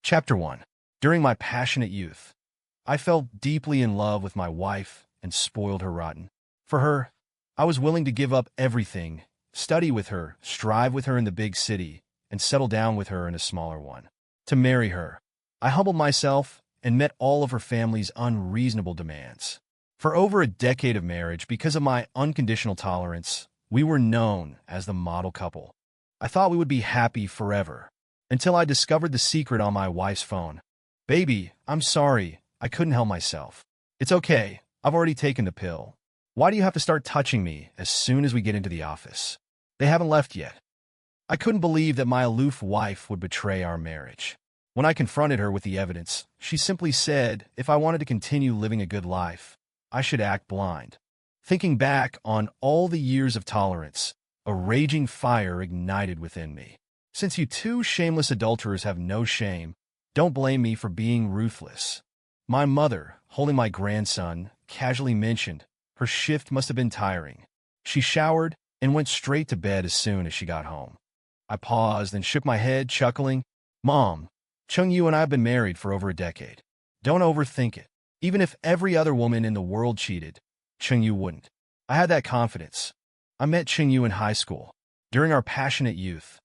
Chapter 1. During my passionate youth, I fell deeply in love with my wife and spoiled her rotten. For her, I was willing to give up everything, study with her, strive with her in the big city, and settle down with her in a smaller one. To marry her, I humbled myself and met all of her family's unreasonable demands. For over a decade of marriage, because of my unconditional tolerance, we were known as the model couple. I thought we would be happy forever, until I discovered the secret on my wife's phone. "Baby, I'm sorry, I couldn't help myself. It's okay, I've already taken the pill. Why do you have to start touching me as soon as we get into the office?" They haven't left yet. I couldn't believe that my aloof wife would betray our marriage. When I confronted her with the evidence, she simply said if I wanted to continue living a good life, I should act blind. Thinking back on all the years of tolerance, a raging fire ignited within me. Since you two shameless adulterers have no shame, don't blame me for being ruthless. My mother, holding my grandson, casually mentioned her shift must have been tiring. She showered and went straight to bed as soon as she got home. I paused and shook my head, chuckling. "Mom, Chung-Yu and I have been married for over a decade. Don't overthink it. Even if every other woman in the world cheated, Chung-Yu wouldn't." I had that confidence. I met Chung-Yu in high school. During our passionate youth,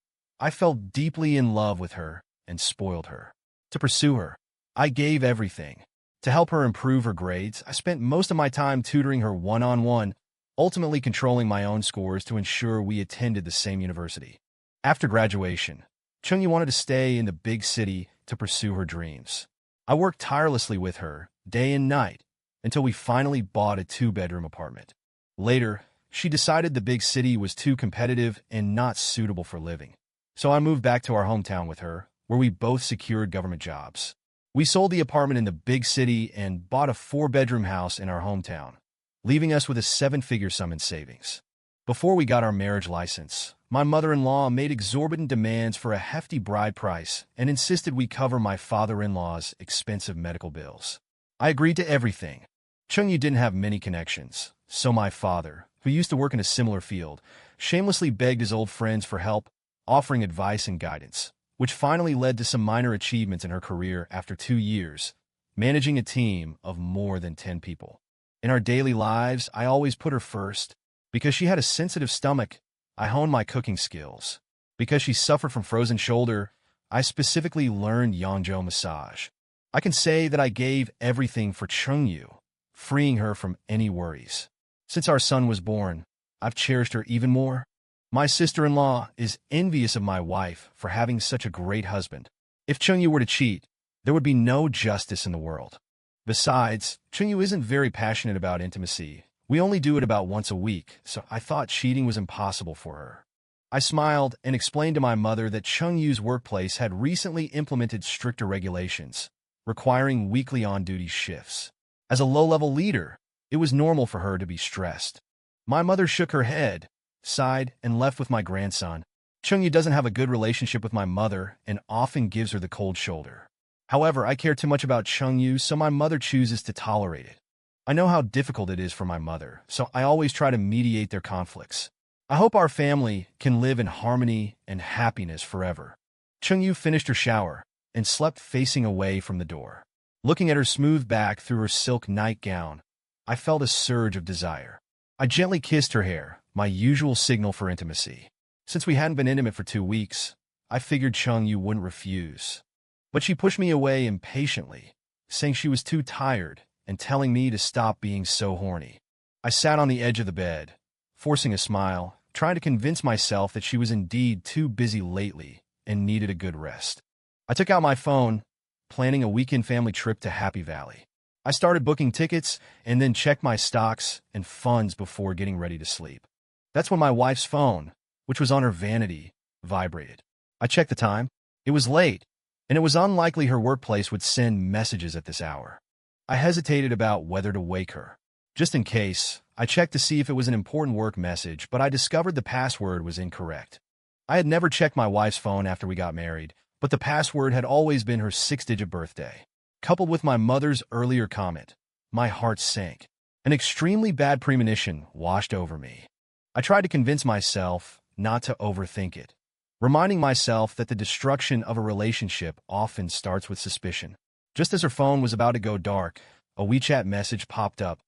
I fell deeply in love with her and spoiled her. To pursue her, I gave everything. To help her improve her grades, I spent most of my time tutoring her one-on-one, ultimately controlling my own scores to ensure we attended the same university. After graduation, Chung-Yu wanted to stay in the big city to pursue her dreams. I worked tirelessly with her, day and night, until we finally bought a 2-bedroom apartment. Later, she decided the big city was too competitive and not suitable for living. So I moved back to our hometown with her, where we both secured government jobs. We sold the apartment in the big city and bought a 4-bedroom house in our hometown, leaving us with a 7-figure sum in savings. Before we got our marriage license, my mother-in-law made exorbitant demands for a hefty bride price and insisted we cover my father-in-law's expensive medical bills. I agreed to everything. Chung-Yu didn't have many connections, so my father, who used to work in a similar field, shamelessly begged his old friends for help, offering advice and guidance, which finally led to some minor achievements in her career after 2 years, managing a team of more than 10 people. In our daily lives, I always put her first. Because she had a sensitive stomach, I honed my cooking skills. Because she suffered from frozen shoulder, I specifically learned Yangzhou massage. I can say that I gave everything for Chung-Yu, freeing her from any worries. Since our son was born, I've cherished her even more. My sister-in-law is envious of my wife for having such a great husband. If Chung-Yu were to cheat, there would be no justice in the world. Besides, Chung-Yu isn't very passionate about intimacy. We only do it about once a week, so I thought cheating was impossible for her. I smiled and explained to my mother that Chung-Yu's workplace had recently implemented stricter regulations, requiring weekly on-duty shifts. As a low-level leader, it was normal for her to be stressed. My mother shook her head, sighed, and left with my grandson. Chung-Yu doesn't have a good relationship with my mother and often gives her the cold shoulder. However, I care too much about Chung-Yu, so my mother chooses to tolerate it. I know how difficult it is for my mother, so I always try to mediate their conflicts. I hope our family can live in harmony and happiness forever. Chung-Yu finished her shower and slept facing away from the door. Looking at her smooth back through her silk nightgown, I felt a surge of desire. I gently kissed her hair, my usual signal for intimacy. Since we hadn't been intimate for 2 weeks, I figured Chung-Yu wouldn't refuse. But she pushed me away impatiently, saying she was too tired and telling me to stop being so horny. I sat on the edge of the bed, forcing a smile, trying to convince myself that she was indeed too busy lately and needed a good rest. I took out my phone, planning a weekend family trip to Happy Valley. I started booking tickets and then checked my stocks and funds before getting ready to sleep. That's when my wife's phone, which was on her vanity, vibrated. I checked the time. It was late, and it was unlikely her workplace would send messages at this hour. I hesitated about whether to wake her. Just in case, I checked to see if it was an important work message, but I discovered the password was incorrect. I had never checked my wife's phone after we got married, but the password had always been her 6-digit birthday. Coupled with my mother's earlier comment, my heart sank. An extremely bad premonition washed over me. I tried to convince myself not to overthink it. reminding myself that the destruction of a relationship often starts with suspicion. Just as her phone was about to go dark, a WeChat message popped up.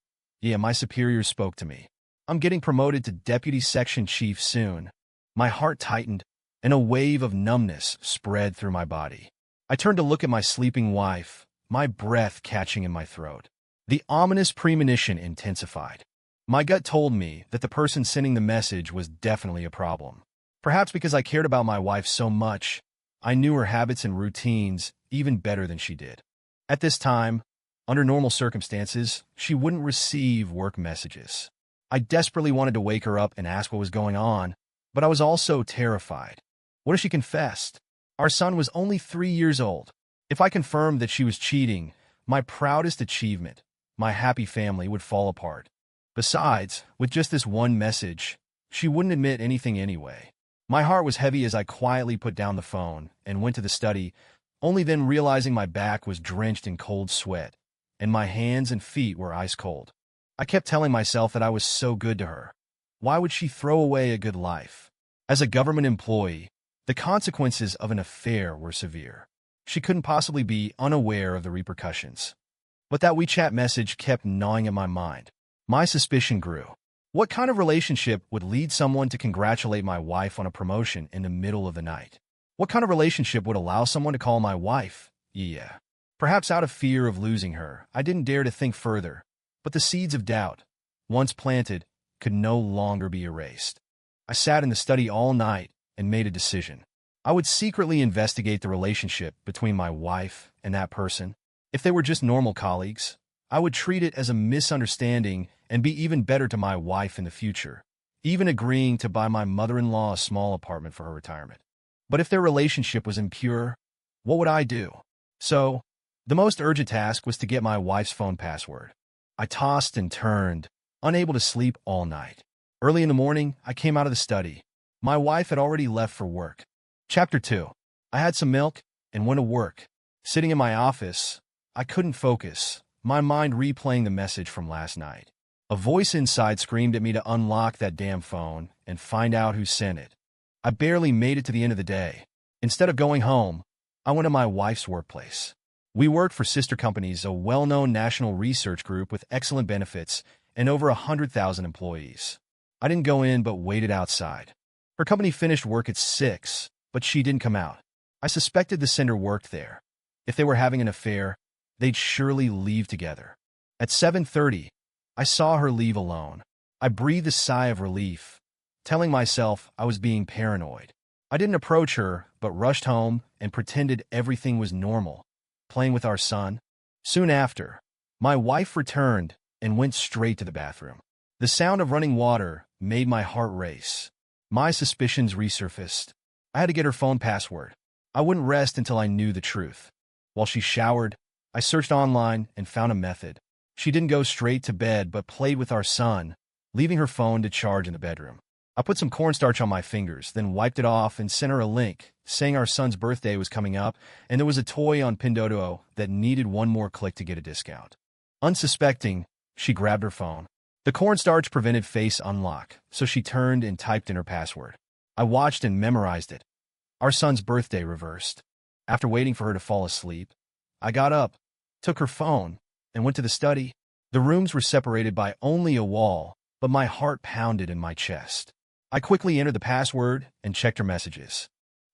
Yeah, my superior spoke to me. I'm getting promoted to deputy section chief soon. My heart tightened, and a wave of numbness spread through my body. I turned to look at my sleeping wife, my breath catching in my throat. The ominous premonition intensified. My gut told me that the person sending the message was definitely a problem. Perhaps because I cared about my wife so much, I knew her habits and routines even better than she did. At this time, under normal circumstances, she wouldn't receive work messages. I desperately wanted to wake her up and ask what was going on, but I was also terrified. What if she confessed? Our son was only 3 years old. If I confirmed that she was cheating, my proudest achievement, my happy family, would fall apart. Besides, with just this one message, she wouldn't admit anything anyway. My heart was heavy as I quietly put down the phone and went to the study, only then realizing my back was drenched in cold sweat, and my hands and feet were ice cold. I kept telling myself that I was so good to her. Why would she throw away a good life? As a government employee, the consequences of an affair were severe. She couldn't possibly be unaware of the repercussions. But that WeChat message kept gnawing at my mind. My suspicion grew. What kind of relationship would lead someone to congratulate my wife on a promotion in the middle of the night? What kind of relationship would allow someone to call my wife? Yeah. Perhaps out of fear of losing her, I didn't dare to think further. But the seeds of doubt, once planted, could no longer be erased. I sat in the study all night and made a decision. I would secretly investigate the relationship between my wife and that person. If they were just normal colleagues, I would treat it as a misunderstanding and be even better to my wife in the future, even agreeing to buy my mother-in-law a small apartment for her retirement. But if their relationship was impure, what would I do? So, the most urgent task was to get my wife's phone password. I tossed and turned, unable to sleep all night. Early in the morning, I came out of the study. My wife had already left for work. Chapter 2. I had some milk and went to work. Sitting in my office, I couldn't focus, my mind replaying the message from last night. A voice inside screamed at me to unlock that damn phone and find out who sent it. I barely made it to the end of the day. Instead of going home, I went to my wife's workplace. We worked for sister companies, a well-known national research group with excellent benefits and over 100,000 employees. I didn't go in but waited outside. Her company finished work at 6, but she didn't come out. I suspected the sender worked there. If they were having an affair, they'd surely leave together. At 7:30, I saw her leave alone. I breathed a sigh of relief, telling myself I was being paranoid. I didn't approach her, but rushed home and pretended everything was normal, playing with our son. Soon after, my wife returned and went straight to the bathroom. The sound of running water made my heart race. My suspicions resurfaced. I had to get her phone password. I wouldn't rest until I knew the truth. While she showered, I searched online and found a method. She didn't go straight to bed but played with our son, leaving her phone to charge in the bedroom. I put some cornstarch on my fingers, then wiped it off and sent her a link, saying our son's birthday was coming up and there was a toy on Pinduoduo that needed one more click to get a discount. Unsuspecting, she grabbed her phone. The cornstarch prevented face unlock, so she turned and typed in her password. I watched and memorized it. Our son's birthday reversed. After waiting for her to fall asleep, I got up, took her phone, and went to the study. The rooms were separated by only a wall, but my heart pounded in my chest. I quickly entered the password and checked her messages.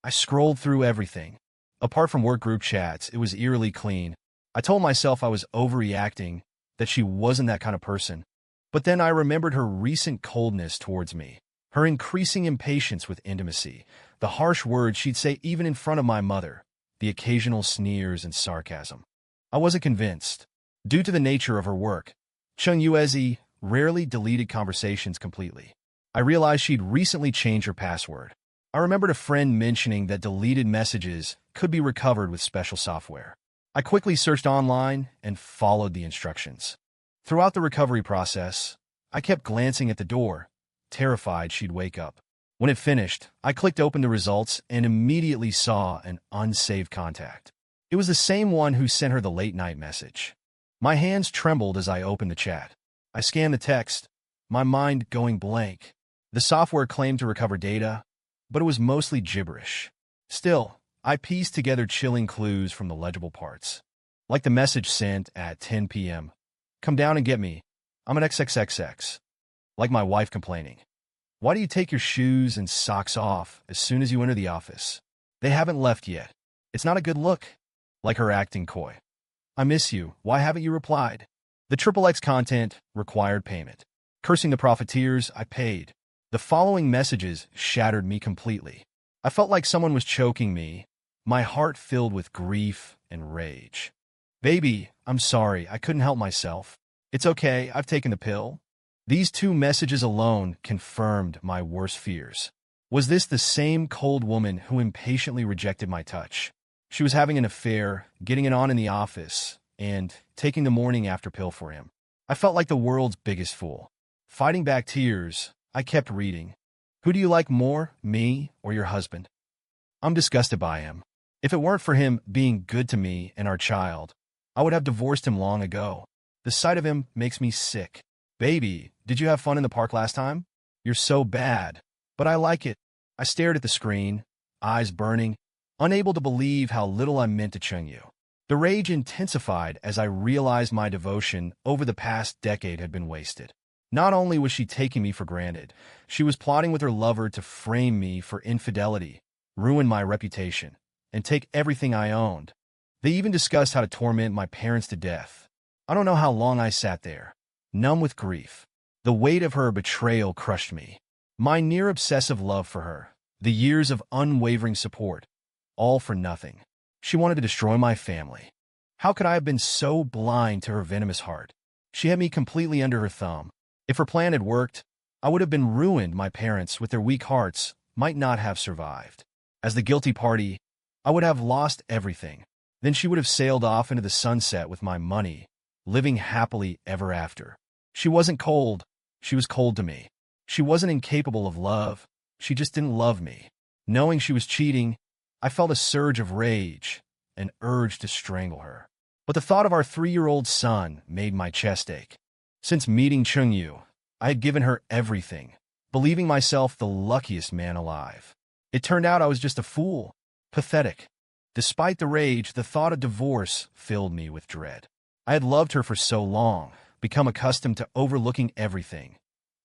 I scrolled through everything. Apart from work group chats, it was eerily clean. I told myself I was overreacting, that she wasn't that kind of person. But then I remembered her recent coldness towards me, her increasing impatience with intimacy, the harsh words she'd say even in front of my mother, the occasional sneers and sarcasm. I wasn't convinced. Due to the nature of her work, Chung Yuezi rarely deleted conversations completely. I realized she'd recently changed her password. I remembered a friend mentioning that deleted messages could be recovered with special software. I quickly searched online and followed the instructions. Throughout the recovery process, I kept glancing at the door, terrified she'd wake up. When it finished, I clicked open the results and immediately saw an unsaved contact. It was the same one who sent her the late-night message. My hands trembled as I opened the chat. I scanned the text, my mind going blank. The software claimed to recover data, but it was mostly gibberish. Still, I pieced together chilling clues from the legible parts. Like the message sent at 10 p.m. Come down and get me. I'm an XXXX. Like my wife complaining. Why do you take your shoes and socks off as soon as you enter the office? They haven't left yet. It's not a good look. Like her acting coy. I miss you. Why haven't you replied? The XXX content required payment. Cursing the profiteers, I paid. The following messages shattered me completely. I felt like someone was choking me, my heart filled with grief and rage. Baby, I'm sorry, I couldn't help myself. It's okay, I've taken the pill. These two messages alone confirmed my worst fears. Was this the same cold woman who impatiently rejected my touch? She was having an affair, getting it on in the office, and taking the morning after pill for him. I felt like the world's biggest fool. Fighting back tears, I kept reading. Who do you like more, me or your husband? I'm disgusted by him. If it weren't for him being good to me and our child, I would have divorced him long ago. The sight of him makes me sick. Baby, did you have fun in the park last time? You're so bad. But I like it. I stared at the screen, eyes burning, unable to believe how little I meant to Chungyu. The rage intensified as I realized my devotion over the past decade had been wasted. Not only was she taking me for granted, she was plotting with her lover to frame me for infidelity, ruin my reputation, and take everything I owned. They even discussed how to torment my parents to death. I don't know how long I sat there, numb with grief. The weight of her betrayal crushed me. My near-obsessive love for her, the years of unwavering support, all for nothing. She wanted to destroy my family. How could I have been so blind to her venomous heart? She had me completely under her thumb. If her plan had worked, I would have been ruined. My parents, with their weak hearts, might not have survived. As the guilty party, I would have lost everything. Then she would have sailed off into the sunset with my money, living happily ever after. She wasn't cold. She was cold to me. She wasn't incapable of love. She just didn't love me. Knowing she was cheating, I felt a surge of rage, an urge to strangle her. But the thought of our 3-year-old son made my chest ache. Since meeting Chungyu, I had given her everything, believing myself the luckiest man alive. It turned out I was just a fool, pathetic. Despite the rage, the thought of divorce filled me with dread. I had loved her for so long, become accustomed to overlooking everything,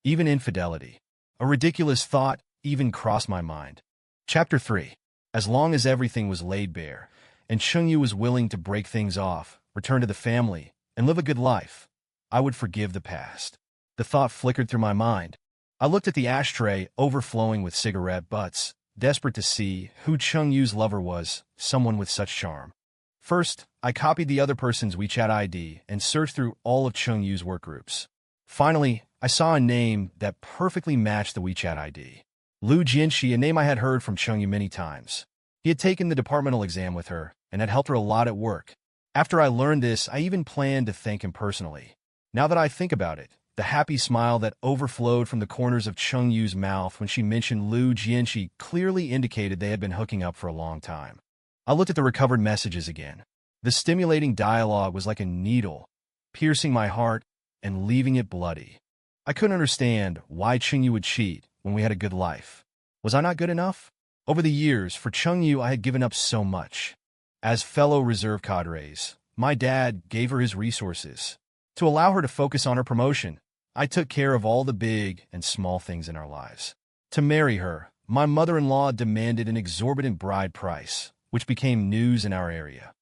even infidelity. A ridiculous thought even crossed my mind. Chapter 3. As long as everything was laid bare, and Chungyu was willing to break things off, return to the family, and live a good life, I would forgive the past. The thought flickered through my mind. I looked at the ashtray overflowing with cigarette butts, desperate to see who Chungyu's lover was, someone with such charm. First, I copied the other person's WeChat ID and searched through all of Chungyu's workgroups. Finally, I saw a name that perfectly matched the WeChat ID. Liu Jianxi, a name I had heard from Chungyu many times. He had taken the departmental exam with her and had helped her a lot at work. After I learned this, I even planned to thank him personally. Now that I think about it, the happy smile that overflowed from the corners of Chungyu's mouth when she mentioned Liu Jianxi clearly indicated they had been hooking up for a long time. I looked at the recovered messages again. The stimulating dialogue was like a needle, piercing my heart and leaving it bloody. I couldn't understand why Chungyu would cheat when we had a good life. Was I not good enough? Over the years, for Chungyu, I had given up so much. As fellow reserve cadres, my dad gave her his resources. To allow her to focus on her promotion, I took care of all the big and small things in our lives. To marry her, my mother-in-law demanded an exorbitant bride price, which became news in our area.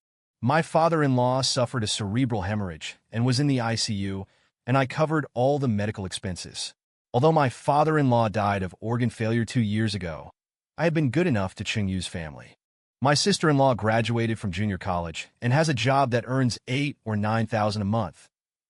My father-in-law suffered a cerebral hemorrhage and was in the ICU, and I covered all the medical expenses. Although my father-in-law died of organ failure 2 years ago, I had been good enough to Chungyu's family. My sister-in-law graduated from junior college and has a job that earns $8,000 or $9,000 a month,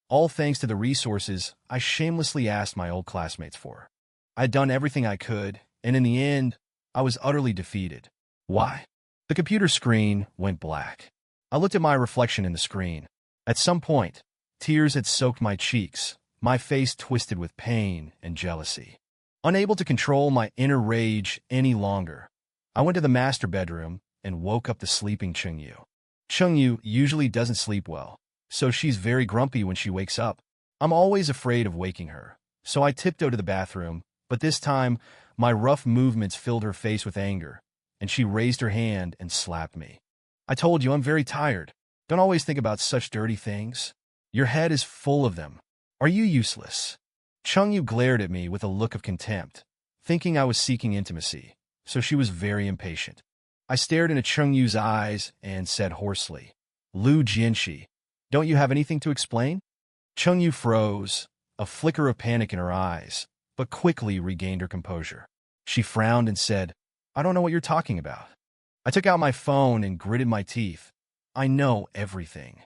all thanks to the resources I shamelessly asked my old classmates for. I had done everything I could, and in the end, I was utterly defeated. Why? The computer screen went black. I looked at my reflection in the screen. At some point, tears had soaked my cheeks, my face twisted with pain and jealousy. Unable to control my inner rage any longer, I went to the master bedroom and woke up the sleeping Chungyu. Chungyu usually doesn't sleep well, so she's very grumpy when she wakes up. I'm always afraid of waking her, so I tiptoed to the bathroom, but this time My rough movements filled her face with anger, and she raised her hand and slapped me. I told you I'm very tired. Don't always think about such dirty things. Your head is full of them. Are you useless? Chung-Yu glared at me with a look of contempt, thinking I was seeking intimacy, so she was very impatient. I stared into Chung-Yu's eyes and said hoarsely, Lu Jianxi, don't you have anything to explain? Chung-Yu froze, a flicker of panic in her eyes, but quickly regained her composure. She frowned and said, I don't know what you're talking about. I took out my phone and gritted my teeth. I know everything.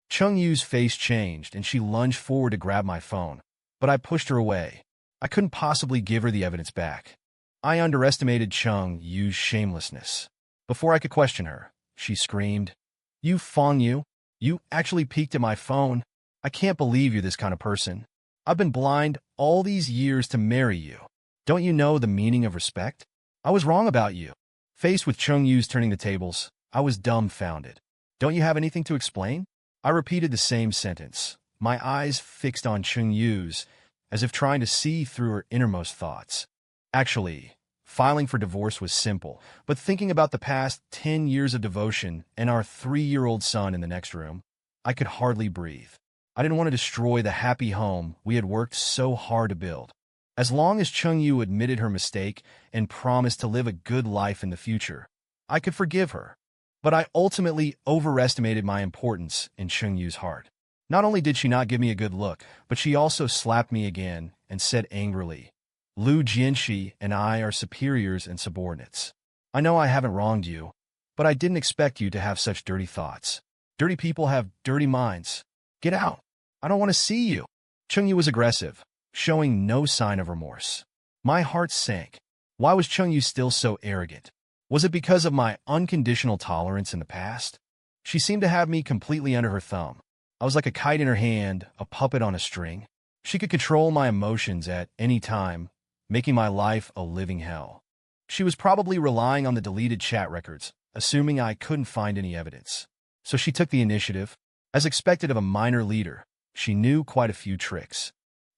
Chung-Yu's face changed and she lunged forward to grab my phone, but I pushed her away. I couldn't possibly give her the evidence back. I underestimated Chung-Yu's shamelessness. Before I could question her, she screamed, You Fong Yu, you actually peeked at my phone. I can't believe you're this kind of person. I've been blind all these years to marry you. Don't you know the meaning of respect? I was wrong about you. Faced with Chung-Yu's turning the tables, I was dumbfounded. Don't you have anything to explain? I repeated the same sentence, my eyes fixed on Chung-Yu's, as if trying to see through her innermost thoughts. Actually, filing for divorce was simple, but thinking about the past 10 years of devotion and our 3-year-old son in the next room, I could hardly breathe. I didn't want to destroy the happy home we had worked so hard to build. As long as Chung-Yu admitted her mistake and promised to live a good life in the future, I could forgive her. But I ultimately overestimated my importance in Chung-Yu's heart. Not only did she not give me a good look, but she also slapped me again and said angrily, Lu Jianxi and I are superiors and subordinates. I know I haven't wronged you, but I didn't expect you to have such dirty thoughts. Dirty people have dirty minds. Get out. I don't want to see you. Chung-Yu was aggressive, showing no sign of remorse. My heart sank. Why was Chung-Yu still so arrogant? Was it because of my unconditional tolerance in the past? She seemed to have me completely under her thumb. I was like a kite in her hand, a puppet on a string. She could control my emotions at any time, making my life a living hell. She was probably relying on the deleted chat records, assuming I couldn't find any evidence. So she took the initiative. As expected of a minor leader, she knew quite a few tricks.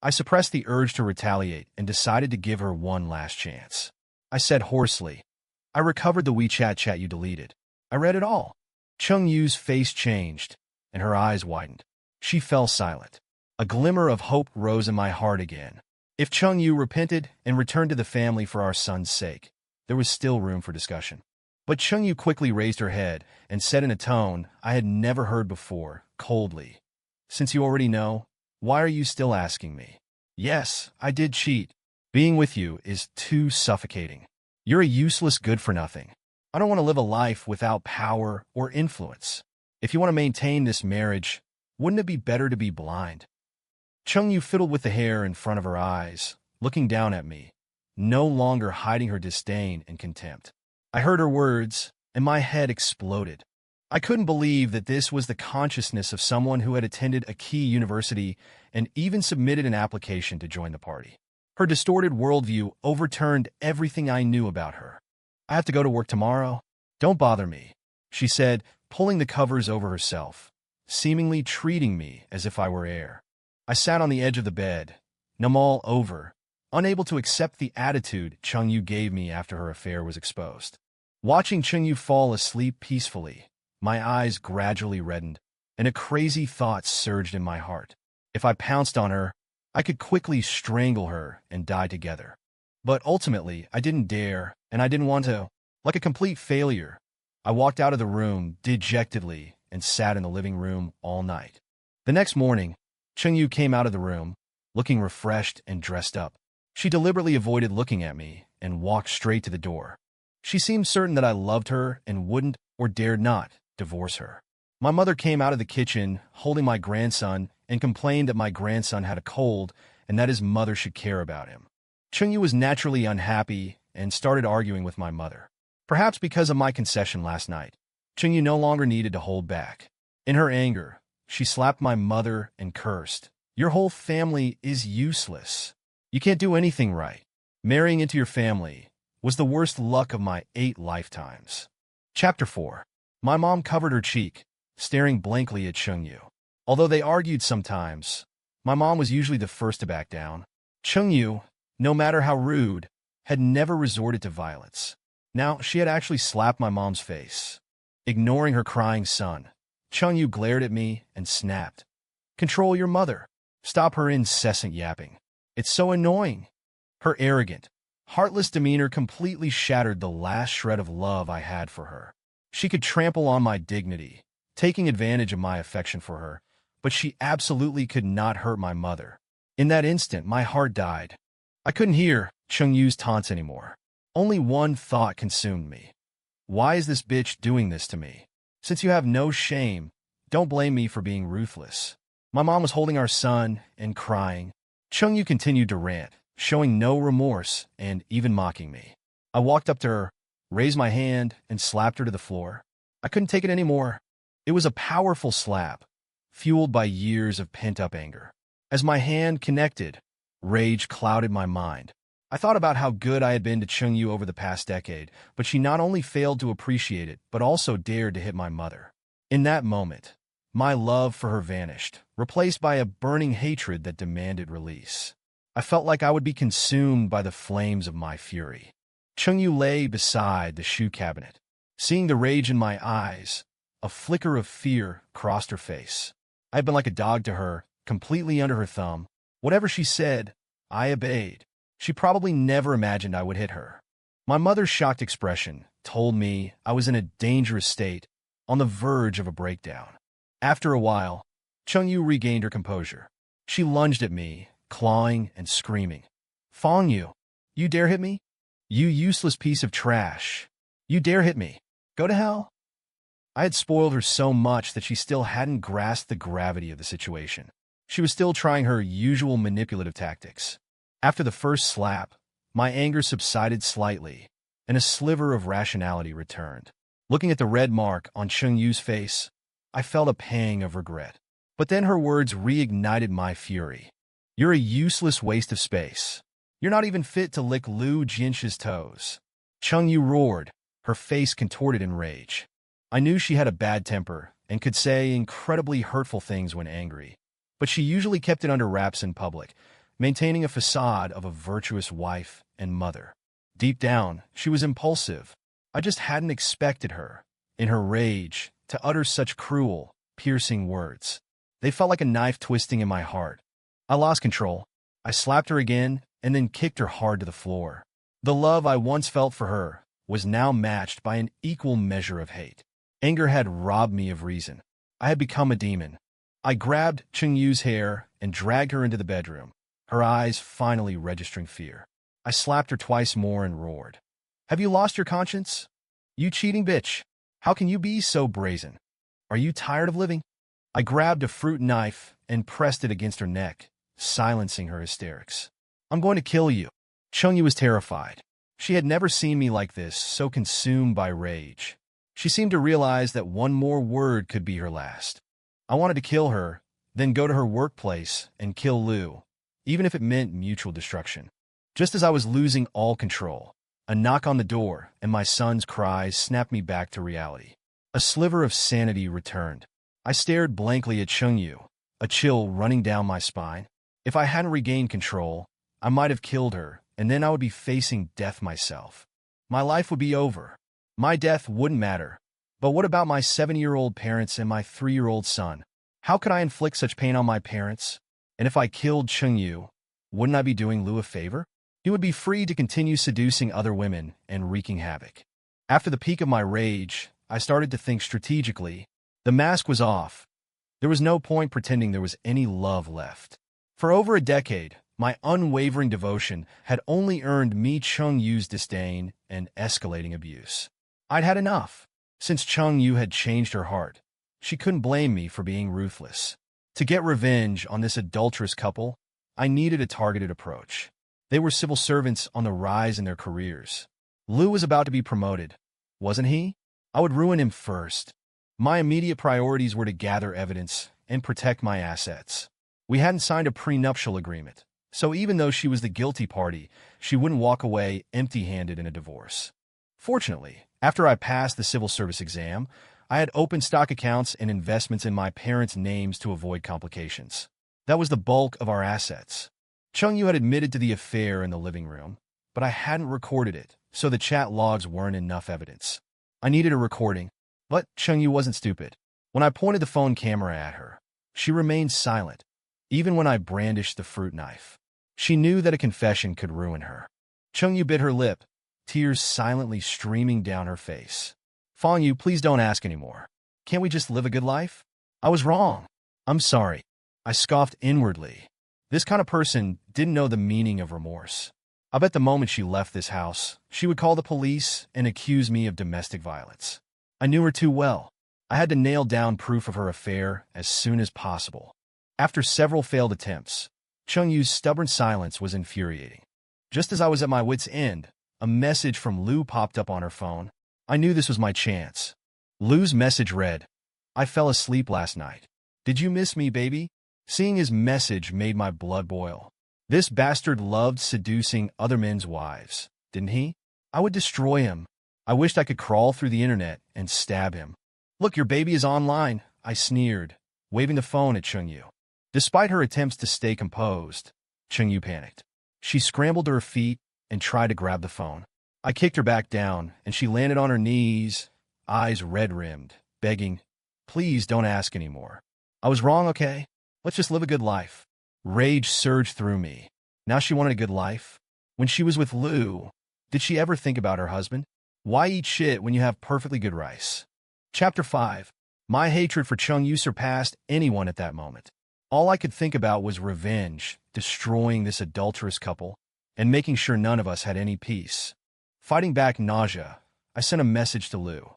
I suppressed the urge to retaliate and decided to give her one last chance. I said hoarsely, I recovered the WeChat chat you deleted. I read it all. Chung-Yu's face changed, and her eyes widened. She fell silent. A glimmer of hope rose in my heart again. If Chung-Yu repented and returned to the family for our son's sake, there was still room for discussion. But Chung-Yu quickly raised her head and said in a tone I had never heard before, coldly, Since you already know, why are you still asking me? Yes, I did cheat. Being with you is too suffocating. You're a useless good-for-nothing. I don't want to live a life without power or influence. If you want to maintain this marriage, wouldn't it be better to be blind? Chung-Yu fiddled with the hair in front of her eyes, looking down at me, no longer hiding her disdain and contempt. I heard her words, and my head exploded. I couldn't believe that this was the consciousness of someone who had attended a key university and even submitted an application to join the party. Her distorted worldview overturned everything I knew about her. I have to go to work tomorrow. Don't bother me, she said, pulling the covers over herself, seemingly treating me as if I were air. I sat on the edge of the bed, numb all over, unable to accept the attitude Chung-Yu gave me after her affair was exposed. Watching Chung-Yu fall asleep peacefully, my eyes gradually reddened, and a crazy thought surged in my heart. If I pounced on her, I could quickly strangle her and die together. But ultimately, I didn't dare, and I didn't want to. Like a complete failure, I walked out of the room dejectedly and sat in the living room all night. The next morning, Chung-Yu came out of the room, looking refreshed and dressed up. She deliberately avoided looking at me and walked straight to the door. She seemed certain that I loved her and wouldn't or dared not divorce her. My mother came out of the kitchen holding my grandson and complained that my grandson had a cold and that his mother should care about him. Chung-Yu was naturally unhappy and started arguing with my mother. Perhaps because of my concession last night, Chung-Yu no longer needed to hold back. In her anger, she slapped my mother and cursed, Your whole family is useless. You can't do anything right. Marrying into your family was the worst luck of my 8 lifetimes. Chapter 4. My mom covered her cheek, staring blankly at Chung-Yu. Although they argued sometimes, my mom was usually the first to back down. Chung-Yu, no matter how rude, had never resorted to violence. Now, she had actually slapped my mom's face. Ignoring her crying son, Chung-yu glared at me and snapped. "Control your mother. Stop her incessant yapping. It's so annoying." Her arrogant, heartless demeanor completely shattered the last shred of love I had for her. She could trample on my dignity, taking advantage of my affection for her, but she absolutely could not hurt my mother. In that instant, my heart died. I couldn't hear Chung-yu's taunts anymore. Only one thought consumed me. Why is this bitch doing this to me? Since you have no shame, don't blame me for being ruthless. My mom was holding our son and crying. Chung-yu continued to rant, showing no remorse and even mocking me. I walked up to her, raised my hand, and slapped her to the floor. I couldn't take it anymore. It was a powerful slap, fueled by years of pent-up anger. As my hand connected, rage clouded my mind. I thought about how good I had been to Chung-yu over the past decade, but she not only failed to appreciate it, but also dared to hit my mother. In that moment, my love for her vanished, replaced by a burning hatred that demanded release. I felt like I would be consumed by the flames of my fury. Chung-yu lay beside the shoe cabinet. Seeing the rage in my eyes, a flicker of fear crossed her face. I had been like a dog to her, completely under her thumb. Whatever she said, I obeyed. She probably never imagined I would hit her. My mother's shocked expression told me I was in a dangerous state, on the verge of a breakdown. After a while, Chung-yu regained her composure. She lunged at me, clawing and screaming. "Fong-yu, you dare hit me? You useless piece of trash. You dare hit me. Go to hell." I had spoiled her so much that she still hadn't grasped the gravity of the situation. She was still trying her usual manipulative tactics. After the first slap, my anger subsided slightly, and a sliver of rationality returned. Looking at the red mark on Chung-yu's face, I felt a pang of regret. But then her words reignited my fury. "You're a useless waste of space. You're not even fit to lick Liu Jianxi's toes." Chung-yu roared, her face contorted in rage. I knew she had a bad temper and could say incredibly hurtful things when angry, but she usually kept it under wraps in public, maintaining a facade of a virtuous wife and mother. Deep down, she was impulsive. I just hadn't expected her, in her rage, to utter such cruel, piercing words. They felt like a knife twisting in my heart. I lost control. I slapped her again and then kicked her hard to the floor. The love I once felt for her was now matched by an equal measure of hate. Anger had robbed me of reason. I had become a demon. I grabbed Chung-yu's hair and dragged her into the bedroom, her eyes finally registering fear. I slapped her twice more and roared. "Have you lost your conscience? You cheating bitch! How can you be so brazen? Are you tired of living?" I grabbed a fruit knife and pressed it against her neck, silencing her hysterics. "I'm going to kill you." Chung-yu was terrified. She had never seen me like this, so consumed by rage. She seemed to realize that one more word could be her last. I wanted to kill her, then go to her workplace and kill Liu, even if it meant mutual destruction. Just as I was losing all control, a knock on the door and my son's cries snapped me back to reality. A sliver of sanity returned. I stared blankly at Chung-yu, a chill running down my spine. If I hadn't regained control, I might have killed her, and then I would be facing death myself. My life would be over. My death wouldn't matter. But what about my 7-year-old parents and my 3-year-old son? How could I inflict such pain on my parents? And if I killed Chung-yu, wouldn't I be doing Liu a favor? He would be free to continue seducing other women and wreaking havoc. After the peak of my rage, I started to think strategically. The mask was off. There was no point pretending there was any love left. For over a decade, my unwavering devotion had only earned me Chung-yu's disdain and escalating abuse. I'd had enough. Since Chung-yu had changed her heart, she couldn't blame me for being ruthless. To get revenge on this adulterous couple, I needed a targeted approach. They were civil servants on the rise in their careers. Liu was about to be promoted, wasn't he? I would ruin him first. My immediate priorities were to gather evidence and protect my assets. We hadn't signed a prenuptial agreement, so even though she was the guilty party, she wouldn't walk away empty-handed in a divorce. Fortunately, after I passed the civil service exam, I had open stock accounts and investments in my parents' names to avoid complications. That was the bulk of our assets. Chung-yu had admitted to the affair in the living room. but I hadn't recorded it, so the chat logs weren't enough evidence. I needed a recording, but Chungyu wasn't stupid. When I pointed the phone camera at her, she remained silent, even when I brandished the fruit knife. She knew that a confession could ruin her. Chungyu bit her lip, tears silently streaming down her face. Fangyu, please don't ask anymore. Can't we just live a good life? I was wrong. I'm sorry. I scoffed inwardly. This kind of person didn't know the meaning of remorse. I bet the moment she left this house, she would call the police and accuse me of domestic violence. I knew her too well. I had to nail down proof of her affair as soon as possible. After several failed attempts, Chungyu's stubborn silence was infuriating. Just as I was at my wit's end, a message from Lu popped up on her phone. I knew this was my chance. Lu's message read, "I fell asleep last night. Did you miss me, baby?" Seeing his message made my blood boil. This bastard loved seducing other men's wives, didn't he? I would destroy him. I wished I could crawl through the internet and stab him. "Look, your baby is online," I sneered, waving the phone at Chungyu. Despite her attempts to stay composed, Chungyu panicked. She scrambled to her feet and tried to grab the phone. I kicked her back down, and she landed on her knees, eyes red-rimmed, begging, "Please don't ask anymore. I was wrong, okay? Let's just live a good life." Rage surged through me. Now she wanted a good life? When she was with Lu, did she ever think about her husband? Why eat shit when you have perfectly good rice? Chapter 5. My hatred for Chungyu surpassed anyone at that moment. All I could think about was revenge, destroying this adulterous couple, and making sure none of us had any peace. Fighting back nausea, I sent a message to Lu.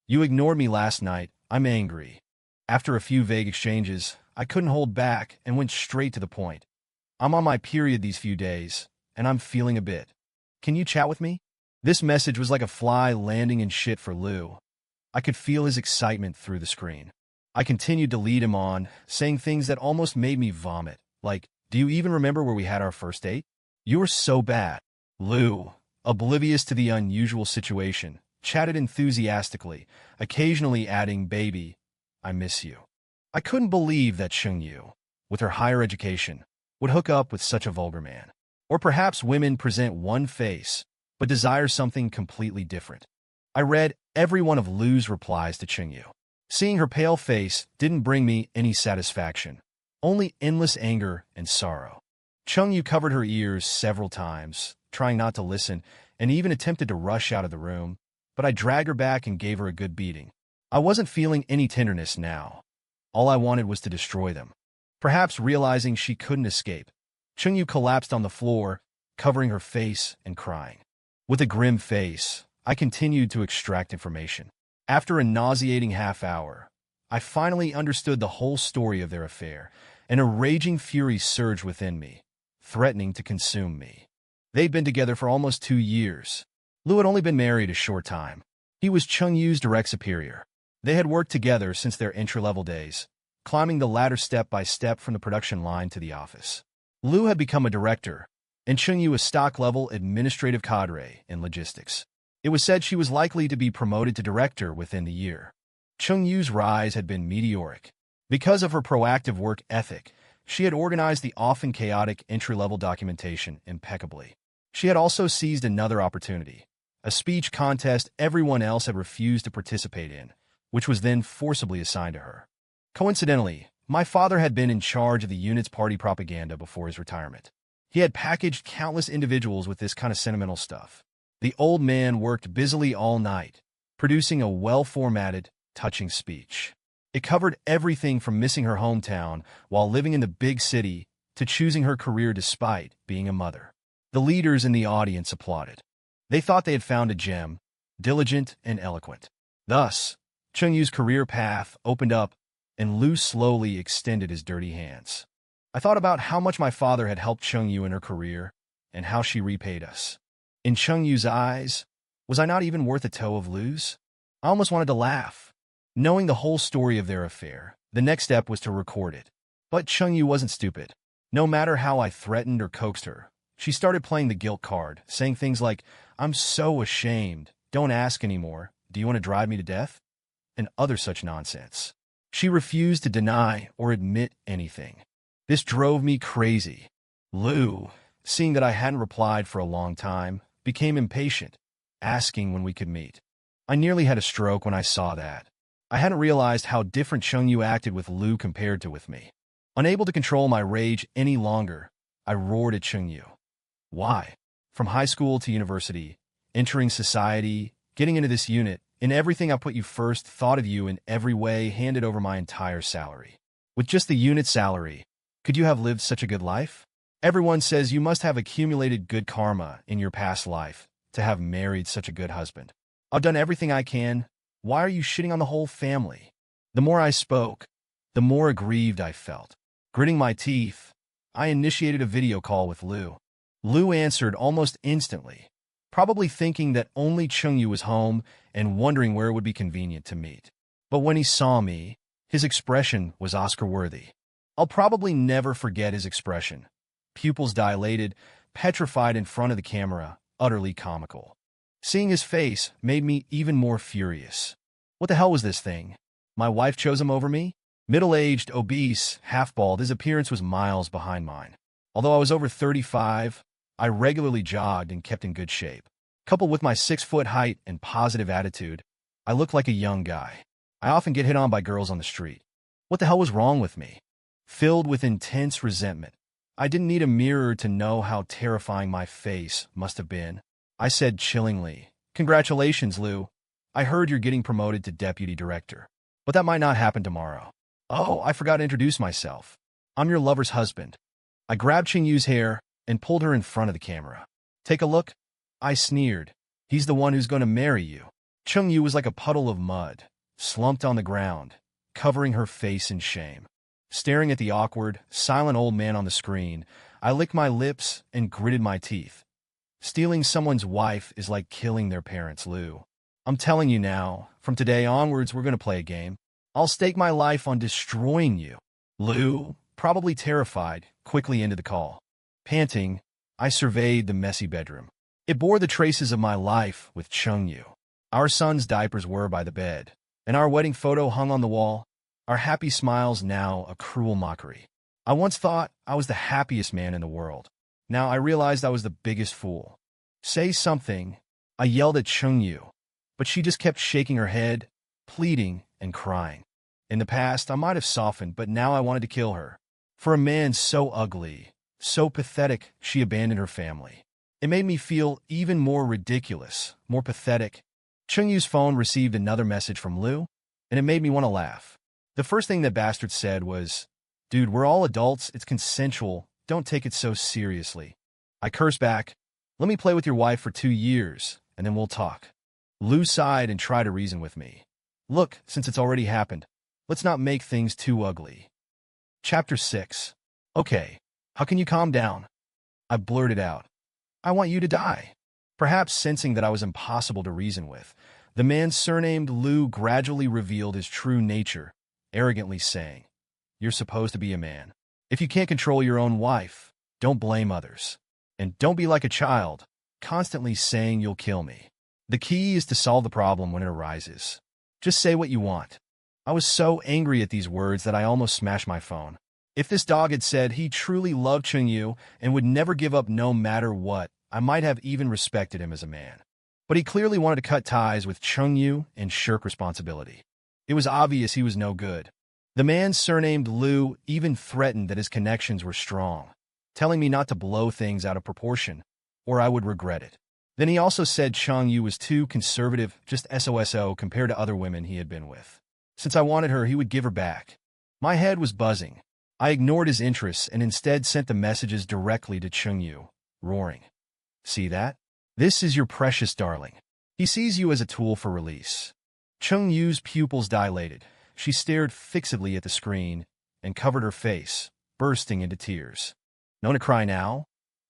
"You ignored me last night. I'm angry." After a few vague exchanges, I couldn't hold back and went straight to the point. "I'm on my period these few days, and I'm feeling a bit. Can you chat with me?" This message was like a fly landing in shit for Lu. I could feel his excitement through the screen. I continued to lead him on, saying things that almost made me vomit, like, "Do you even remember where we had our first date? You were so bad." Lu, oblivious to the unusual situation, chatted enthusiastically, occasionally adding, "Baby, I miss you." I couldn't believe that Chungyu, with her higher education, would hook up with such a vulgar man. Or perhaps women present one face, but desire something completely different. I read every one of Lu's replies to Chungyu. Seeing her pale face didn't bring me any satisfaction, only endless anger and sorrow. Chungyu covered her ears several times, trying not to listen, and even attempted to rush out of the room, but I dragged her back and gave her a good beating. I wasn't feeling any tenderness now. All I wanted was to destroy them. Perhaps realizing she couldn't escape, Chungyu collapsed on the floor, covering her face and crying. With a grim face, I continued to extract information. After a nauseating half hour, I finally understood the whole story of their affair, and a raging fury surged within me, threatening to consume me. They'd been together for almost 2 years. Lu had only been married a short time. He was Chungyu's direct superior. They had worked together since their entry-level days, climbing the ladder step by step from the production line to the office. Lu had become a director, and Chungyu a stock-level administrative cadre in logistics. It was said she was likely to be promoted to director within the year. Chungyu's rise had been meteoric. Because of her proactive work ethic, she had organized the often chaotic entry-level documentation impeccably. She had also seized another opportunity, a speech contest everyone else had refused to participate in, which was then forcibly assigned to her. Coincidentally, my father had been in charge of the unit's party propaganda before his retirement. He had packaged countless individuals with this kind of sentimental stuff. The old man worked busily all night, producing a well-formatted, touching speech. It covered everything from missing her hometown while living in the big city to choosing her career despite being a mother. The leaders in the audience applauded. They thought they had found a gem, diligent and eloquent. Thus, Chungyu's career path opened up, and Lu slowly extended his dirty hands. I thought about how much my father had helped Chungyu in her career, and how she repaid us. In Chungyu's eyes, was I not even worth a toe of Lu's? I almost wanted to laugh. Knowing the whole story of their affair, the next step was to record it. But Chungyu wasn't stupid. No matter how I threatened or coaxed her, she started playing the guilt card, saying things like, "I'm so ashamed, don't ask anymore, do you want to drive me to death?" and other such nonsense. She refused to deny or admit anything. This drove me crazy. Lu, seeing that I hadn't replied for a long time, became impatient, asking when we could meet. I nearly had a stroke when I saw that. I hadn't realized how different Chungyu acted with Lu compared to with me. Unable to control my rage any longer, I roared at Chungyu. Why? From high school to university, entering society, getting into this unit, in everything I put you first, thought of you in every way, handed over my entire salary. With just the unit salary, could you have lived such a good life? Everyone says you must have accumulated good karma in your past life to have married such a good husband. I've done everything I can. Why are you shitting on the whole family? The more I spoke, the more aggrieved I felt. Gritting my teeth, I initiated a video call with Lu. Lu answered almost instantly, probably thinking that only Chungyu was home and wondering where it would be convenient to meet. But when he saw me, his expression was Oscar-worthy. I'll probably never forget his expression. Pupils dilated, petrified in front of the camera, utterly comical. Seeing his face made me even more furious. What the hell was this thing? My wife chose him over me? Middle-aged, obese, half-bald, his appearance was miles behind mine. Although I was over 35, I regularly jogged and kept in good shape. Coupled with my 6-foot height and positive attitude, I looked like a young guy. I often get hit on by girls on the street. What the hell was wrong with me? Filled with intense resentment, I didn't need a mirror to know how terrifying my face must have been. I said chillingly, "Congratulations, Lu. I heard you're getting promoted to deputy director. But that might not happen tomorrow. Oh, I forgot to introduce myself. I'm your lover's husband." I grabbed Qingyu's hair and pulled her in front of the camera. "Take a look," I sneered. "He's the one who's going to marry you." Chungyu was like a puddle of mud, slumped on the ground, covering her face in shame. Staring at the awkward, silent old man on the screen, I licked my lips and gritted my teeth. Stealing someone's wife is like killing their parents, Lu. I'm telling you now, from today onwards we're going to play a game. I'll stake my life on destroying you. Lu, probably terrified, quickly ended the call. Panting, I surveyed the messy bedroom. It bore the traces of my life with Chungyu. Our son's diapers were by the bed, and our wedding photo hung on the wall. Our happy smiles now a cruel mockery. I once thought I was the happiest man in the world. Now I realized I was the biggest fool. "Say something," I yelled at Chungyu, but she just kept shaking her head, pleading and crying. In the past, I might have softened, but now I wanted to kill her. For a man so ugly, so pathetic, she abandoned her family. It made me feel even more ridiculous, more pathetic. Chungyu's phone received another message from Lu, and it made me want to laugh. The first thing that bastard said was, "Dude, we're all adults, it's consensual, don't take it so seriously." I cursed back, "Let me play with your wife for 2 years, and then we'll talk." Lu sighed and tried to reason with me. "Look, since it's already happened, let's not make things too ugly." Chapter 6. "Okay, how can you calm down?" I blurted out. "I want you to die." Perhaps sensing that I was impossible to reason with, the man surnamed Lu gradually revealed his true nature, arrogantly saying, "You're supposed to be a man. If you can't control your own wife, don't blame others. And don't be like a child, constantly saying you'll kill me. The key is to solve the problem when it arises. Just say what you want." I was so angry at these words that I almost smashed my phone. If this dog had said he truly loved Chungyu and would never give up no matter what, I might have even respected him as a man. But he clearly wanted to cut ties with Chungyu and shirk responsibility. It was obvious he was no good. The man surnamed Lu even threatened that his connections were strong, telling me not to blow things out of proportion, or I would regret it. Then he also said Chungyu was too conservative, just SOSO compared to other women he had been with. Since I wanted her, he would give her back. My head was buzzing. I ignored his interests and instead sent the messages directly to Chungyu, roaring, "See that? This is your precious darling. He sees you as a tool for release." Chungyu's pupils dilated. She stared fixedly at the screen and covered her face, bursting into tears. "No to cry now?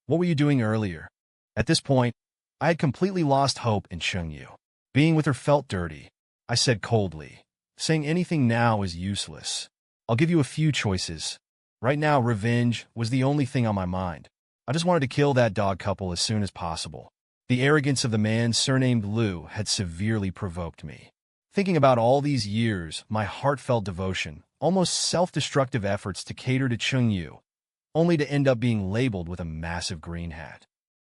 What were you doing earlier?" At this point, I had completely lost hope in Chungyu. Being with her felt dirty. I said coldly, "Saying anything now is useless. I'll give you a few choices. Right now, revenge was the only thing on my mind. I just wanted to kill that dog couple as soon as possible." The arrogance of the man surnamed Lu had severely provoked me. Thinking about all these years, my heartfelt devotion, almost self-destructive efforts to cater to Chungyu, only to end up being labeled with a massive green hat.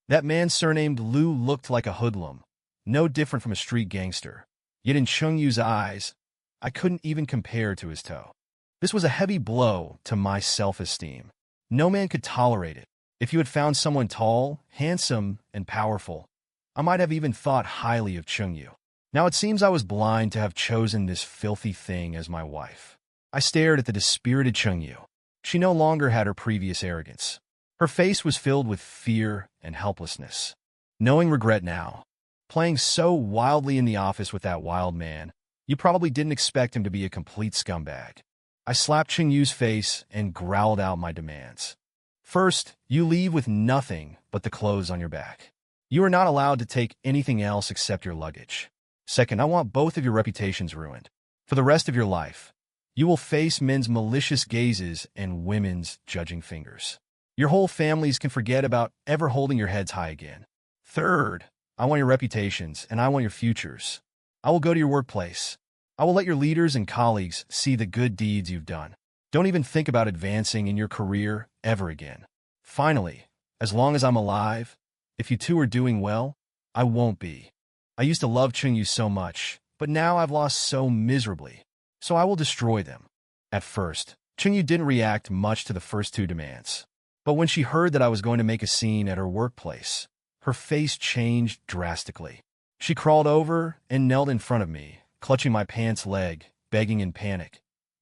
That man surnamed Liu looked like a hoodlum, no different from a street gangster. Yet in Chungyu's eyes, I couldn't even compare to his toe. This was a heavy blow to my self-esteem. No man could tolerate it. If you had found someone tall, handsome, and powerful, I might have even thought highly of Chungyu. Now it seems I was blind to have chosen this filthy thing as my wife. I stared at the dispirited Chungyu. She no longer had her previous arrogance. Her face was filled with fear and helplessness. Knowing regret now, playing so wildly in the office with that wild man, you probably didn't expect him to be a complete scumbag. I slapped Chingyu's face and growled out my demands. First, you leave with nothing but the clothes on your back. You are not allowed to take anything else except your luggage. Second, I want both of your reputations ruined. For the rest of your life, you will face men's malicious gazes and women's judging fingers. Your whole families can forget about ever holding your heads high again. Third, I want your reputations and I want your futures. I will go to your workplace. I will let your leaders and colleagues see the good deeds you've done. Don't even think about advancing in your career ever again. Finally, as long as I'm alive, if you two are doing well, I won't be. I used to love Chungyu so much, but now I've lost so miserably. So I will destroy them. At first, Chungyu didn't react much to the first two demands. But when she heard that I was going to make a scene at her workplace, her face changed drastically. She crawled over and knelt in front of me, clutching my pants leg, begging in panic.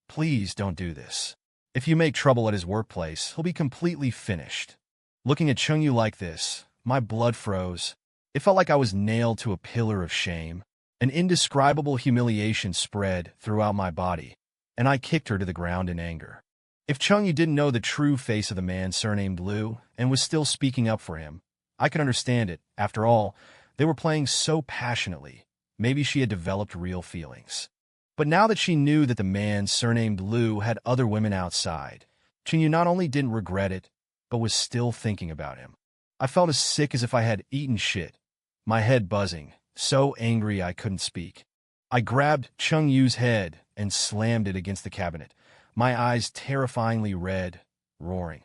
Please don't do this. If you make trouble at his workplace, he'll be completely finished. Looking at Chungyu like this, my blood froze. It felt like I was nailed to a pillar of shame. An indescribable humiliation spread throughout my body, and I kicked her to the ground in anger. If Chungyu didn't know the true face of the man surnamed Liu and was still speaking up for him, I could understand it. After all, they were playing so passionately. Maybe she had developed real feelings. But now that she knew that the man surnamed Liu had other women outside, Chungyu not only didn't regret it, but was still thinking about him. I felt as sick as if I had eaten shit, my head buzzing, so angry I couldn't speak. I grabbed Chungyu's head and slammed it against the cabinet, my eyes terrifyingly red, roaring.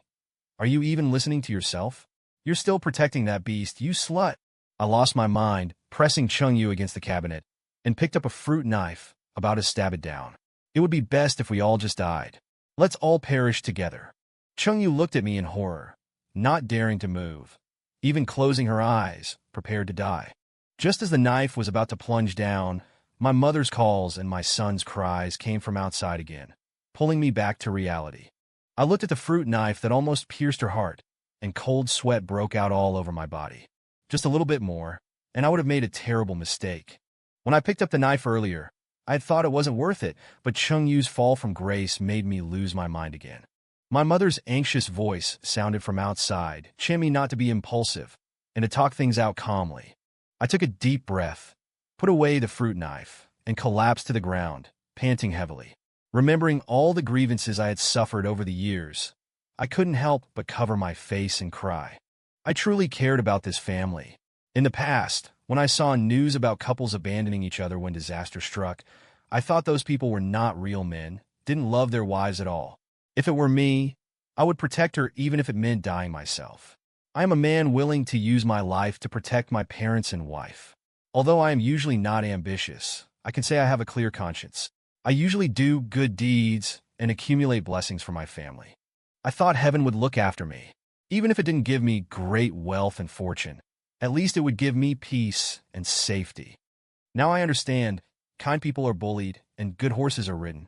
Are you even listening to yourself? You're still protecting that beast, you slut. I lost my mind, pressing Chungyu against the cabinet, and picked up a fruit knife, about to stab it down. It would be best if we all just died. Let's all perish together. Chungyu looked at me in horror, not daring to move, even closing her eyes, prepared to die. Just as the knife was about to plunge down, my mother's calls and my son's cries came from outside again, pulling me back to reality. I looked at the fruit knife that almost pierced her heart, and cold sweat broke out all over my body. Just a little bit more, and I would have made a terrible mistake. When I picked up the knife earlier, I had thought it wasn't worth it, but Chungyu's fall from grace made me lose my mind again. My mother's anxious voice sounded from outside, chiding me not to be impulsive, and to talk things out calmly. I took a deep breath, put away the fruit knife, and collapsed to the ground, panting heavily. Remembering all the grievances I had suffered over the years, I couldn't help but cover my face and cry. I truly cared about this family. In the past, when I saw news about couples abandoning each other when disaster struck, I thought those people were not real men, didn't love their wives at all. If it were me, I would protect her even if it meant dying myself. I am a man willing to use my life to protect my parents and wife. Although I am usually not ambitious, I can say I have a clear conscience. I usually do good deeds and accumulate blessings for my family. I thought heaven would look after me. Even if it didn't give me great wealth and fortune, at least it would give me peace and safety. Now I understand, kind people are bullied and good horses are ridden.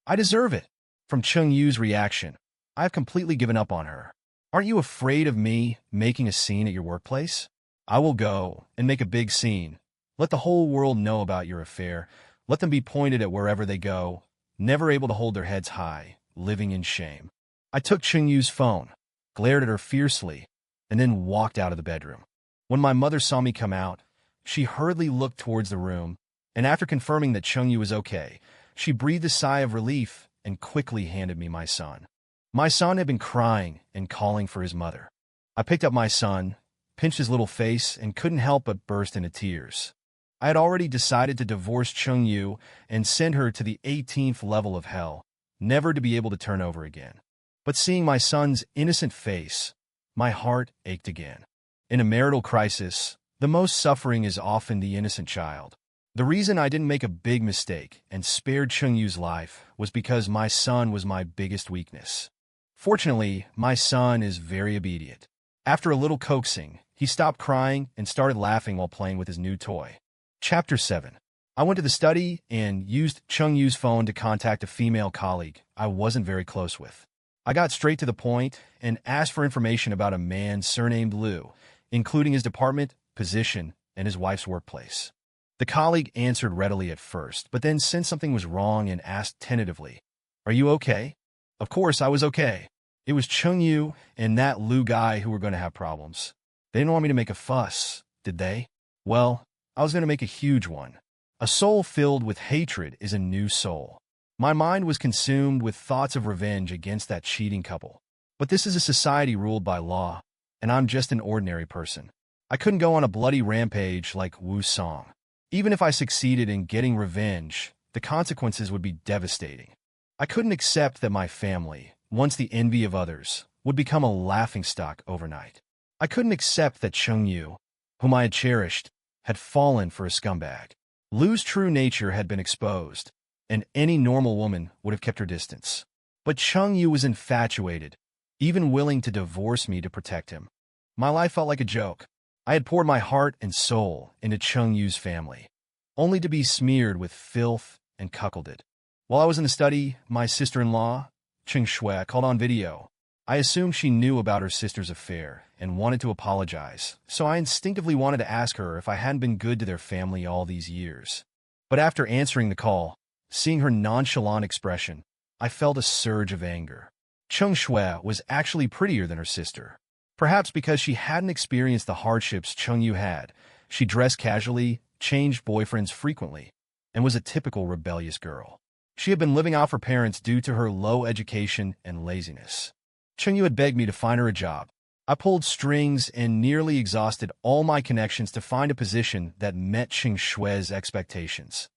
I deserve it. From Chungyu's reaction, I have completely given up on her. Aren't you afraid of me making a scene at your workplace? I will go and make a big scene. Let the whole world know about your affair. Let them be pointed at wherever they go, never able to hold their heads high, living in shame. I took Chungyu's phone, glared at her fiercely, and then walked out of the bedroom. When my mother saw me come out, she hurriedly looked towards the room, and after confirming that Chungyu was okay, she breathed a sigh of relief and quickly handed me my son. My son had been crying and calling for his mother. I picked up my son, pinched his little face, and couldn't help but burst into tears. I had already decided to divorce Chungyu and send her to the 18th level of hell, never to be able to turn over again. But seeing my son's innocent face, my heart ached again. In a marital crisis, the most suffering is often the innocent child. The reason I didn't make a big mistake and spared Chung-Yu's life was because my son was my biggest weakness. Fortunately, my son is very obedient. After a little coaxing, he stopped crying and started laughing while playing with his new toy. Chapter 7. I went to the study and used Chung-Yu's phone to contact a female colleague I wasn't very close with. I got straight to the point and asked for information about a man surnamed Liu, including his department, position, and his wife's workplace. The colleague answered readily at first, but then sensed something was wrong and asked tentatively, "Are you okay?" Of course, I was okay. It was Chung-Yu and that Liu guy who were going to have problems. They didn't want me to make a fuss, did they? Well, I was going to make a huge one. A soul filled with hatred is a new soul. My mind was consumed with thoughts of revenge against that cheating couple. But this is a society ruled by law, and I'm just an ordinary person. I couldn't go on a bloody rampage like Wu Song. Even if I succeeded in getting revenge, the consequences would be devastating. I couldn't accept that my family, once the envy of others, would become a laughingstock overnight. I couldn't accept that Chung-Yu, whom I had cherished, had fallen for a scumbag. Liu's true nature had been exposed, and any normal woman would have kept her distance. But Chung-Yu was infatuated, even willing to divorce me to protect him. My life felt like a joke. I had poured my heart and soul into Chung-Yu's family, only to be smeared with filth and cuckolded. While I was in the study, my sister-in-law, Cheng Shui, called on video. I assumed she knew about her sister's affair and wanted to apologize, so I instinctively wanted to ask her if I hadn't been good to their family all these years. But after answering the call, seeing her nonchalant expression, I felt a surge of anger. Cheng Shui was actually prettier than her sister. Perhaps because she hadn't experienced the hardships Chung-Yu had, she dressed casually, changed boyfriends frequently, and was a typical rebellious girl. She had been living off her parents due to her low education and laziness. Chung-Yu had begged me to find her a job. I pulled strings and nearly exhausted all my connections to find a position that met Cheng Shui's expectations.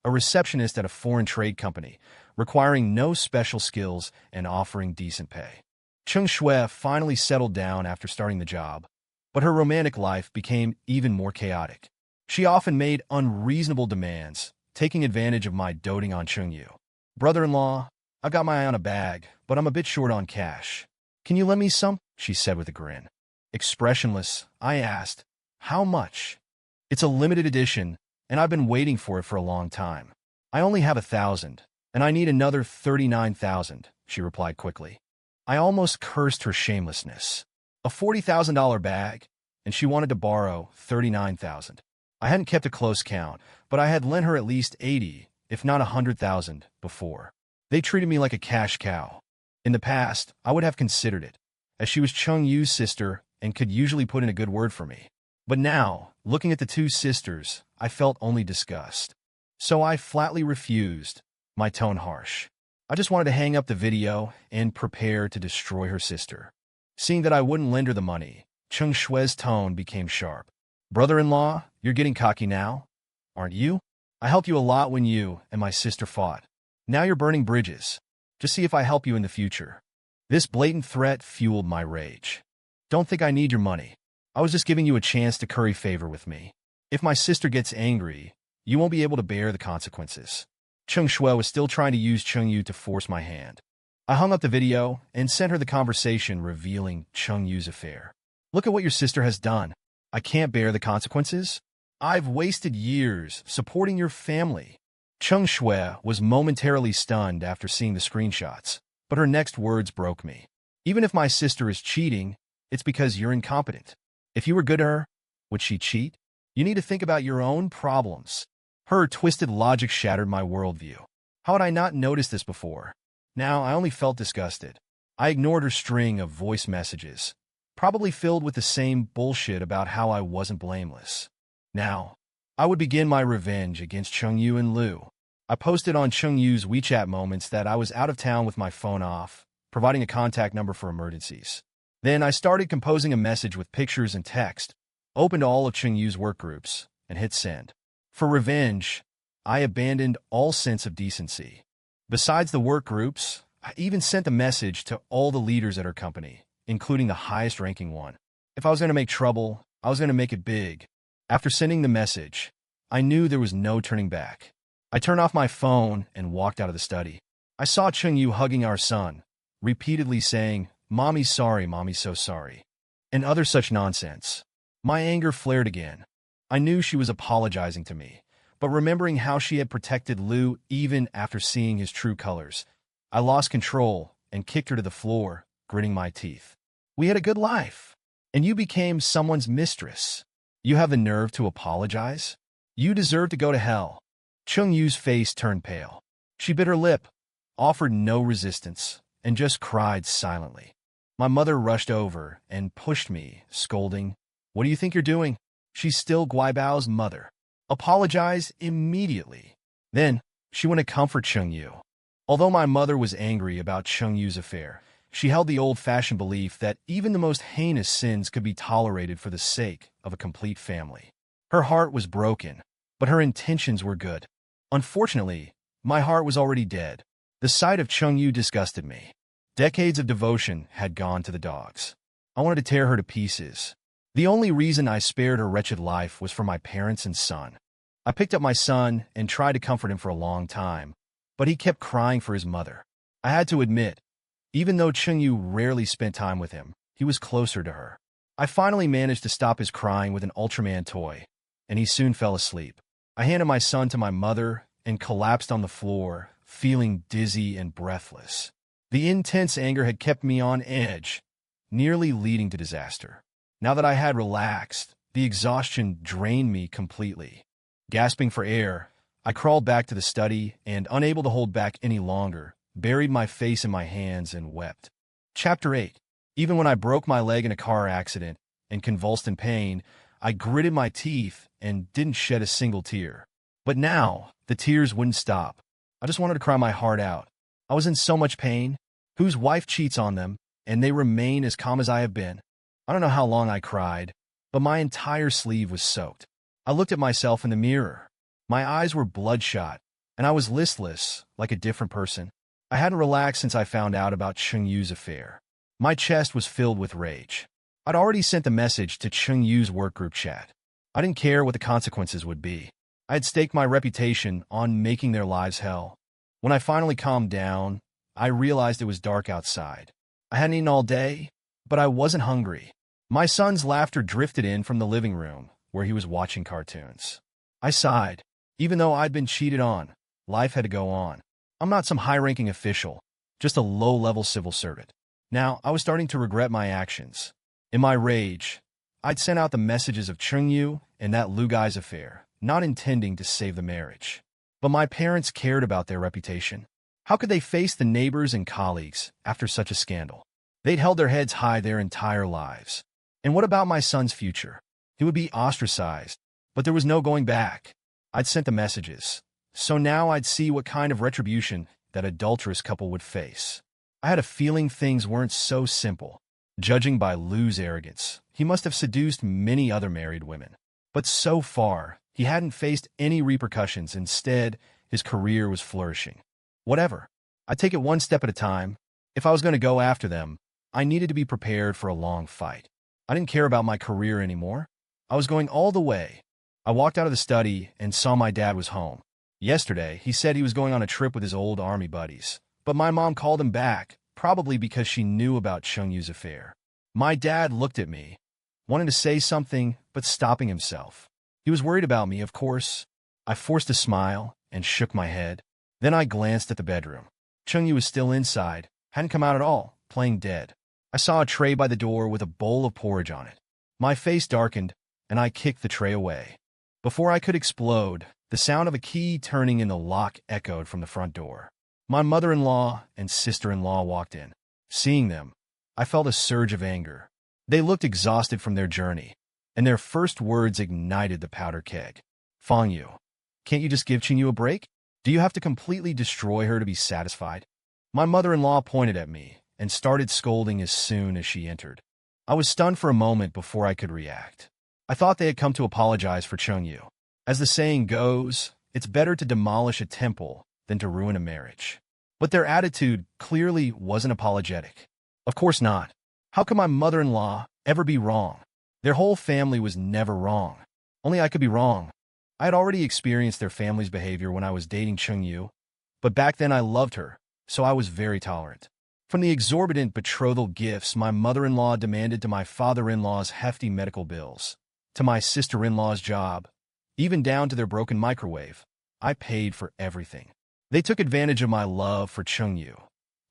A receptionist at a foreign trade company, requiring no special skills and offering decent pay. Cheng Shui finally settled down after starting the job, but her romantic life became even more chaotic. She often made unreasonable demands, taking advantage of my doting on Chung-Yu. "Brother-in-law, I've got my eye on a bag, but I'm a bit short on cash. Can you lend me some?" she said with a grin. Expressionless, I asked, "How much?" "It's a limited edition, and I've been waiting for it for a long time. I only have 1,000, and I need another 39,000, she replied quickly. I almost cursed her shamelessness. A $40,000 bag, and she wanted to borrow 39,000. I hadn't kept a close count, but I had lent her at least 80, if not 100,000, before. They treated me like a cash cow. In the past, I would have considered it, as she was Chung-Yu's sister and could usually put in a good word for me. But now, looking at the two sisters, I felt only disgust. So I flatly refused, my tone harsh. I just wanted to hang up the video and prepare to destroy her sister. Seeing that I wouldn't lend her the money, Cheng Shui's tone became sharp. Brother-in-law, you're getting cocky now, aren't you? I helped you a lot when you and my sister fought. Now you're burning bridges. Just see if I help you in the future. This blatant threat fueled my rage. Don't think I need your money. I was just giving you a chance to curry favor with me. If my sister gets angry, you won't be able to bear the consequences. Cheng Shui was still trying to use Chung-Yu to force my hand. I hung up the video and sent her the conversation revealing Chung-Yu's affair. Look at what your sister has done. I can't bear the consequences. I've wasted years supporting your family. Cheng Shui was momentarily stunned after seeing the screenshots, but her next words broke me. Even if my sister is cheating, it's because you're incompetent. If you were good to her, would she cheat? You need to think about your own problems. Her twisted logic shattered my worldview. How had I not noticed this before? Now I only felt disgusted. I ignored her string of voice messages, probably filled with the same bullshit about how I wasn't blameless. Now, I would begin my revenge against Chung-Yu and Liu. I posted on Chung-Yu's WeChat moments that I was out of town with my phone off, providing a contact number for emergencies. Then I started composing a message with pictures and text, opened all of Chung-Yu's work groups, and hit send. For revenge, I abandoned all sense of decency. Besides the work groups, I even sent a message to all the leaders at her company, including the highest-ranking one. If I was going to make trouble, I was going to make it big. After sending the message, I knew there was no turning back. I turned off my phone and walked out of the study. I saw Chungyu hugging our son, repeatedly saying, "Mommy's sorry, Mommy's so sorry," and other such nonsense. My anger flared again. I knew she was apologizing to me, but remembering how she had protected Liu even after seeing his true colors, I lost control and kicked her to the floor, gritting my teeth. "We had a good life, and you became someone's mistress. You have the nerve to apologize? You deserve to go to hell." Chungyu's face turned pale. She bit her lip, offered no resistance, and just cried silently. My mother rushed over and pushed me, scolding, "What do you think you're doing? She's still Guibao's mother. Apologize immediately." Then, she went to comfort Chungyu. Although my mother was angry about Chungyu's affair, she held the old-fashioned belief that even the most heinous sins could be tolerated for the sake of a complete family. Her heart was broken, but her intentions were good. Unfortunately, my heart was already dead. The sight of Chungyu disgusted me. Decades of devotion had gone to the dogs. I wanted to tear her to pieces. The only reason I spared her wretched life was for my parents and son. I picked up my son and tried to comfort him for a long time, but he kept crying for his mother. I had to admit, even though Chungyu rarely spent time with him, he was closer to her. I finally managed to stop his crying with an Ultraman toy, and he soon fell asleep. I handed my son to my mother and collapsed on the floor, feeling dizzy and breathless. The intense anger had kept me on edge, nearly leading to disaster. Now that I had relaxed, the exhaustion drained me completely. Gasping for air, I crawled back to the study and, unable to hold back any longer, buried my face in my hands and wept. Chapter 8. Even when I broke my leg in a car accident and convulsed in pain, I gritted my teeth and didn't shed a single tear. But now, the tears wouldn't stop. I just wanted to cry my heart out. I was in so much pain. Whose wife cheats on them, and they remain as calm as I have been? I don't know how long I cried, but my entire sleeve was soaked. I looked at myself in the mirror. My eyes were bloodshot, and I was listless, like a different person. I hadn't relaxed since I found out about Chungyu's affair. My chest was filled with rage. I'd already sent the message to Chungyu's workgroup chat. I didn't care what the consequences would be. I had staked my reputation on making their lives hell. When I finally calmed down, I realized it was dark outside. I hadn't eaten all day, but I wasn't hungry. My son's laughter drifted in from the living room, where he was watching cartoons. I sighed. Even though I'd been cheated on, life had to go on. I'm not some high-ranking official, just a low-level civil servant. Now, I was starting to regret my actions. In my rage, I'd sent out the messages of Chungyu and that Liu guy's affair, not intending to save the marriage. But my parents cared about their reputation. How could they face the neighbors and colleagues after such a scandal? They'd held their heads high their entire lives. And what about my son's future? He would be ostracized, but there was no going back. I'd sent the messages, so now I'd see what kind of retribution that adulterous couple would face. I had a feeling things weren't so simple. Judging by Liu's arrogance, he must have seduced many other married women. But so far, he hadn't faced any repercussions. Instead, his career was flourishing. Whatever. I'd take it one step at a time. If I was going to go after them, I needed to be prepared for a long fight. I didn't care about my career anymore. I was going all the way. I walked out of the study and saw my dad was home. Yesterday, he said he was going on a trip with his old army buddies, but my mom called him back, probably because she knew about Chungyu's affair. My dad looked at me, wanting to say something, but stopping himself. He was worried about me, of course. I forced a smile and shook my head. Then I glanced at the bedroom. Chungyu was still inside, hadn't come out at all, playing dead. I saw a tray by the door with a bowl of porridge on it. My face darkened, and I kicked the tray away. Before I could explode, the sound of a key turning in the lock echoed from the front door. My mother-in-law and sister-in-law walked in. Seeing them, I felt a surge of anger. They looked exhausted from their journey, and their first words ignited the powder keg. "Fang Yu, can't you just give Chungyu a break? Do you have to completely destroy her to be satisfied?" My mother-in-law pointed at me and started scolding as soon as she entered. I was stunned for a moment before I could react. I thought they had come to apologize for Chungyu. As the saying goes, it's better to demolish a temple than to ruin a marriage. But their attitude clearly wasn't apologetic. Of course not. How could my mother-in-law ever be wrong? Their whole family was never wrong. Only I could be wrong. I had already experienced their family's behavior when I was dating Chung-Yu, but back then I loved her, so I was very tolerant. From the exorbitant betrothal gifts my mother-in-law demanded to my father-in-law's hefty medical bills, to my sister-in-law's job, even down to their broken microwave, I paid for everything. They took advantage of my love for Chung-Yu,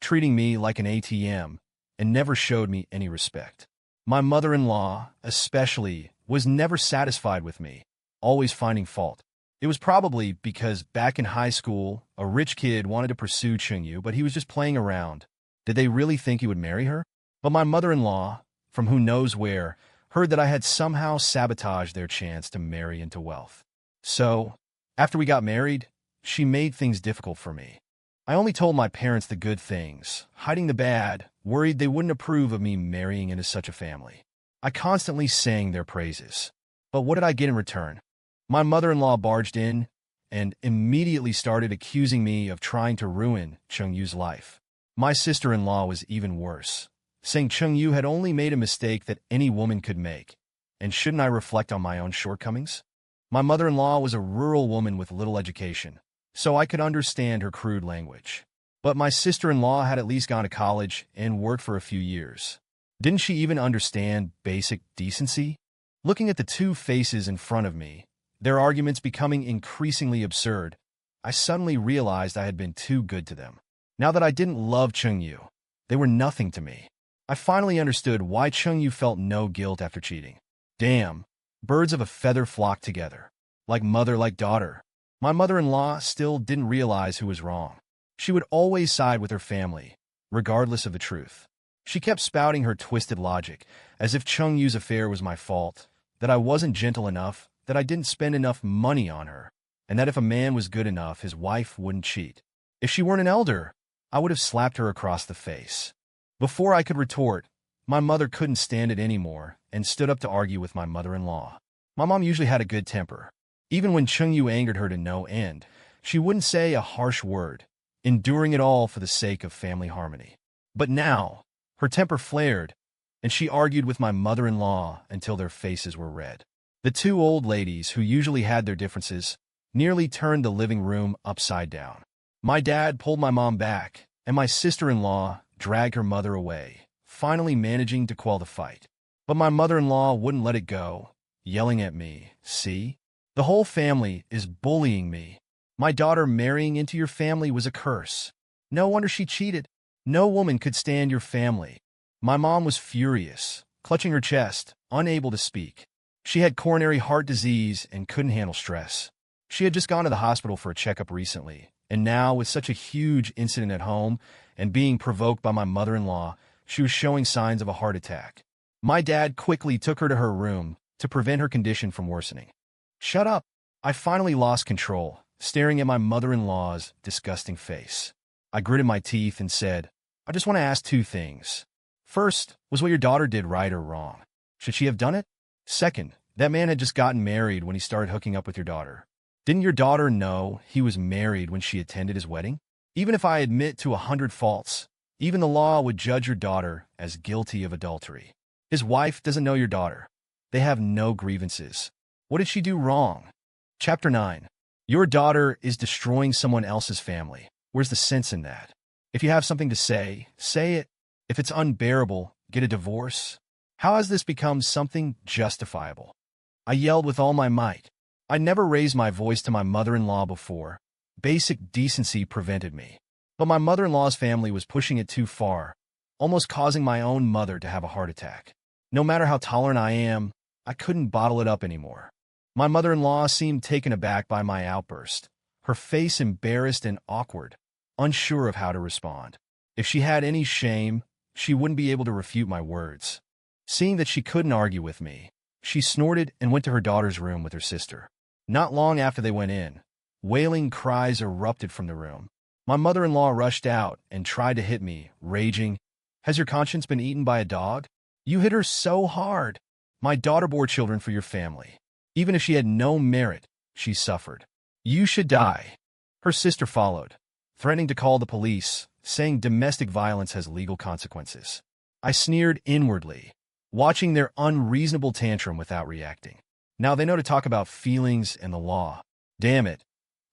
treating me like an ATM, and never showed me any respect. My mother-in-law, especially, was never satisfied with me, always finding fault. It was probably because back in high school, a rich kid wanted to pursue Chung-Yu, but he was just playing around. Did they really think he would marry her? But my mother-in-law, from who knows where, heard that I had somehow sabotaged their chance to marry into wealth. So, after we got married, she made things difficult for me. I only told my parents the good things, hiding the bad, worried they wouldn't approve of me marrying into such a family. I constantly sang their praises. But what did I get in return? My mother-in-law barged in and immediately started accusing me of trying to ruin Chung-Yu's life. My sister-in-law was even worse, saying Chung-Yu had only made a mistake that any woman could make, and shouldn't I reflect on my own shortcomings? My mother-in-law was a rural woman with little education, so I could understand her crude language. But my sister-in-law had at least gone to college and worked for a few years. Didn't she even understand basic decency? Looking at the two faces in front of me, their arguments becoming increasingly absurd, I suddenly realized I had been too good to them. Now that I didn't love Chung-Yu, they were nothing to me. I finally understood why Chung-Yu felt no guilt after cheating. Damn, birds of a feather flock together. Like mother, like daughter. My mother-in-law still didn't realize who was wrong. She would always side with her family, regardless of the truth. She kept spouting her twisted logic, as if Chung-Yu's affair was my fault, that I wasn't gentle enough, that I didn't spend enough money on her, and that if a man was good enough, his wife wouldn't cheat. If she weren't an elder, I would have slapped her across the face. Before I could retort, my mother couldn't stand it anymore and stood up to argue with my mother-in-law. My mom usually had a good temper. Even when Chung-Yu angered her to no end, she wouldn't say a harsh word, enduring it all for the sake of family harmony. But now, her temper flared, and she argued with my mother-in-law until their faces were red. The two old ladies, who usually had their differences, nearly turned the living room upside down. My dad pulled my mom back, and my sister-in-law dragged her mother away, finally managing to quell the fight. But my mother-in-law wouldn't let it go, yelling at me, "See? The whole family is bullying me. My daughter marrying into your family was a curse. No wonder she cheated. No woman could stand your family." My mom was furious, clutching her chest, unable to speak. She had coronary heart disease and couldn't handle stress. She had just gone to the hospital for a checkup recently, and now, with such a huge incident at home and being provoked by my mother-in-law, she was showing signs of a heart attack. My dad quickly took her to her room to prevent her condition from worsening. "Shut up." I finally lost control, staring at my mother-in-law's disgusting face. I gritted my teeth and said, "I just want to ask two things. First, was what your daughter did right or wrong? Should she have done it? Second, that man had just gotten married when he started hooking up with your daughter. Didn't your daughter know he was married when she attended his wedding? Even if I admit to 100 faults, even the law would judge your daughter as guilty of adultery. His wife doesn't know your daughter. They have no grievances. What did she do wrong?" Chapter 9. Your daughter is destroying someone else's family. Where's the sense in that? If you have something to say, say it. If it's unbearable, get a divorce. How has this become something justifiable? I yelled with all my might. I never raised my voice to my mother-in-law before. Basic decency prevented me. But my mother-in-law's family was pushing it too far, almost causing my own mother to have a heart attack. No matter how tolerant I am, I couldn't bottle it up anymore. My mother-in-law seemed taken aback by my outburst, her face embarrassed and awkward, unsure of how to respond. If she had any shame, she wouldn't be able to refute my words. Seeing that she couldn't argue with me, she snorted and went to her daughter's room with her sister. Not long after they went in, wailing cries erupted from the room. My mother-in-law rushed out and tried to hit me, raging, "Has your conscience been eaten by a dog? You hit her so hard. My daughter bore children for your family. Even if she had no merit, she suffered. You should die." Her sister followed, threatening to call the police, saying domestic violence has legal consequences. I sneered inwardly, watching their unreasonable tantrum without reacting. Now they know to talk about feelings and the law. Damn it.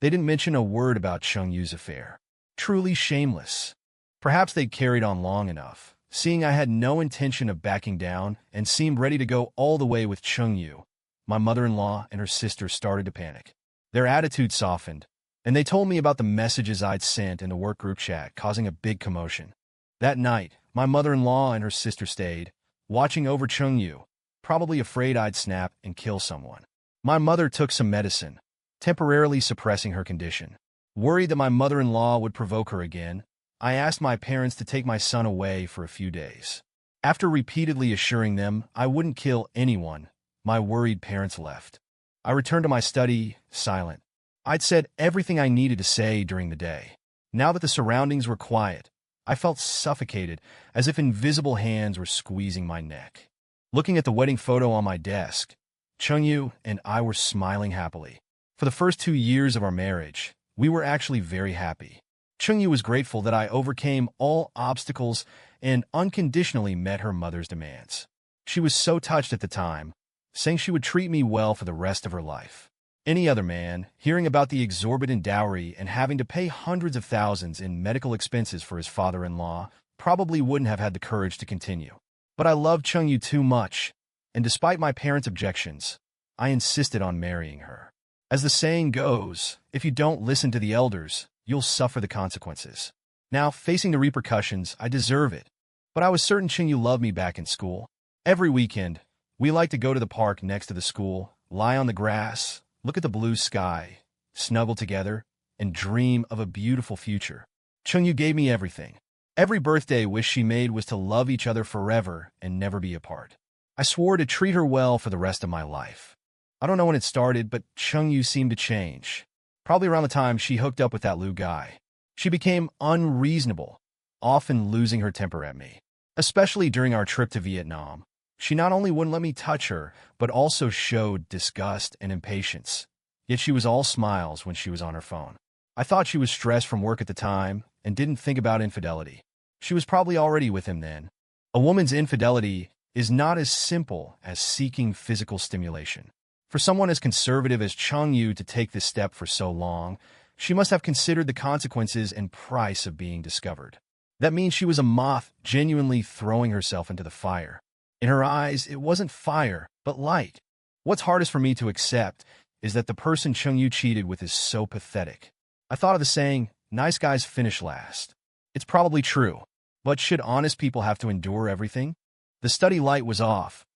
They didn't mention a word about Chung Yu's affair. Truly shameless. Perhaps they'd carried on long enough, seeing I had no intention of backing down and seemed ready to go all the way with Chung Yu. My mother-in-law and her sister started to panic. Their attitude softened, and they told me about the messages I'd sent in the work group chat, causing a big commotion. That night, my mother-in-law and her sister stayed, watching over Chung Yu, probably afraid I'd snap and kill someone. My mother took some medicine, temporarily suppressing her condition. Worried that my mother-in-law would provoke her again, I asked my parents to take my son away for a few days. After repeatedly assuring them I wouldn't kill anyone, my worried parents left. I returned to my study, silent. I'd said everything I needed to say during the day. Now that the surroundings were quiet, I felt suffocated, as if invisible hands were squeezing my neck. Looking at the wedding photo on my desk, Chung Yu and I were smiling happily. For the first 2 years of our marriage, we were actually very happy. Chung Yu was grateful that I overcame all obstacles and unconditionally met her mother's demands. She was so touched at the time, saying she would treat me well for the rest of her life. Any other man, hearing about the exorbitant dowry and having to pay hundreds of thousands in medical expenses for his father-in-law, probably wouldn't have had the courage to continue. But I loved Chung Yu too much, and despite my parents' objections, I insisted on marrying her. As the saying goes, if you don't listen to the elders, you'll suffer the consequences. Now, facing the repercussions, I deserve it. But I was certain Chung Yu loved me back in school. Every weekend, we liked to go to the park next to the school, lie on the grass, look at the blue sky, snuggle together, and dream of a beautiful future. Chung Yu gave me everything. Every birthday wish she made was to love each other forever and never be apart. I swore to treat her well for the rest of my life. I don't know when it started, but Chung Yu seemed to change. Probably around the time she hooked up with that Liu guy. She became unreasonable, often losing her temper at me. Especially during our trip to Vietnam. She not only wouldn't let me touch her, but also showed disgust and impatience. Yet she was all smiles when she was on her phone. I thought she was stressed from work at the time and didn't think about infidelity. She was probably already with him then. A woman's infidelity is not as simple as seeking physical stimulation. For someone as conservative as Chung Yu to take this step for so long, she must have considered the consequences and price of being discovered. That means she was a moth genuinely throwing herself into the fire. In her eyes, it wasn't fire, but light. What's hardest for me to accept is that the person Chung Yu cheated with is so pathetic. I thought of the saying, nice guys finish last. It's probably true, but should honest people have to endure everything? The study light was off.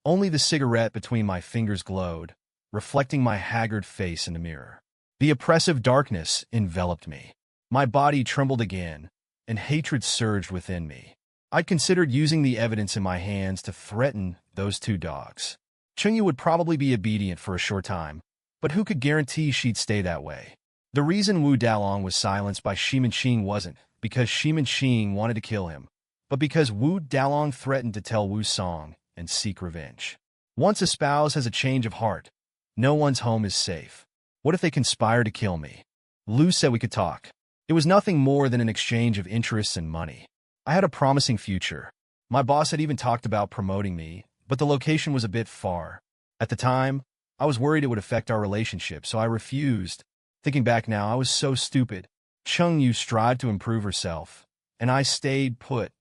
Only the cigarette between my fingers glowed, reflecting my haggard face in the mirror. The oppressive darkness enveloped me. My body trembled again, and hatred surged within me. I'd considered using the evidence in my hands to threaten those two dogs. Chung Yu would probably be obedient for a short time, but who could guarantee she'd stay that way? The reason Wu Dalong was silenced by Shimin Qing wasn't because Shimin Qing wanted to kill him, but because Wu Dalong threatened to tell Wu Song and seek revenge. Once a spouse has a change of heart, no one's home is safe. What if they conspire to kill me? Lu said we could talk. It was nothing more than an exchange of interests and money. I had a promising future. My boss had even talked about promoting me, but the location was a bit far. At the time, I was worried it would affect our relationship, so I refused. Thinking back now, I was so stupid. Chung Yu strived to improve herself, and I stayed put,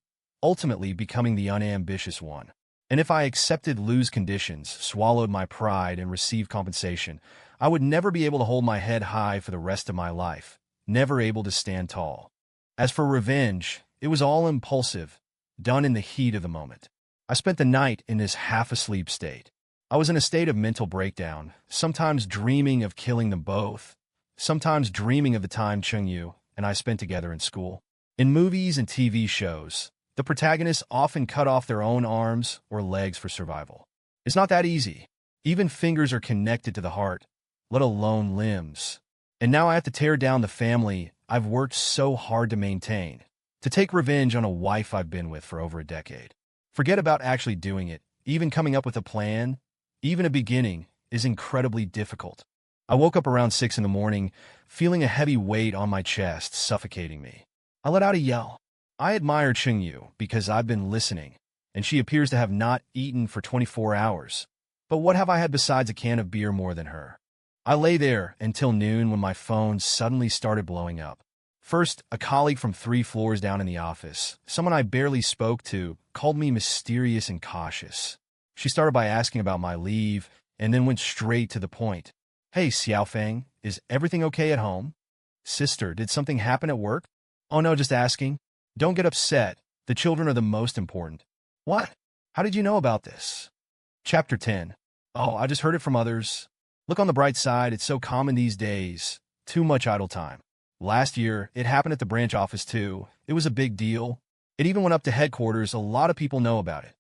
ultimately becoming the unambitious one. And if I accepted Lu's conditions, swallowed my pride, and received compensation, I would never be able to hold my head high for the rest of my life, never able to stand tall. As for revenge, it was all impulsive, done in the heat of the moment. I spent the night in this half-asleep state. I was in a state of mental breakdown, sometimes dreaming of killing them both, sometimes dreaming of the time Chung Yu and I spent together in school. In movies and TV shows, the protagonists often cut off their own arms or legs for survival. It's not that easy. Even fingers are connected to the heart, let alone limbs. And now I have to tear down the family I've worked so hard to maintain, to take revenge on a wife I've been with for over a decade. Forget about actually doing it. Even coming up with a plan, even a beginning, is incredibly difficult. I woke up around 6 in the morning, feeling a heavy weight on my chest suffocating me. I let out a yell. I admire Chung Yu because I've been listening, and she appears to have not eaten for 24 hours. But what have I had besides a can of beer more than her? I lay there until noon when my phone suddenly started blowing up. First, a colleague from 3 floors down in the office, someone I barely spoke to, called me mysterious and cautious. She started by asking about my leave, and then went straight to the point. Hey, Xiaofeng, is everything okay at home? Sister, did something happen at work? Oh no, just asking. Don't get upset. The children are the most important. What? How did you know about this? Chapter 10. Oh, I just heard it from others. Look on the bright side, it's so common these days. Too much idle time. Last year, it happened at the branch office too. It was a big deal. It even went up to headquarters. A lot of people know about it.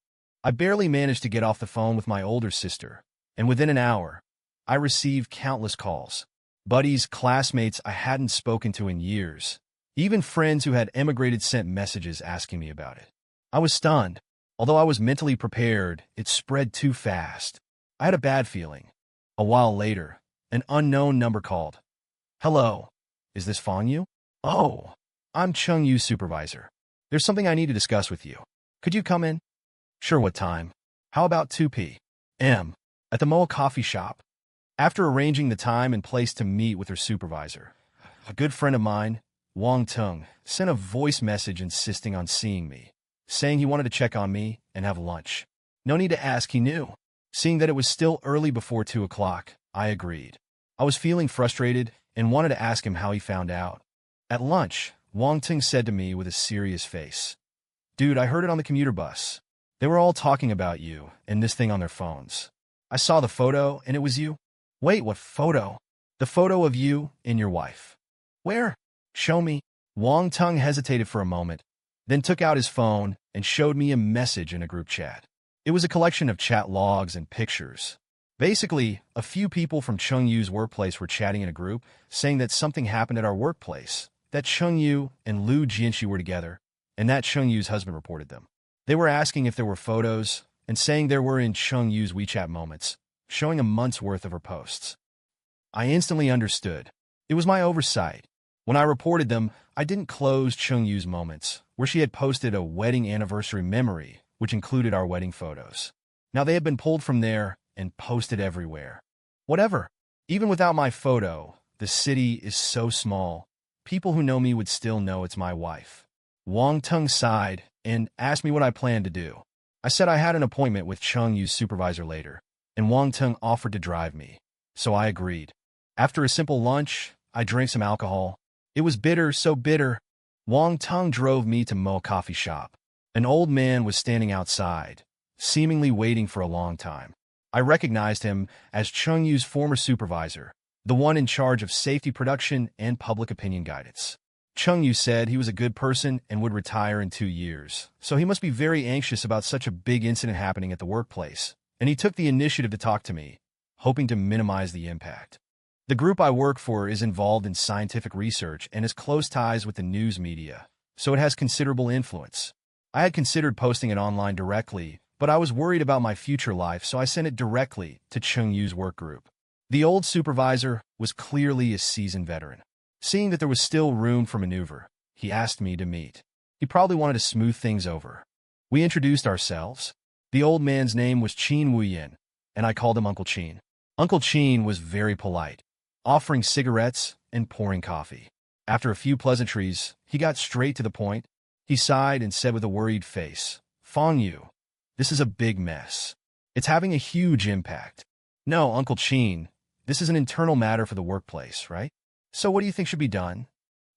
I barely managed to get off the phone with my older sister, and within an hour, I received countless calls. Buddies, classmates I hadn't spoken to in years. Even friends who had emigrated sent messages asking me about it. I was stunned. Although I was mentally prepared, it spread too fast. I had a bad feeling. A while later, an unknown number called. Hello, is this Fang Yu? Oh, I'm Chung Yu's supervisor. There's something I need to discuss with you. Could you come in? Sure, what time? How about 2 p.m. at the Moa coffee shop? After arranging the time and place to meet with her supervisor, a good friend of mine, Wang Tung, sent a voice message insisting on seeing me, saying he wanted to check on me and have lunch. No need to ask, he knew. Seeing that it was still early before 2 o'clock, I agreed. I was feeling frustrated and wanted to ask him how he found out. At lunch, Wang Tung said to me with a serious face, Dude, I heard it on the commuter bus. They were all talking about you and this thing on their phones. I saw the photo and it was you. Wait, what photo? The photo of you and your wife. Where? Show me. Wang Tung hesitated for a moment, then took out his phone and showed me a message in a group chat. It was a collection of chat logs and pictures. Basically, a few people from Chung Yu's workplace were chatting in a group, saying that something happened at our workplace, that Chung Yu and Lu Jianxi were together, and that Chung Yu's husband reported them. They were asking if there were photos, and saying there were in Chung Yu's WeChat moments, showing a month's worth of her posts. I instantly understood. It was my oversight. When I reported them, I didn't close Chung Yu's moments, where she had posted a wedding anniversary memory, which included our wedding photos. Now they had been pulled from there and posted everywhere. Whatever. Even without my photo, the city is so small, people who know me would still know it's my wife. Wang Tung sighed and asked me what I planned to do. I said I had an appointment with Chung Yu's supervisor later, and Wang Tung offered to drive me, so I agreed. After a simple lunch, I drank some alcohol. It was bitter, so bitter. Wang Tung drove me to Mo coffee shop. An old man was standing outside, seemingly waiting for a long time. I recognized him as Chung Yu's former supervisor, the one in charge of safety production and public opinion guidance. Chung Yu said he was a good person and would retire in 2 years, so he must be very anxious about such a big incident happening at the workplace, and he took the initiative to talk to me, hoping to minimize the impact. The group I work for is involved in scientific research and has close ties with the news media, so it has considerable influence. I had considered posting it online directly, but I was worried about my future life, so I sent it directly to Chung Yu's work group. The old supervisor was clearly a seasoned veteran. Seeing that there was still room for maneuver, he asked me to meet. He probably wanted to smooth things over. We introduced ourselves. The old man's name was Qin Wuyan, and I called him Uncle Qin. Uncle Qin was very polite, offering cigarettes and pouring coffee. After a few pleasantries, he got straight to the point. He sighed and said with a worried face, Fang Yu, this is a big mess. It's having a huge impact. No, Uncle Qin, this is an internal matter for the workplace, right? So what do you think should be done?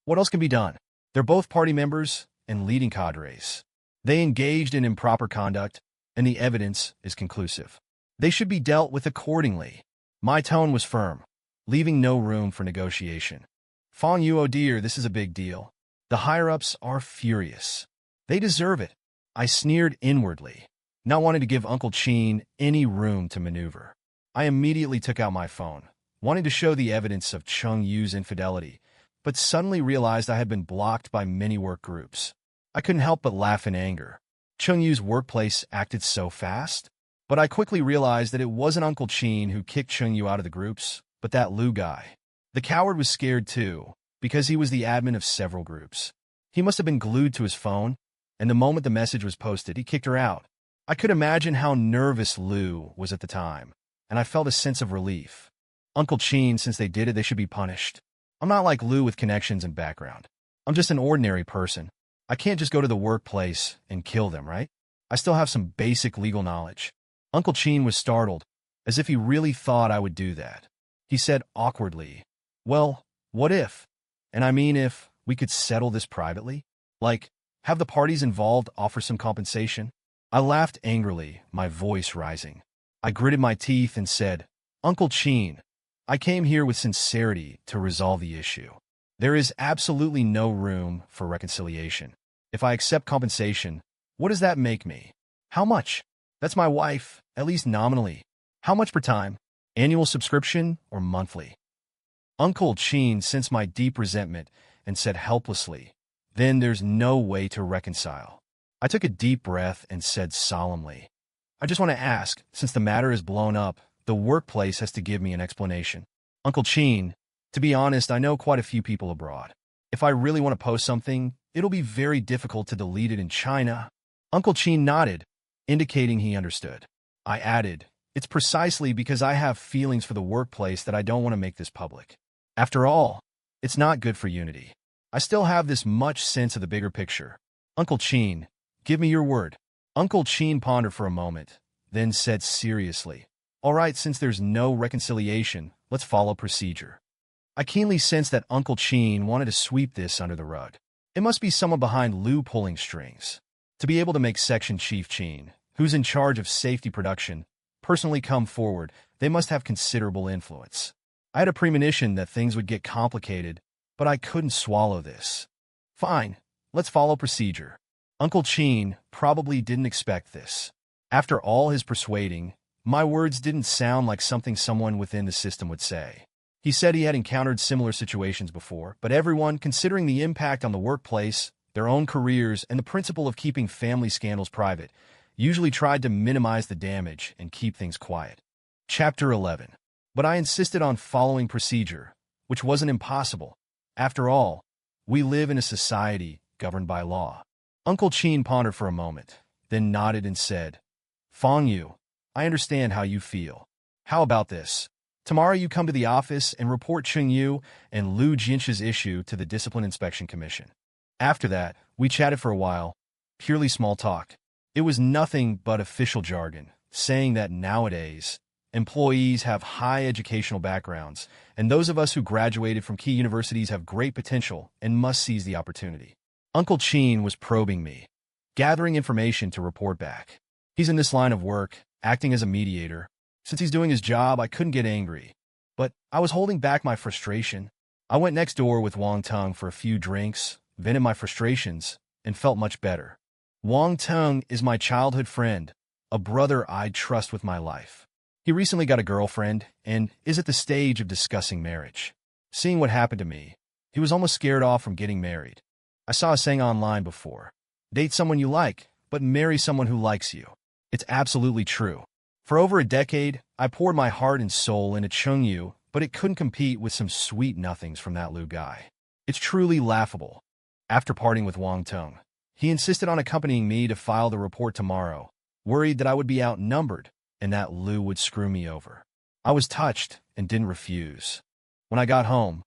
What else can be done? They're both party members and leading cadres. They engaged in improper conduct, and the evidence is conclusive. They should be dealt with accordingly. My tone was firm, leaving no room for negotiation. Fang Yu, oh dear, this is a big deal. The higher-ups are furious. They deserve it. I sneered inwardly, not wanting to give Uncle Qin any room to maneuver. I immediately took out my phone, wanting to show the evidence of Chung Yu's infidelity, but suddenly realized I had been blocked by many work groups. I couldn't help but laugh in anger. Chung Yu's workplace acted so fast? But I quickly realized that it wasn't Uncle Qin who kicked Chung Yu out of the groups, but that Lu guy. The coward was scared too, because he was the admin of several groups. He must have been glued to his phone, and the moment the message was posted, he kicked her out. I could imagine how nervous Lu was at the time, and I felt a sense of relief. Uncle Chin, since they did it, they should be punished. I'm not like Lu with connections and background. I'm just an ordinary person. I can't just go to the workplace and kill them, right? I still have some basic legal knowledge. Uncle Chin was startled, as if he really thought I would do that. He said awkwardly, "Well, what if? And I mean if we could settle this privately? Like, have the parties involved offer some compensation?" I laughed angrily, my voice rising. I gritted my teeth and said, "Uncle Chin, I came here with sincerity to resolve the issue. There is absolutely no room for reconciliation. If I accept compensation, what does that make me? How much? That's my wife, at least nominally. How much per time? Annual subscription or monthly?" Uncle Chin sensed my deep resentment and said helplessly, "Then there's no way to reconcile." I took a deep breath and said solemnly, "I just want to ask, since the matter is blown up, the workplace has to give me an explanation." Uncle Chin, to be honest, I know quite a few people abroad. If I really want to post something, it'll be very difficult to delete it in China. Uncle Chin nodded, indicating he understood. I added, "It's precisely because I have feelings for the workplace that I don't want to make this public. After all, it's not good for unity. I still have this much sense of the bigger picture." Uncle Chin, "Give me your word." Uncle Chin pondered for a moment, then said seriously, "All right, since there's no reconciliation, let's follow procedure." I keenly sensed that Uncle Chin wanted to sweep this under the rug. It must be someone behind Lu pulling strings. To be able to make Section Chief Chin, who's in charge of safety production, personally come forward, they must have considerable influence. I had a premonition that things would get complicated, but I couldn't swallow this. Fine, let's follow procedure. Uncle Chin probably didn't expect this. After all his persuading, my words didn't sound like something someone within the system would say. He said he had encountered similar situations before, but everyone, considering the impact on the workplace, their own careers, and the principle of keeping family scandals private, usually tried to minimize the damage and keep things quiet. Chapter 11. But I insisted on following procedure, which wasn't impossible. After all, we live in a society governed by law. Uncle Chin pondered for a moment, then nodded and said, "Fong Yu, I understand how you feel. How about this? Tomorrow you come to the office and report Cheng Yu and Lu Jinsh's issue to the Discipline Inspection Commission." After that, we chatted for a while, purely small talk. It was nothing but official jargon, saying that nowadays, employees have high educational backgrounds, and those of us who graduated from key universities have great potential and must seize the opportunity. Uncle Chin was probing me, gathering information to report back. He's in this line of work, acting as a mediator. Since he's doing his job, I couldn't get angry. But I was holding back my frustration. I went next door with Wang Tung for a few drinks, vented my frustrations, and felt much better. Wang Tung is my childhood friend, a brother I'd trust with my life. He recently got a girlfriend and is at the stage of discussing marriage. Seeing what happened to me, he was almost scared off from getting married. I saw a saying online before, "Date someone you like, but marry someone who likes you." It's absolutely true. For over a decade, I poured my heart and soul into Cheng Yu, but it couldn't compete with some sweet nothings from that Lu guy. It's truly laughable. After parting with Wang Tung, he insisted on accompanying me to file the report tomorrow, worried that I would be outnumbered and that Lu would screw me over. I was touched and didn't refuse. When I got home,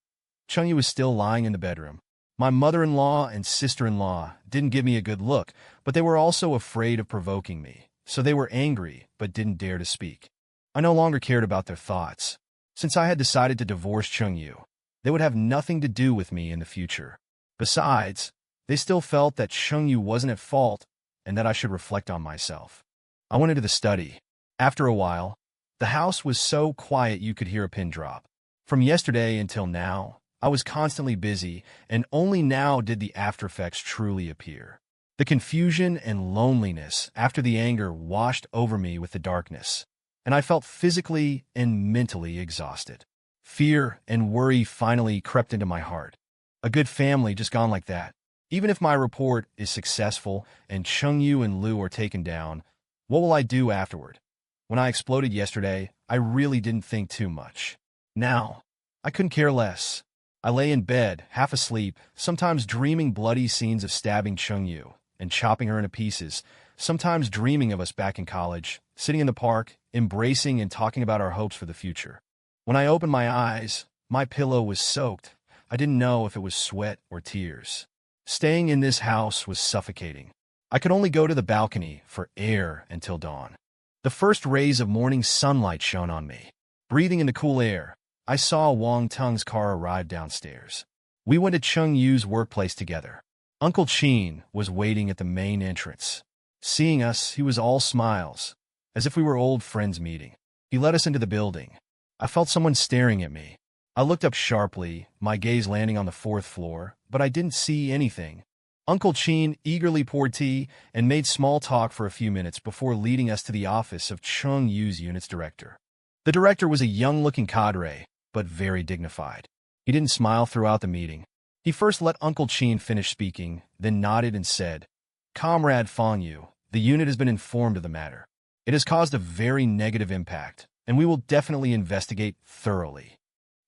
Cheng Yu was still lying in the bedroom. My mother-in-law and sister-in-law didn't give me a good look, but they were also afraid of provoking me, so they were angry but didn't dare to speak. I no longer cared about their thoughts. Since I had decided to divorce Cheng Yu, they would have nothing to do with me in the future. Besides, they still felt that Cheng Yu wasn't at fault and that I should reflect on myself. I went into the study. After a while, the house was so quiet you could hear a pin drop. From yesterday until now, I was constantly busy, and only now did the aftereffects truly appear. The confusion and loneliness after the anger washed over me with the darkness, and I felt physically and mentally exhausted. Fear and worry finally crept into my heart. A good family just gone like that. Even if my report is successful and Cheng Yu and Lu are taken down, what will I do afterward? When I exploded yesterday, I really didn't think too much. Now, I couldn't care less. I lay in bed, half asleep, sometimes dreaming bloody scenes of stabbing Cheng Yu and chopping her into pieces, sometimes dreaming of us back in college, sitting in the park, embracing and talking about our hopes for the future. When I opened my eyes, my pillow was soaked. I didn't know if it was sweat or tears. Staying in this house was suffocating. I could only go to the balcony for air until dawn. The first rays of morning sunlight shone on me. Breathing in the cool air, I saw Wang Tung's car arrive downstairs. We went to Chung Yu's workplace together. Uncle Qin was waiting at the main entrance. Seeing us, he was all smiles, as if we were old friends meeting. He led us into the building. I felt someone staring at me. I looked up sharply, my gaze landing on the fourth floor, but I didn't see anything. Uncle Qin eagerly poured tea and made small talk for a few minutes before leading us to the office of Chung Yu's unit's director. The director was a young-looking cadre, but very dignified. He didn't smile throughout the meeting. He first let Uncle Qin finish speaking, then nodded and said, "Comrade Fang Yu, the unit has been informed of the matter. It has caused a very negative impact, and we will definitely investigate thoroughly."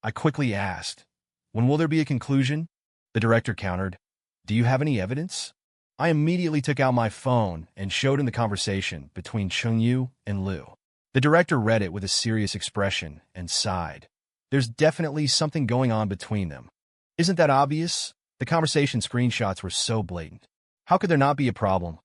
I quickly asked, "When will there be a conclusion?" The director countered, "Do you have any evidence?" I immediately took out my phone and showed him the conversation between Chung Yu and Liu. The director read it with a serious expression and sighed. "There's definitely something going on between them. Isn't that obvious? The conversation screenshots were so blatant. How could there not be a problem?"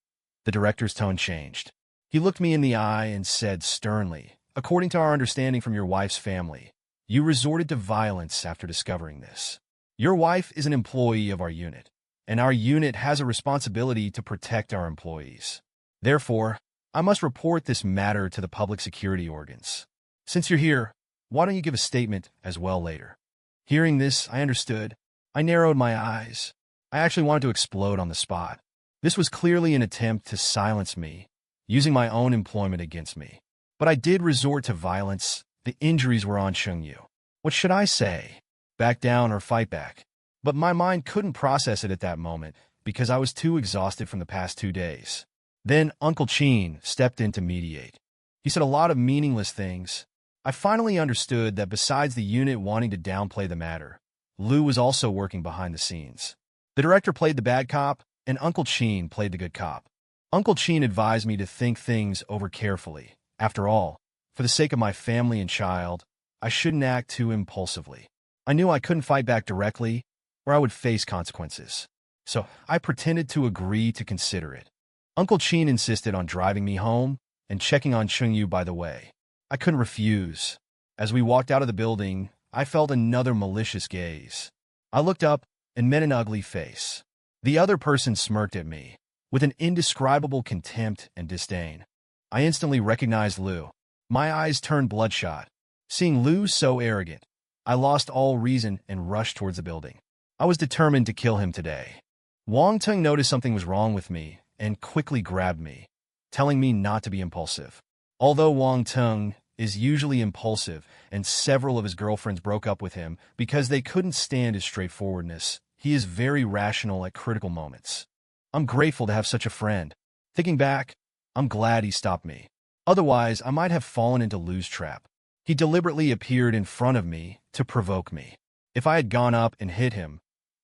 The director's tone changed. He looked me in the eye and said sternly, "According to our understanding from your wife's family, you resorted to violence after discovering this. Your wife is an employee of our unit, and our unit has a responsibility to protect our employees. Therefore, I must report this matter to the public security organs. Since you're here, why don't you give a statement as well later?" Hearing this, I understood. I narrowed my eyes. I actually wanted to explode on the spot. This was clearly an attempt to silence me, using my own employment against me. But I did resort to violence. The injuries were on Chung Yu. What should I say? Back down or fight back? But my mind couldn't process it at that moment because I was too exhausted from the past 2 days. Then Uncle Qin stepped in to mediate. He said a lot of meaningless things. I finally understood that besides the unit wanting to downplay the matter, Liu was also working behind the scenes. The director played the bad cop, and Uncle Qin played the good cop. Uncle Qin advised me to think things over carefully. After all, for the sake of my family and child, I shouldn't act too impulsively. I knew I couldn't fight back directly, or I would face consequences. So I pretended to agree to consider it. Uncle Qin insisted on driving me home and checking on Chung Yu by the way. I couldn't refuse. As we walked out of the building, I felt another malicious gaze. I looked up and met an ugly face. The other person smirked at me, with an indescribable contempt and disdain. I instantly recognized Liu. My eyes turned bloodshot. Seeing Liu so arrogant, I lost all reason and rushed towards the building. I was determined to kill him today. Wang Tung noticed something was wrong with me and quickly grabbed me, telling me not to be impulsive. Although Wang Tung is usually impulsive and several of his girlfriends broke up with him because they couldn't stand his straightforwardness, he is very rational at critical moments. I'm grateful to have such a friend. Thinking back, I'm glad he stopped me. Otherwise, I might have fallen into Liu's trap. He deliberately appeared in front of me to provoke me. If I had gone up and hit him,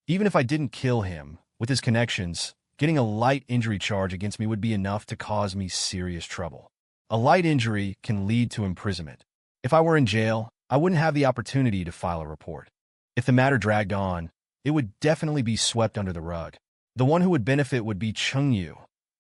even if I didn't kill him, with his connections, getting a light injury charge against me would be enough to cause me serious trouble. A light injury can lead to imprisonment. If I were in jail, I wouldn't have the opportunity to file a report. If the matter dragged on, it would definitely be swept under the rug. The one who would benefit would be Chung Yu,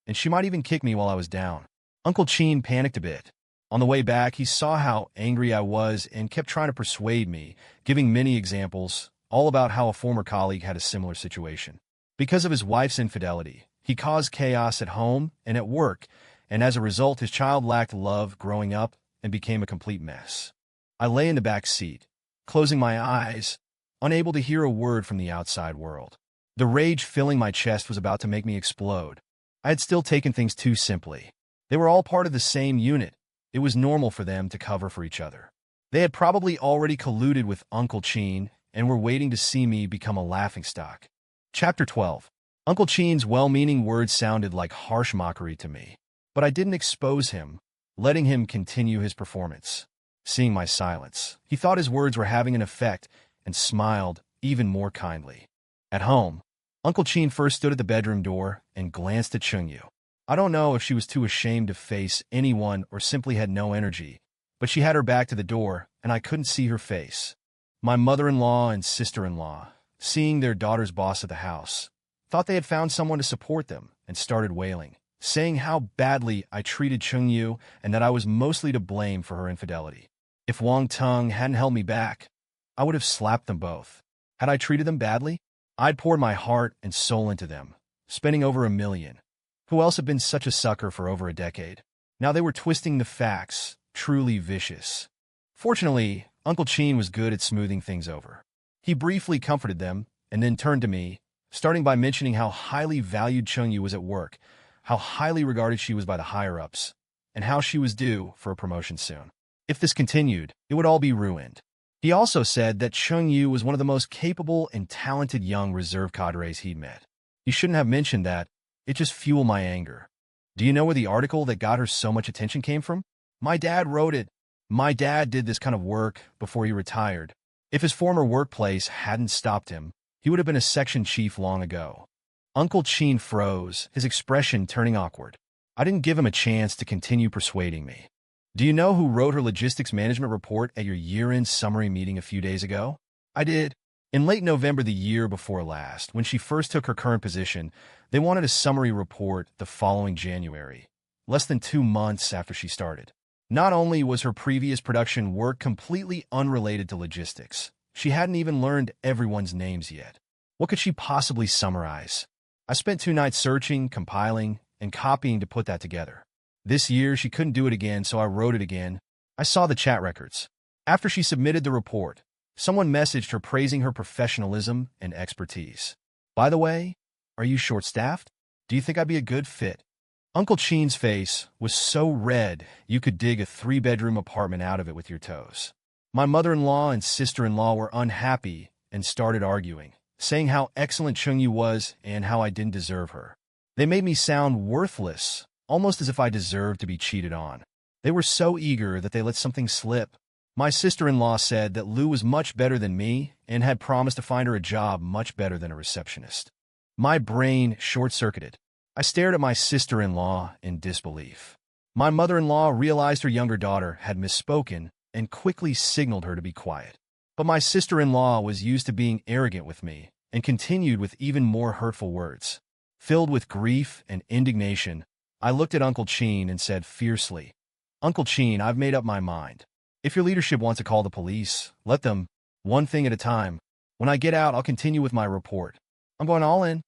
and she might even kick me while I was down. Uncle Qin panicked a bit. On the way back, he saw how angry I was and kept trying to persuade me, giving many examples, all about how a former colleague had a similar situation. Because of his wife's infidelity, he caused chaos at home and at work, and as a result, his child lacked love growing up and became a complete mess. I lay in the back seat, closing my eyes, unable to hear a word from the outside world. The rage filling my chest was about to make me explode. I had still taken things too simply. They were all part of the same unit. It was normal for them to cover for each other. They had probably already colluded with Uncle Qin and were waiting to see me become a laughingstock. Chapter 12. Uncle Qin's well-meaning words sounded like harsh mockery to me, but I didn't expose him, letting him continue his performance. Seeing my silence, he thought his words were having an effect and smiled even more kindly. At home, Uncle Qin first stood at the bedroom door and glanced at Chung Yu. I don't know if she was too ashamed to face anyone or simply had no energy, but she had her back to the door, and I couldn't see her face. My mother-in-law and sister-in-law, seeing their daughter's boss at the house, thought they had found someone to support them and started wailing, saying how badly I treated Chungyu and that I was mostly to blame for her infidelity. If Wang Tung hadn't held me back, I would have slapped them both. Had I treated them badly? I'd poured my heart and soul into them, spending over $1 million. Who else had been such a sucker for over a decade? Now they were twisting the facts, truly vicious. Fortunately, Uncle Chin was good at smoothing things over. He briefly comforted them and then turned to me, starting by mentioning how highly valued Chungyu was at work, how highly regarded she was by the higher-ups, and how she was due for a promotion soon. If this continued, it would all be ruined. He also said that Chungyu was one of the most capable and talented young reserve cadres he'd met. He shouldn't have mentioned that. It just fueled my anger. Do you know where the article that got her so much attention came from? My dad wrote it. My dad did this kind of work before he retired. If his former workplace hadn't stopped him, he would have been a section chief long ago. Uncle Chin froze, his expression turning awkward. I didn't give him a chance to continue persuading me. Do you know who wrote her logistics management report at your year-end summary meeting a few days ago? I did. In late November the year before last, when she first took her current position, they wanted a summary report the following January, less than 2 months after she started. Not only was her previous production work completely unrelated to logistics, she hadn't even learned everyone's names yet. What could she possibly summarize? I spent 2 nights searching, compiling, and copying to put that together. This year, she couldn't do it again, so I wrote it again. I saw the chat records. After she submitted the report, someone messaged her praising her professionalism and expertise. By the way, are you short-staffed? Do you think I'd be a good fit? Uncle Chin's face was so red you could dig a 3-bedroom apartment out of it with your toes. My mother-in-law and sister-in-law were unhappy and started arguing, saying how excellent Chungyu was and how I didn't deserve her. They made me sound worthless, almost as if I deserved to be cheated on. They were so eager that they let something slip. My sister-in-law said that Lou was much better than me and had promised to find her a job much better than a receptionist. My brain short-circuited. I stared at my sister-in-law in disbelief. My mother-in-law realized her younger daughter had misspoken and quickly signaled her to be quiet. But my sister-in-law was used to being arrogant with me and continued with even more hurtful words. Filled with grief and indignation, I looked at Uncle Chin and said fiercely, "Uncle Chin, I've made up my mind. If your leadership wants to call the police, let them, one thing at a time. When I get out, I'll continue with my report. I'm going all in."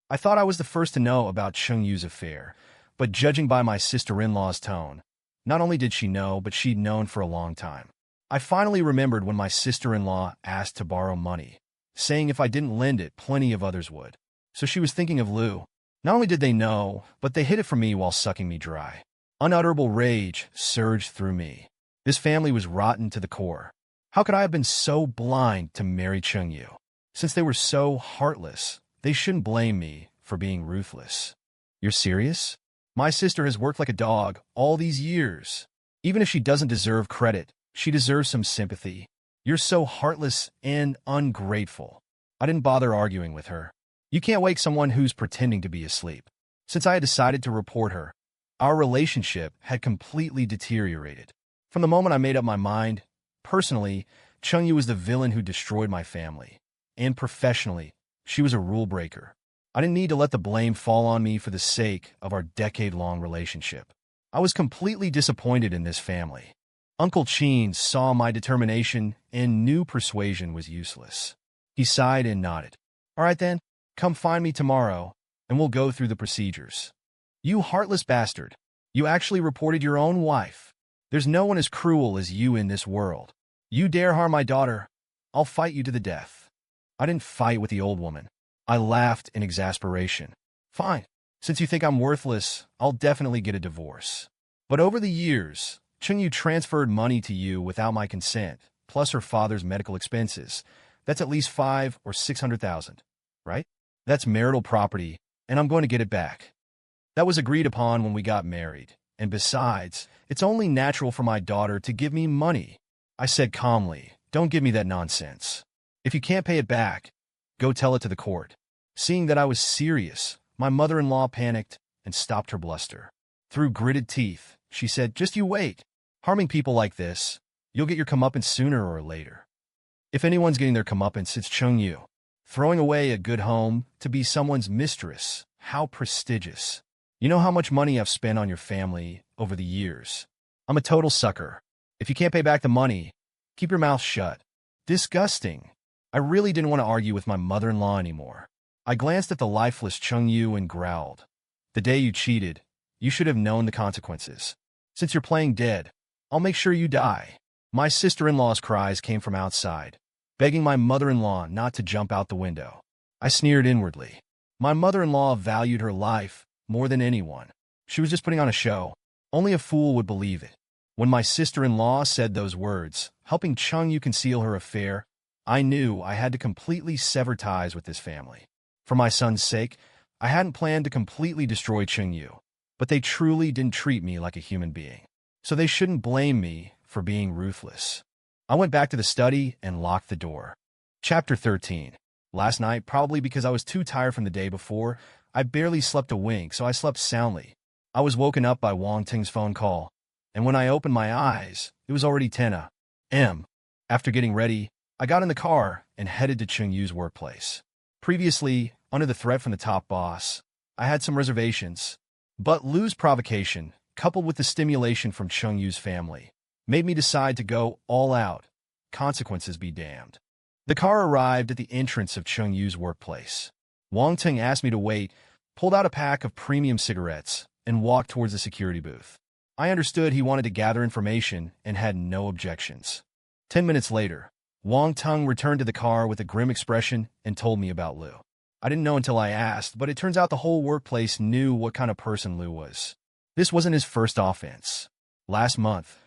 I thought I was the first to know about Chungyu's affair, but judging by my sister-in-law's tone, not only did she know, but she'd known for a long time. I finally remembered when my sister-in-law asked to borrow money, saying if I didn't lend it, plenty of others would. So she was thinking of Lou. Not only did they know, but they hid it from me while sucking me dry. Unutterable rage surged through me. This family was rotten to the core. How could I have been so blind to marry Chungyu? Since they were so heartless, they shouldn't blame me for being ruthless. You're serious? My sister has worked like a dog all these years. Even if she doesn't deserve credit, she deserves some sympathy. You're so heartless and ungrateful. I didn't bother arguing with her. You can't wake someone who's pretending to be asleep. Since I had decided to report her, our relationship had completely deteriorated. From the moment I made up my mind, personally, Chungyu was the villain who destroyed my family. And professionally, she was a rule breaker. I didn't need to let the blame fall on me for the sake of our decade-long relationship. I was completely disappointed in this family. Uncle Chin saw my determination and knew persuasion was useless. He sighed and nodded. All right then, come find me tomorrow, and we'll go through the procedures. You heartless bastard. You actually reported your own wife. There's no one as cruel as you in this world. You dare harm my daughter, I'll fight you to the death. I didn't fight with the old woman. I laughed in exasperation. Fine. Since you think I'm worthless, I'll definitely get a divorce. But over the years, Chungyu transferred money to you without my consent, plus her father's medical expenses. That's at least $500,000 or $600,000, right? That's marital property, and I'm going to get it back. That was agreed upon when we got married. And besides, it's only natural for my daughter to give me money. I said calmly, don't give me that nonsense. If you can't pay it back, go tell it to the court. Seeing that I was serious, my mother-in-law panicked and stopped her bluster. Through gritted teeth, she said, "Just you wait. Harming people like this, you'll get your comeuppance sooner or later." If anyone's getting their comeuppance, it's Chung Yu. Throwing away a good home to be someone's mistress. How prestigious. You know how much money I've spent on your family over the years. I'm a total sucker. If you can't pay back the money, keep your mouth shut. Disgusting. I really didn't want to argue with my mother-in-law anymore. I glanced at the lifeless Chung Yu and growled. "The day you cheated, you should have known the consequences. Since you're playing dead, I'll make sure you die." My sister-in-law's cries came from outside, begging my mother-in-law not to jump out the window. I sneered inwardly. My mother-in-law valued her life more than anyone. She was just putting on a show. Only a fool would believe it. When my sister-in-law said those words, helping Chung Yu conceal her affair, I knew I had to completely sever ties with this family. For my son's sake, I hadn't planned to completely destroy Chung Yu, but they truly didn't treat me like a human being. So they shouldn't blame me for being ruthless. I went back to the study and locked the door. Chapter 13. Last night, probably because I was too tired from the day before, I barely slept a wink, so I slept soundly. I was woken up by Wang Ting's phone call, and when I opened my eyes, it was already 10 a.m. After getting ready, I got in the car and headed to Chung Yu's workplace. Previously, under the threat from the top boss, I had some reservations, but Lu's provocation, coupled with the stimulation from Chung Yu's family, made me decide to go all out. Consequences be damned. The car arrived at the entrance of Chung Yu's workplace. Wang Ting asked me to wait, pulled out a pack of premium cigarettes, and walked towards the security booth. I understood he wanted to gather information and had no objections. 10 minutes later, Wang Ting returned to the car with a grim expression and told me about Lu. I didn't know until I asked, but it turns out the whole workplace knew what kind of person Lu was. This wasn't his first offense. Last month,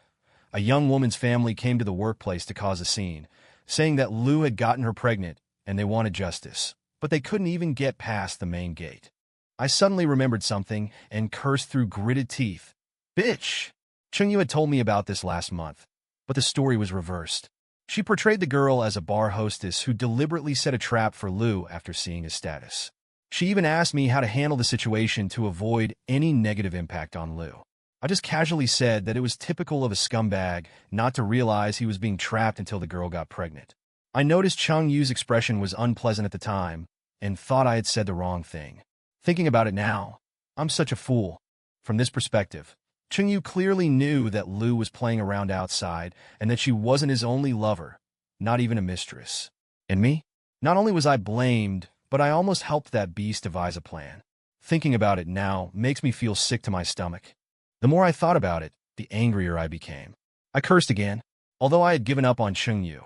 a young woman's family came to the workplace to cause a scene, saying that Lu had gotten her pregnant and they wanted justice, but they couldn't even get past the main gate. I suddenly remembered something and cursed through gritted teeth. Bitch! Chung Yu had told me about this last month, but the story was reversed. She portrayed the girl as a bar hostess who deliberately set a trap for Lu after seeing his status. She even asked me how to handle the situation to avoid any negative impact on Lu. I just casually said that it was typical of a scumbag not to realize he was being trapped until the girl got pregnant. I noticed Chung Yu's expression was unpleasant at the time and thought I had said the wrong thing. Thinking about it now, I'm such a fool. From this perspective, Chung Yu clearly knew that Lu was playing around outside and that she wasn't his only lover, not even a mistress. And me? Not only was I blamed, but I almost helped that beast devise a plan. Thinking about it now makes me feel sick to my stomach. The more I thought about it, the angrier I became. I cursed again, although I had given up on Chung Yu.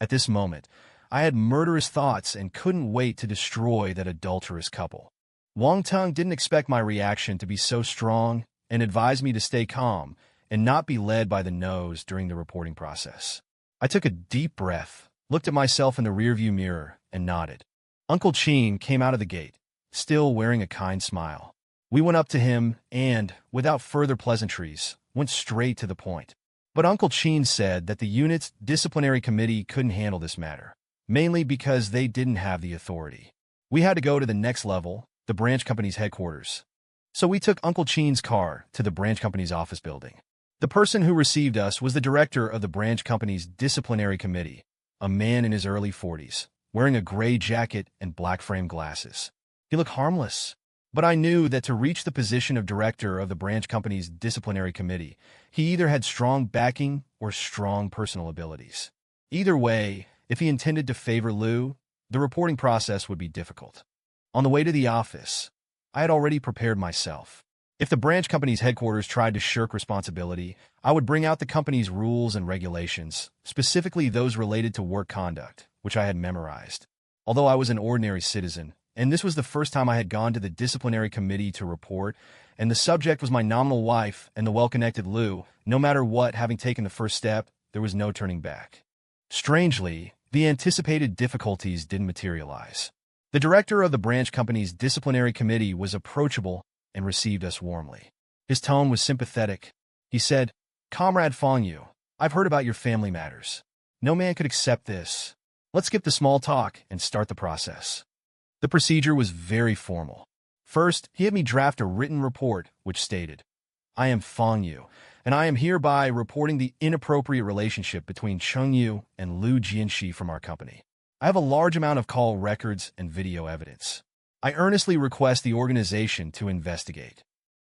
At this moment, I had murderous thoughts and couldn't wait to destroy that adulterous couple. Wang Ting didn't expect my reaction to be so strong and advised me to stay calm and not be led by the nose during the reporting process. I took a deep breath, looked at myself in the rearview mirror, and nodded. Uncle Chin came out of the gate, still wearing a kind smile. We went up to him and, without further pleasantries, went straight to the point. But Uncle Chin said that the unit's disciplinary committee couldn't handle this matter, mainly because they didn't have the authority. We had to go to the next level, the branch company's headquarters. So we took Uncle Chin's car to the branch company's office building. The person who received us was the director of the branch company's disciplinary committee, a man in his early 40s, wearing a gray jacket and black frame glasses. He looked harmless, but I knew that to reach the position of director of the branch company's disciplinary committee, he either had strong backing or strong personal abilities. Either way, if he intended to favor Lu, the reporting process would be difficult. On the way to the office, I had already prepared myself. If the branch company's headquarters tried to shirk responsibility, I would bring out the company's rules and regulations, specifically those related to work conduct, which I had memorized. Although I was an ordinary citizen, and this was the first time I had gone to the disciplinary committee to report, and the subject was my nominal wife and the well-connected Lu, no matter what, having taken the first step, there was no turning back. Strangely, the anticipated difficulties didn't materialize. The director of the branch company's disciplinary committee was approachable and received us warmly. His tone was sympathetic. He said, "Comrade Fong Yu, I've heard about your family matters. No man could accept this. Let's skip the small talk and start the process." The procedure was very formal. First, he had me draft a written report which stated, "I am Fong Yu, and I am hereby reporting the inappropriate relationship between Chung Yu and Liu Jianxi from our company. I have a large amount of call records and video evidence. I earnestly request the organization to investigate."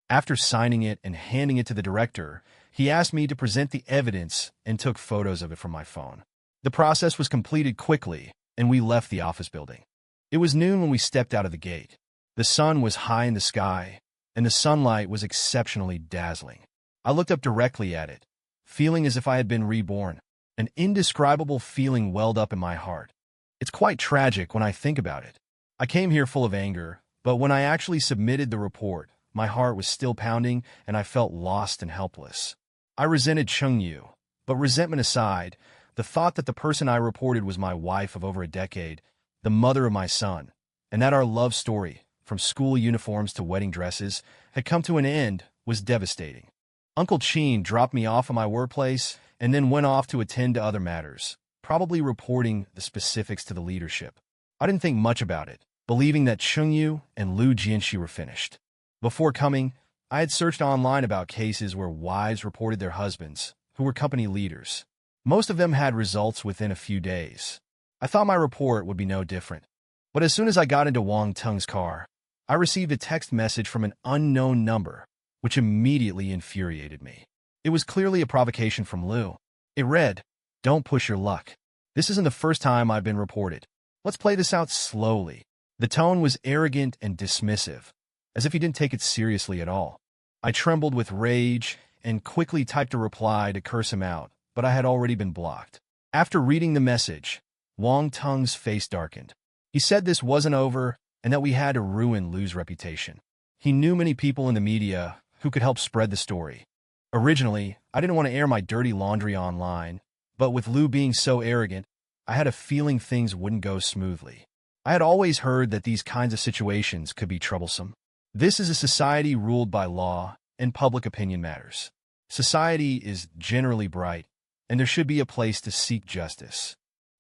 After signing it and handing it to the director, he asked me to present the evidence and took photos of it from my phone. The process was completed quickly, and we left the office building. It was noon when we stepped out of the gate. The sun was high in the sky, and the sunlight was exceptionally dazzling. I looked up directly at it, feeling as if I had been reborn. An indescribable feeling welled up in my heart. It's quite tragic when I think about it. I came here full of anger, but when I actually submitted the report, my heart was still pounding and I felt lost and helpless. I resented Chung Yu, but resentment aside, the thought that the person I reported was my wife of over a decade, the mother of my son, and that our love story, from school uniforms to wedding dresses, had come to an end was devastating. Uncle Chin dropped me off at my workplace and then went off to attend to other matters, probably reporting the specifics to the leadership. I didn't think much about it, believing that Chung Yu and Liu Jianxi were finished. Before coming, I had searched online about cases where wives reported their husbands, who were company leaders. Most of them had results within a few days. I thought my report would be no different. But as soon as I got into Wang Teng's car, I received a text message from an unknown number, which immediately infuriated me. It was clearly a provocation from Liu. It read, "Don't push your luck. This isn't the first time I've been reported. Let's play this out slowly." The tone was arrogant and dismissive, as if he didn't take it seriously at all. I trembled with rage and quickly typed a reply to curse him out, but I had already been blocked. After reading the message, Wang Teng's face darkened. He said this wasn't over and that we had to ruin Liu's reputation. He knew many people in the media who could help spread the story. Originally, I didn't want to air my dirty laundry online, but with Liu being so arrogant, I had a feeling things wouldn't go smoothly. I had always heard that these kinds of situations could be troublesome. This is a society ruled by law, and public opinion matters. Society is generally bright, and there should be a place to seek justice.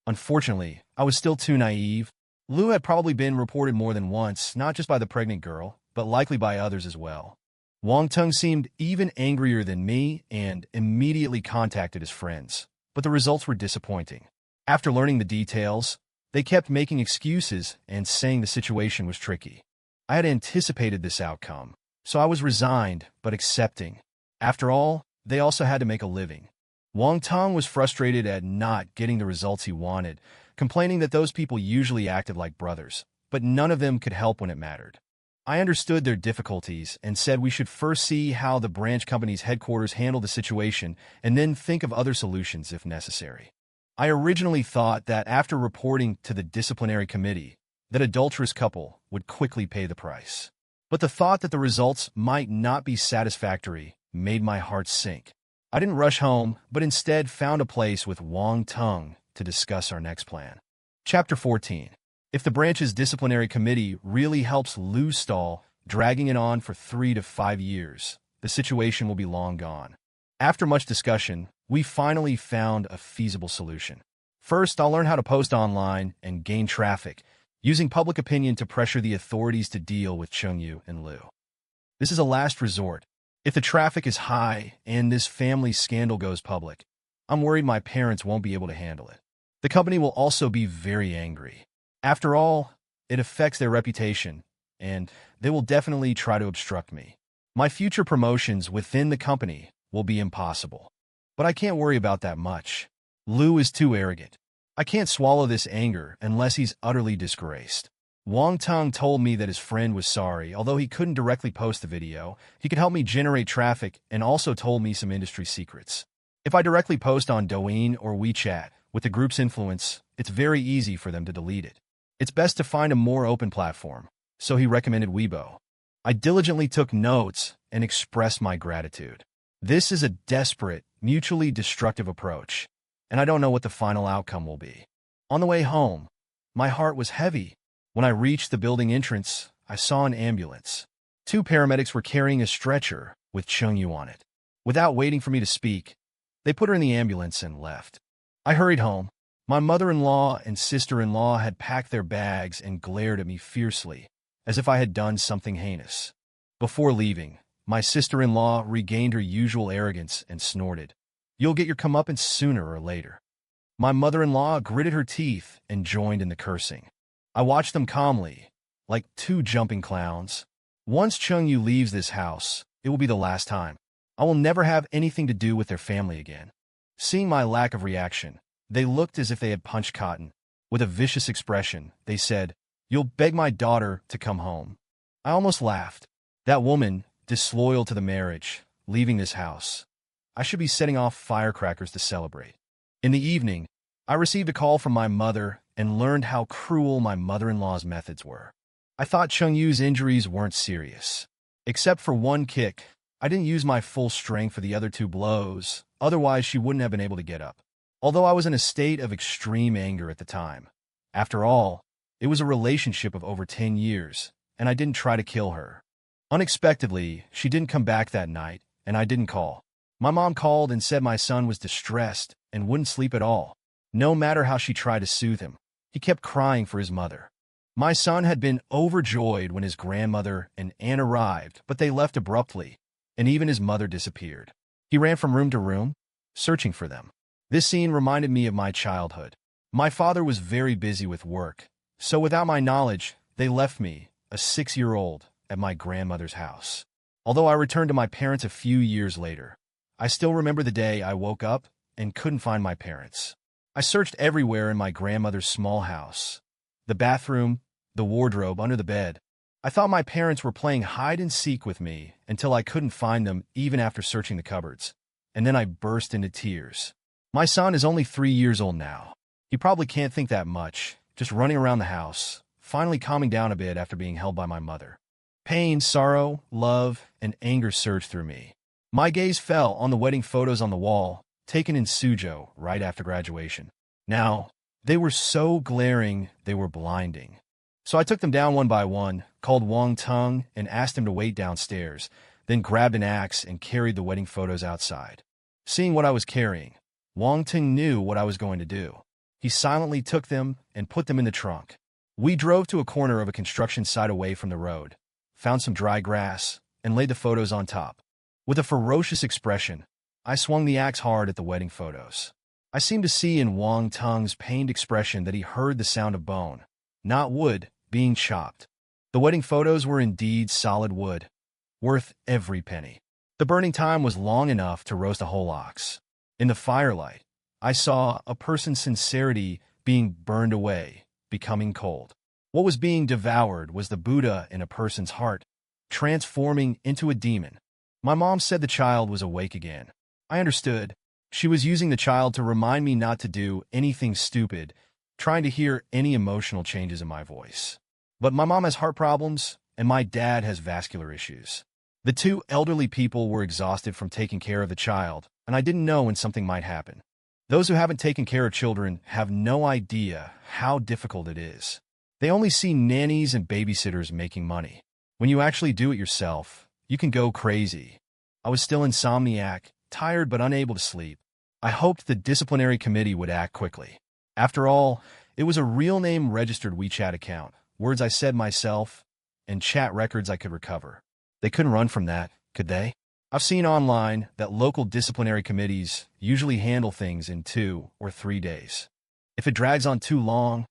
Unfortunately, I was still too naive. Liu had probably been reported more than once, not just by the pregnant girl, but likely by others as well. Wang Teng seemed even angrier than me and immediately contacted his friends, but the results were disappointing. After learning the details, they kept making excuses and saying the situation was tricky. I had anticipated this outcome, so I was resigned but accepting. After all, they also had to make a living. Wang Teng was frustrated at not getting the results he wanted, complaining that those people usually acted like brothers, but none of them could help when it mattered. I understood their difficulties and said we should first see how the branch company's headquarters handled the situation and then think of other solutions if necessary. I originally thought that after reporting to the disciplinary committee, that adulterous couple would quickly pay the price. But the thought that the results might not be satisfactory made my heart sink. I didn't rush home, but instead found a place with Wang Teng to discuss our next plan. Chapter 14. If the branch's disciplinary committee really helps Liu stall, dragging it on for 3 to 5 years, the situation will be long gone. After much discussion, we finally found a feasible solution. First, I'll learn how to post online and gain traffic, using public opinion to pressure the authorities to deal with Chung Yu and Liu. This is a last resort. If the traffic is high and this family scandal goes public, I'm worried my parents won't be able to handle it. The company will also be very angry. After all, it affects their reputation, and they will definitely try to obstruct me. My future promotions within the company will be impossible. But I can't worry about that much. Liu is too arrogant. I can't swallow this anger unless he's utterly disgraced. Wang Teng told me that his friend was sorry. Although he couldn't directly post the video, he could help me generate traffic and also told me some industry secrets. If I directly post on Douyin or WeChat, with the group's influence, it's very easy for them to delete it. It's best to find a more open platform, so he recommended Weibo. I diligently took notes and expressed my gratitude. This is a desperate, mutually destructive approach, and I don't know what the final outcome will be. On the way home, my heart was heavy. When I reached the building entrance, I saw an ambulance. 2 paramedics were carrying a stretcher with Chung Yu on it. Without waiting for me to speak, they put her in the ambulance and left. I hurried home. My mother-in-law and sister-in-law had packed their bags and glared at me fiercely. as if I had done something heinous. Before leaving, my sister-in-law regained her usual arrogance and snorted, "You'll get your comeuppance sooner or later." My mother-in-law gritted her teeth and joined in the cursing. I watched them calmly, like two jumping clowns. Once Chung-Yu leaves this house, it will be the last time. I will never have anything to do with their family again. Seeing my lack of reaction, they looked as if they had punched cotton. With a vicious expression, they said, "You'll beg my daughter to come home." I almost laughed. That woman, disloyal to the marriage, leaving this house. I should be setting off firecrackers to celebrate. In the evening, I received a call from my mother and learned how cruel my mother-in-law's methods were. I thought Chung-Yu's injuries weren't serious. Except for one kick, I didn't use my full strength for the other two blows, otherwise she wouldn't have been able to get up. Although I was in a state of extreme anger at the time. After all, it was a relationship of over 10 years, and I didn't try to kill her. Unexpectedly, she didn't come back that night, and I didn't call. My mom called and said my son was distressed and wouldn't sleep at all. No matter how she tried to soothe him, he kept crying for his mother. My son had been overjoyed when his grandmother and aunt arrived, but they left abruptly, and even his mother disappeared. He ran from room to room, searching for them. This scene reminded me of my childhood. My father was very busy with work, so without my knowledge, they left me, a 6-year-old, at my grandmother's house. Although I returned to my parents a few years later, I still remember the day I woke up and couldn't find my parents. I searched everywhere in my grandmother's small house. The bathroom, the wardrobe, under the bed. I thought my parents were playing hide-and-seek with me until I couldn't find them even after searching the cupboards. And then I burst into tears. My son is only 3 years old now. He probably can't think that much, just running around the house, finally calming down a bit after being held by my mother. Pain, sorrow, love, and anger surged through me. My gaze fell on the wedding photos on the wall, taken in Suzhou right after graduation. Now, they were so glaring, they were blinding. So I took them down one by one, called Wang Tung, and asked him to wait downstairs, then grabbed an axe and carried the wedding photos outside. Seeing what I was carrying, Wang Tung knew what I was going to do. He silently took them and put them in the trunk. We drove to a corner of a construction site away from the road, found some dry grass, and laid the photos on top. With a ferocious expression, I swung the axe hard at the wedding photos. I seemed to see in Wang Tung's pained expression that he heard the sound of bone, not wood, being chopped. The wedding photos were indeed solid wood, worth every penny. The burning time was long enough to roast a whole ox. In the firelight, I saw a person's sincerity being burned away, becoming cold. What was being devoured was the Buddha in a person's heart, transforming into a demon. My mom said the child was awake again. I understood. She was using the child to remind me not to do anything stupid, trying to hear any emotional changes in my voice. But my mom has heart problems, and my dad has vascular issues. The two elderly people were exhausted from taking care of the child, and I didn't know when something might happen. Those who haven't taken care of children have no idea how difficult it is. They only see nannies and babysitters making money. When you actually do it yourself, you can go crazy. I was still insomniac, tired but unable to sleep. I hoped the disciplinary committee would act quickly. After all, it was a real name registered WeChat account, words I said myself, and chat records I could recover. They couldn't run from that, could they? I've seen online that local disciplinary committees usually handle things in 2 or 3 days. If it drags on too long,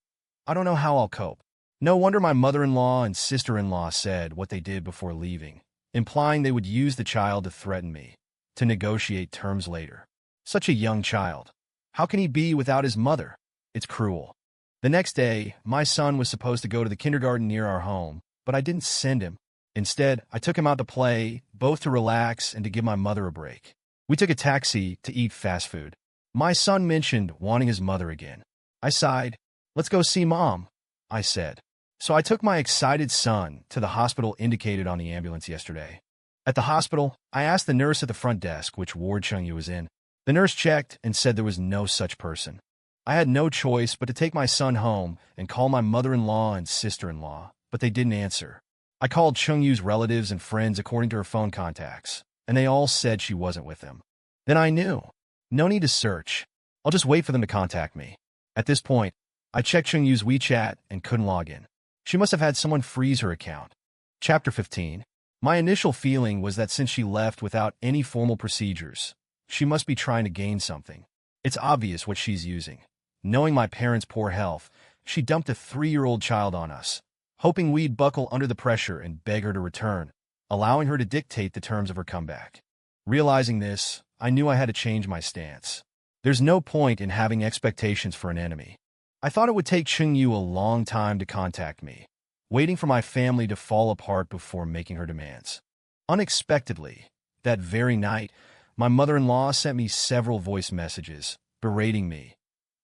I don't know how I'll cope. No wonder my mother-in-law and sister-in-law said what they did before leaving, implying they would use the child to threaten me, to negotiate terms later. Such a young child. How can he be without his mother? It's cruel. The next day, my son was supposed to go to the kindergarten near our home, but I didn't send him. Instead, I took him out to play, both to relax and to give my mother a break. We took a taxi to eat fast food. My son mentioned wanting his mother again. I sighed. "Let's go see Mom," I said. So I took my excited son to the hospital indicated on the ambulance yesterday. At the hospital, I asked the nurse at the front desk which ward Chung-Yu was in. The nurse checked and said there was no such person. I had no choice but to take my son home and call my mother-in-law and sister-in-law, but they didn't answer. I called Chung-Yu's relatives and friends according to her phone contacts, and they all said she wasn't with them. Then I knew. No need to search. I'll just wait for them to contact me. At this point, I checked Chung-Yu's WeChat and couldn't log in. She must have had someone freeze her account. Chapter 15. My initial feeling was that since she left without any formal procedures, she must be trying to gain something. It's obvious what she's using. Knowing my parents' poor health, she dumped a 3-year-old child on us, hoping we'd buckle under the pressure and beg her to return, allowing her to dictate the terms of her comeback. Realizing this, I knew I had to change my stance. There's no point in having expectations for an enemy. I thought it would take Cheng-Yu a long time to contact me, waiting for my family to fall apart before making her demands. Unexpectedly, that very night, my mother-in-law sent me several voice messages, berating me.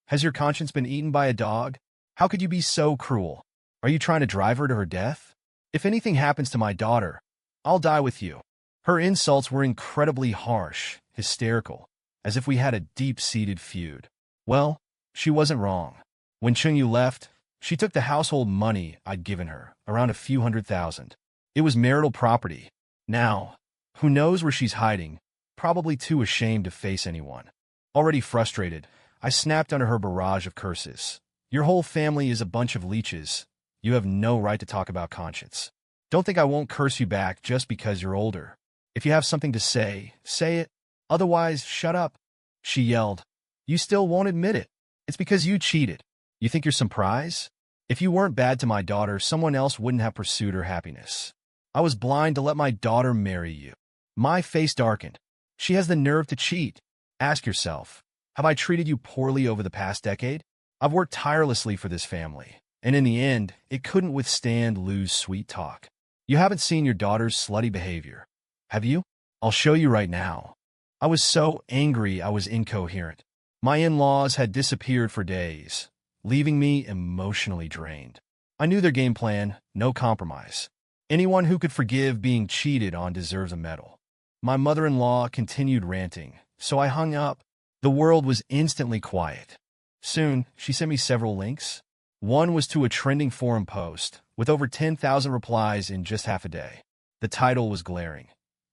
Has your conscience been eaten by a dog? How could you be so cruel? Are you trying to drive her to her death? If anything happens to my daughter, I'll die with you. Her insults were incredibly harsh, hysterical, as if we had a deep-seated feud. Well, she wasn't wrong. When Cheng-Yu left, she took the household money I'd given her, around a few $100,000. It was marital property. Now, who knows where she's hiding, probably too ashamed to face anyone. Already frustrated, I snapped under her barrage of curses. Your whole family is a bunch of leeches. You have no right to talk about conscience. Don't think I won't curse you back just because you're older. If you have something to say, say it. Otherwise, shut up. She yelled. You still won't admit it. It's because you cheated. You think you're some prize? If you weren't bad to my daughter, someone else wouldn't have pursued her happiness. I was blind to let my daughter marry you. My face darkened. She has the nerve to cheat. Ask yourself, have I treated you poorly over the past decade? I've worked tirelessly for this family, and in the end, it couldn't withstand Lou's sweet talk. You haven't seen your daughter's slutty behavior, have you? I'll show you right now. I was so angry I was incoherent. My in-laws had disappeared for days, leaving me emotionally drained. I knew their game plan, no compromise. Anyone who could forgive being cheated on deserves a medal. My mother-in-law continued ranting, so I hung up. The world was instantly quiet. Soon, she sent me several links. One was to a trending forum post, with over 10,000 replies in just half a day. The title was glaring.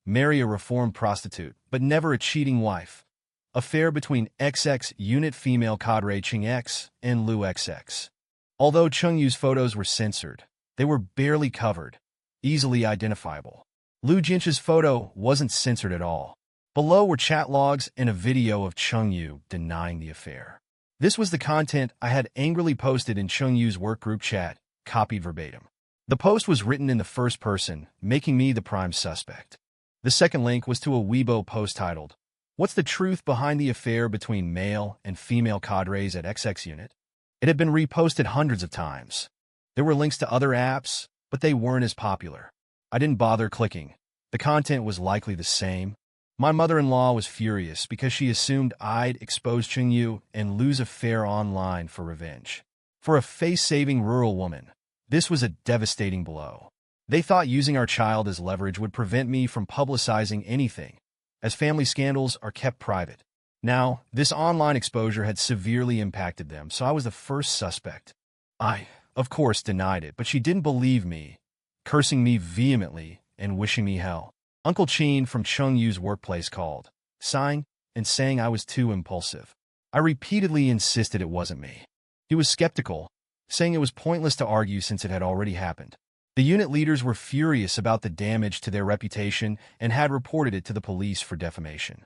Marry a reformed prostitute, but never a cheating wife. Affair between XX unit female cadre Cheng X and Lu XX. Although Cheng-Yu's photos were censored, they were barely covered, easily identifiable. Lu Jinch's photo wasn't censored at all. Below were chat logs and a video of Cheng-Yu denying the affair. This was the content I had angrily posted in Cheng-Yu's workgroup chat, copied verbatim. The post was written in the first person, making me the prime suspect. The second link was to a Weibo post titled, What's the truth behind the affair between male and female cadres at XX unit? It had been reposted hundreds of times. There were links to other apps, but they weren't as popular. I didn't bother clicking. The content was likely the same. My mother-in-law was furious because she assumed I'd expose Cheng-Yu and Lu's affair online for revenge. For a face-saving rural woman, this was a devastating blow. They thought using our child as leverage would prevent me from publicizing anything, as family scandals are kept private. Now, this online exposure had severely impacted them, so I was the first suspect. I, of course, denied it, but she didn't believe me, cursing me vehemently and wishing me hell. Uncle Chin from Cheng-Yu's workplace called, signed, and saying I was too impulsive. I repeatedly insisted it wasn't me. He was skeptical, saying it was pointless to argue since it had already happened. The unit leaders were furious about the damage to their reputation and had reported it to the police for defamation.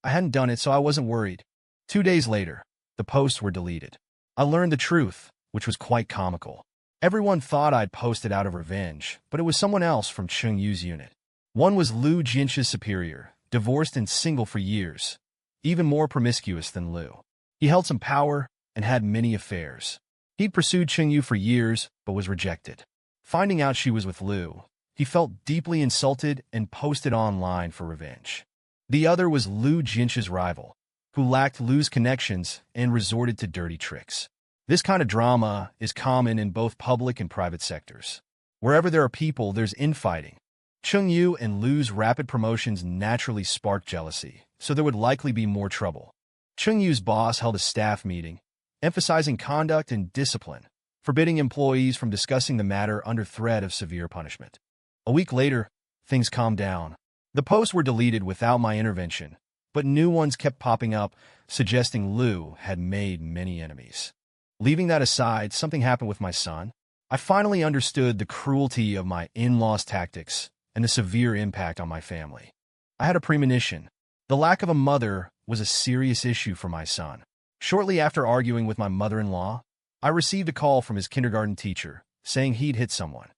I hadn't done it, so I wasn't worried. 2 days later, the posts were deleted. I learned the truth, which was quite comical. Everyone thought I'd posted out of revenge, but it was someone else from Cheng-Yu's unit. One was Lu Jinch's superior, divorced and single for years, even more promiscuous than Lu. He held some power and had many affairs. He'd pursued Cheng-Yu for years, but was rejected. Finding out she was with Lu, he felt deeply insulted and posted online for revenge. The other was Lu Jinch's rival, who lacked Lu's connections and resorted to dirty tricks. This kind of drama is common in both public and private sectors. Wherever there are people, there's infighting. Cheng-Yu and Lu's rapid promotions naturally sparked jealousy, so there would likely be more trouble. Cheng-Yu's boss held a staff meeting, emphasizing conduct and discipline, forbidding employees from discussing the matter under threat of severe punishment. A week later, things calmed down. The posts were deleted without my intervention, but new ones kept popping up, suggesting Lu had made many enemies. Leaving that aside, something happened with my son. I finally understood the cruelty of my in-laws' tactics and the severe impact on my family. I had a premonition. The lack of a mother was a serious issue for my son. Shortly after arguing with my mother-in-law, I received a call from his kindergarten teacher saying he'd hit someone.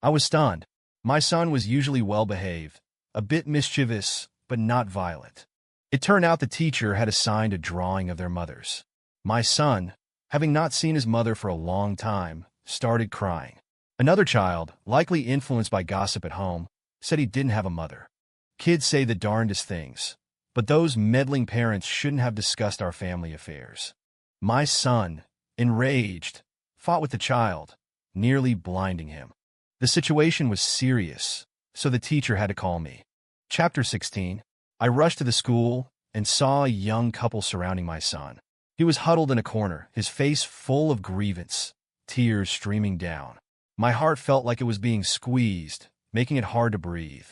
I was stunned. My son was usually well-behaved, a bit mischievous, but not violent. It turned out the teacher had assigned a drawing of their mothers. My son, having not seen his mother for a long time, started crying. Another child, likely influenced by gossip at home, said he didn't have a mother. Kids say the darndest things, but those meddling parents shouldn't have discussed our family affairs. My son, enraged, fought with the child, nearly blinding him. The situation was serious, so the teacher had to call me. Chapter 16. I rushed to the school and saw a young couple surrounding my son. He was huddled in a corner, his face full of grievance, tears streaming down. My heart felt like it was being squeezed, making it hard to breathe.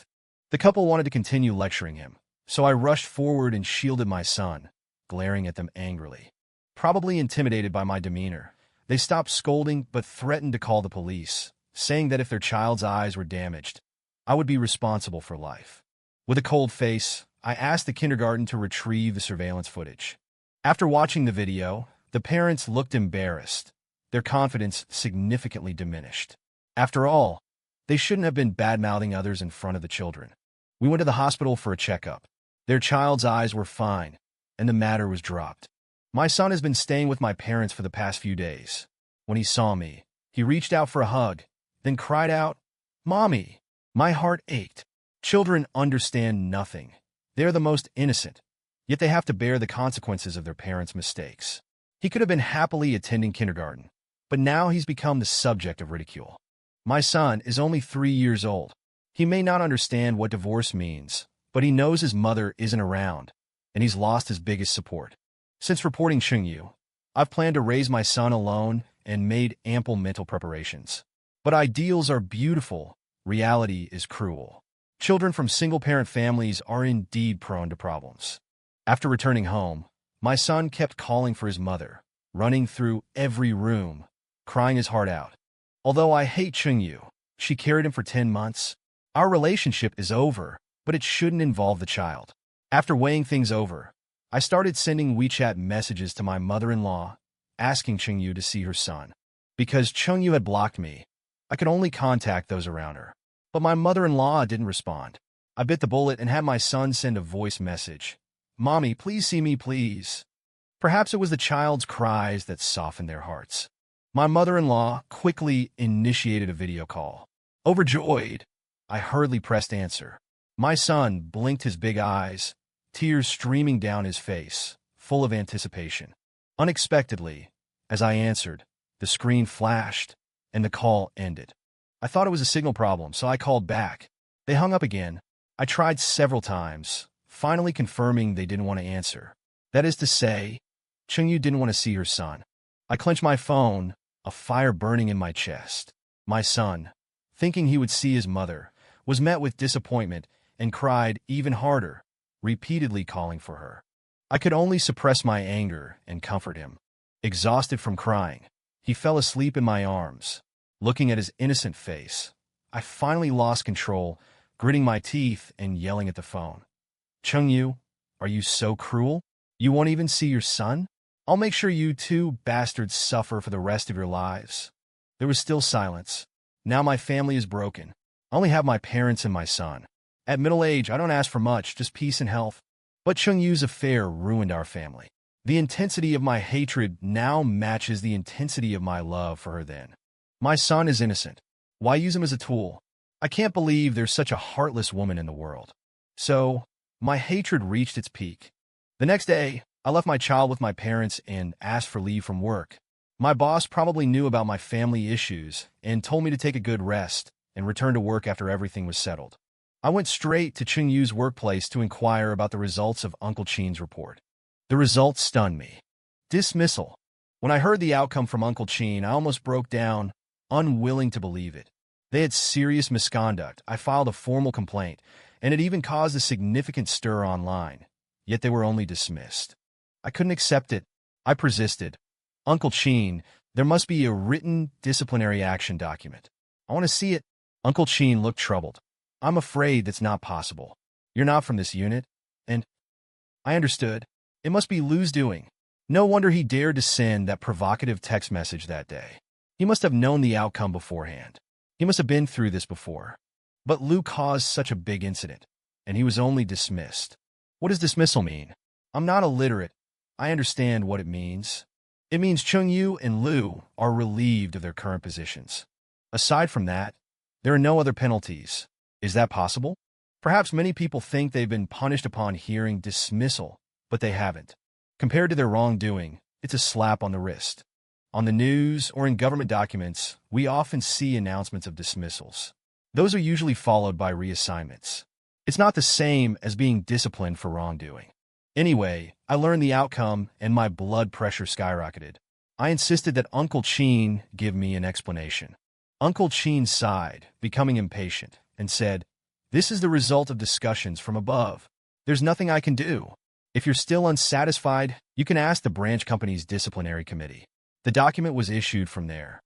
The couple wanted to continue lecturing him, so I rushed forward and shielded my son, glaring at them angrily. Probably intimidated by my demeanor, they stopped scolding but threatened to call the police, saying that if their child's eyes were damaged, I would be responsible for life. With a cold face, I asked the kindergarten to retrieve the surveillance footage. After watching the video, the parents looked embarrassed, their confidence significantly diminished. After all, they shouldn't have been bad-mouthing others in front of the children. We went to the hospital for a checkup. Their child's eyes were fine, and the matter was dropped. My son has been staying with my parents for the past few days. When he saw me, he reached out for a hug, then cried out, "Mommy!" My heart ached. Children understand nothing. They are the most innocent, yet they have to bear the consequences of their parents' mistakes. He could have been happily attending kindergarten, but now he's become the subject of ridicule. My son is only 3 years old. He may not understand what divorce means, but he knows his mother isn't around, and he's lost his biggest support. Since reporting Chungyu, I've planned to raise my son alone and made ample mental preparations. But ideals are beautiful, reality is cruel. Children from single-parent families are indeed prone to problems. After returning home, my son kept calling for his mother, running through every room, crying his heart out. Although I hate Chungyu, she carried him for 10 months. Our relationship is over, but it shouldn't involve the child. After weighing things over, I started sending WeChat messages to my mother-in-law, asking Chungyu to see her son. Because Chungyu had blocked me, I could only contact those around her. But my mother-in-law didn't respond. I bit the bullet and had my son send a voice message. "Mommy, please see me, please." Perhaps it was the child's cries that softened their hearts. My mother-in-law quickly initiated a video call. Overjoyed, I hurriedly pressed answer. My son blinked his big eyes, tears streaming down his face, full of anticipation. Unexpectedly, as I answered, the screen flashed and the call ended. I thought it was a signal problem, so I called back. They hung up again. I tried several times, finally confirming they didn't want to answer. That is to say, Chungyu didn't want to see her son. I clenched my phone, a fire burning in my chest. My son, thinking he would see his mother, was met with disappointment and cried even harder, repeatedly calling for her. I could only suppress my anger and comfort him. Exhausted from crying, he fell asleep in my arms. Looking at his innocent face, I finally lost control, gritting my teeth and yelling at the phone. "Chungyu, are you so cruel? You won't even see your son? I'll make sure you two bastards suffer for the rest of your lives." There was still silence. Now my family is broken. I only have my parents and my son. At middle age, I don't ask for much, just peace and health. But Chungyu's affair ruined our family. The intensity of my hatred now matches the intensity of my love for her then. My son is innocent. Why use him as a tool? I can't believe there's such a heartless woman in the world. So, my hatred reached its peak. The next day, I left my child with my parents and asked for leave from work. My boss probably knew about my family issues and told me to take a good rest and return to work after everything was settled. I went straight to Chungyu's workplace to inquire about the results of Uncle Chin's report. The results stunned me. Dismissal. When I heard the outcome from Uncle Chin, I almost broke down, unwilling to believe it. They had serious misconduct. I filed a formal complaint, and it even caused a significant stir online. Yet they were only dismissed. I couldn't accept it. I persisted. "Uncle Chin, There must be a written disciplinary action document. I want to see it. Uncle Chin looked troubled. I'm afraid that's not possible. You're not from this unit, and I understood. It must be Lu's doing. No wonder he dared to send that provocative text message that day. He must have known the outcome beforehand. He must have been through this before. But Lu caused such a big incident, and he was only dismissed. What does dismissal mean? I'm not illiterate. I understand what it means. It means Chungyu and Lu are relieved of their current positions. Aside from that, there are no other penalties. Is that possible? Perhaps many people think they've been punished upon hearing dismissal, but they haven't. Compared to their wrongdoing, it's a slap on the wrist. On the news or in government documents, we often see announcements of dismissals. Those are usually followed by reassignments. It's not the same as being disciplined for wrongdoing. Anyway, I learned the outcome and my blood pressure skyrocketed. I insisted that Uncle Chin give me an explanation. Uncle Chin sighed, becoming impatient, and said, "This is the result of discussions from above. There's nothing I can do. If you're still unsatisfied, you can ask the branch company's disciplinary committee." The document was issued from there.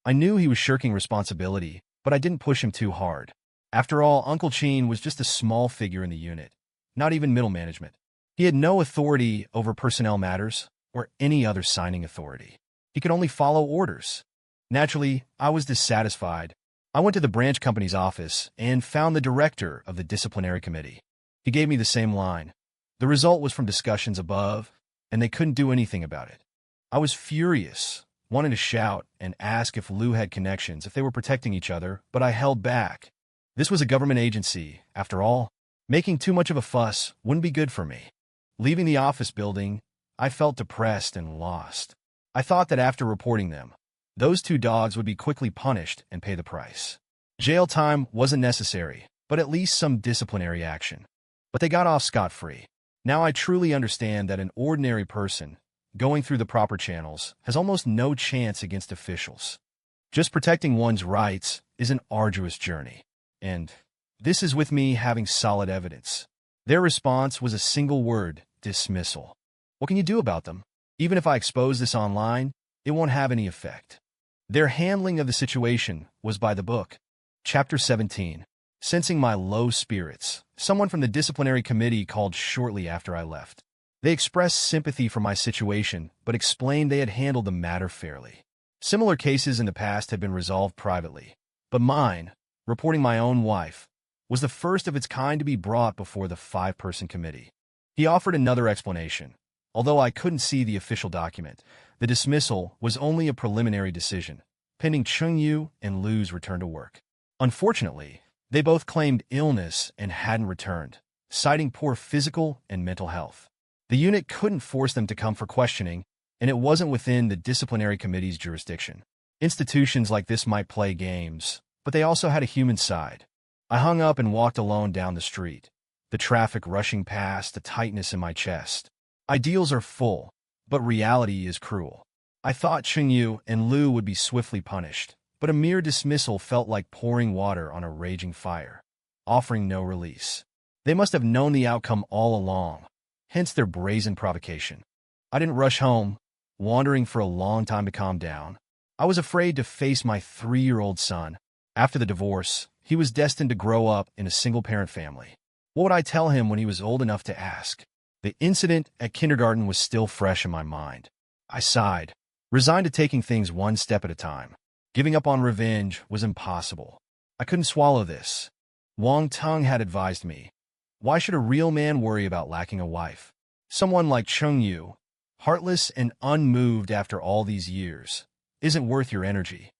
I knew he was shirking responsibility, but I didn't push him too hard. After all, Uncle Chin was just a small figure in the unit, not even middle management. He had no authority over personnel matters or any other signing authority. He could only follow orders. Naturally, I was dissatisfied. I went to the branch company's office and found the director of the disciplinary committee. He gave me the same line. The result was from discussions above, and they couldn't do anything about it. I was furious, wanted to shout and ask if Lu had connections, if they were protecting each other, but I held back. This was a government agency, after all. Making too much of a fuss wouldn't be good for me. Leaving the office building, I felt depressed and lost. I thought that after reporting them, those two dogs would be quickly punished and pay the price. Jail time wasn't necessary, but at least some disciplinary action. But they got off scot-free. Now I truly understand that an ordinary person, going through the proper channels, has almost no chance against officials. Just protecting one's rights is an arduous journey. And this is with me having solid evidence. Their response was a single word: dismissal. What can you do about them? Even if I expose this online, it won't have any effect. Their handling of the situation was by the book. Chapter 17. Sensing my low spirits, someone from the disciplinary committee called shortly after I left. They expressed sympathy for my situation, but explained they had handled the matter fairly. Similar cases in the past had been resolved privately, but mine, reporting my own wife, was the first of its kind to be brought before the 5-person committee. He offered another explanation. Although I couldn't see the official document, the dismissal was only a preliminary decision, pending Chungyu and Lu's return to work. Unfortunately, they both claimed illness and hadn't returned, citing poor physical and mental health. The unit couldn't force them to come for questioning, and it wasn't within the disciplinary committee's jurisdiction. Institutions like this might play games, but they also had a human side. I hung up and walked alone down the street, the traffic rushing past, the tightness in my chest. Ideals are full, but reality is cruel. I thought Chungyu and Lu would be swiftly punished, but a mere dismissal felt like pouring water on a raging fire, offering no release. They must have known the outcome all along, hence their brazen provocation. I didn't rush home, wandering for a long time to calm down. I was afraid to face my 3-year-old son. After the divorce, he was destined to grow up in a single-parent family. What would I tell him when he was old enough to ask? The incident at kindergarten was still fresh in my mind. I sighed, resigned to taking things one step at a time. Giving up on revenge was impossible. I couldn't swallow this. Wang Tung had advised me, why should a real man worry about lacking a wife? Someone like Chungyu, heartless and unmoved after all these years, isn't worth your energy.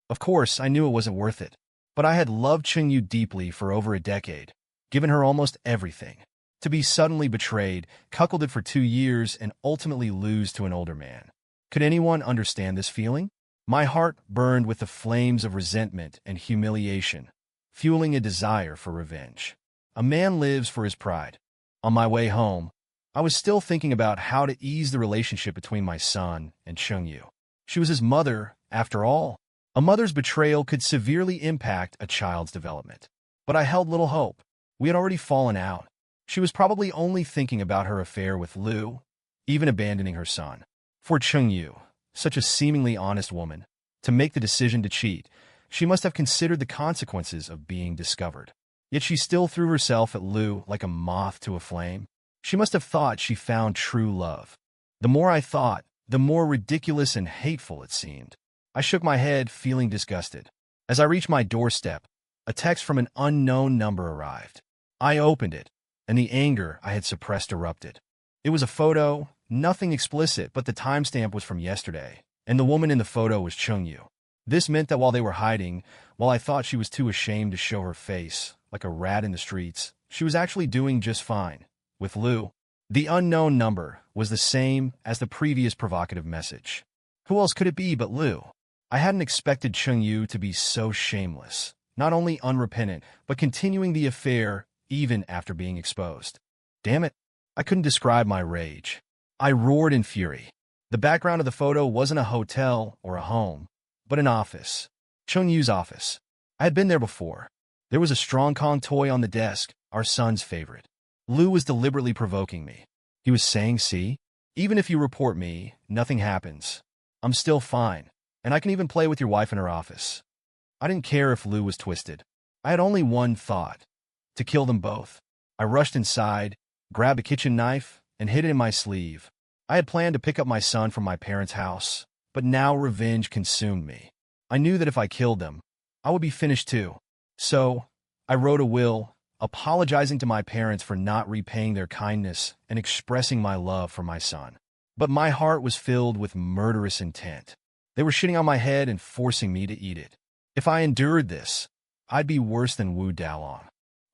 Of course, I knew it wasn't worth it, but I had loved Chungyu deeply for over a decade, given her almost everything. To be suddenly betrayed, cuckolded for 2 years, and ultimately lose to an older man. Could anyone understand this feeling? My heart burned with the flames of resentment and humiliation, fueling a desire for revenge. A man lives for his pride. On my way home, I was still thinking about how to ease the relationship between my son and Chungyu. She was his mother, after all. A mother's betrayal could severely impact a child's development. But I held little hope. We had already fallen out. She was probably only thinking about her affair with Lu, even abandoning her son. For Chungyu, such a seemingly honest woman, to make the decision to cheat. She must have considered the consequences of being discovered. Yet she still threw herself at Lou like a moth to a flame. She must have thought she found true love. The more I thought, the more ridiculous and hateful it seemed. I shook my head, feeling disgusted. As I reached my doorstep, a text from an unknown number arrived. I opened it, and the anger I had suppressed erupted. It was a photo, nothing explicit, but the timestamp was from yesterday, and the woman in the photo was Chung-Yu. This meant that while they were hiding, while I thought she was too ashamed to show her face, like a rat in the streets, she was actually doing just fine. With Lou. The unknown number was the same as the previous provocative message. Who else could it be but Lou? I hadn't expected Chung-Yu to be so shameless, not only unrepentant, but continuing the affair even after being exposed. Damn it, I couldn't describe my rage. I roared in fury. The background of the photo wasn't a hotel or a home, but an office. Chung-Yu's office. I had been there before. There was a strong Kong toy on the desk, our son's favorite. Lou was deliberately provoking me. He was saying, see, even if you report me, nothing happens. I'm still fine, and I can even play with your wife in her office. I didn't care if Lou was twisted. I had only one thought, to kill them both. I rushed inside, grabbed a kitchen knife, and hid it in my sleeve. I had planned to pick up my son from my parents' house, but now revenge consumed me. I knew that if I killed them, I would be finished too. So, I wrote a will, apologizing to my parents for not repaying their kindness and expressing my love for my son. But my heart was filled with murderous intent. They were shitting on my head and forcing me to eat it. If I endured this, I'd be worse than Wu Daolong.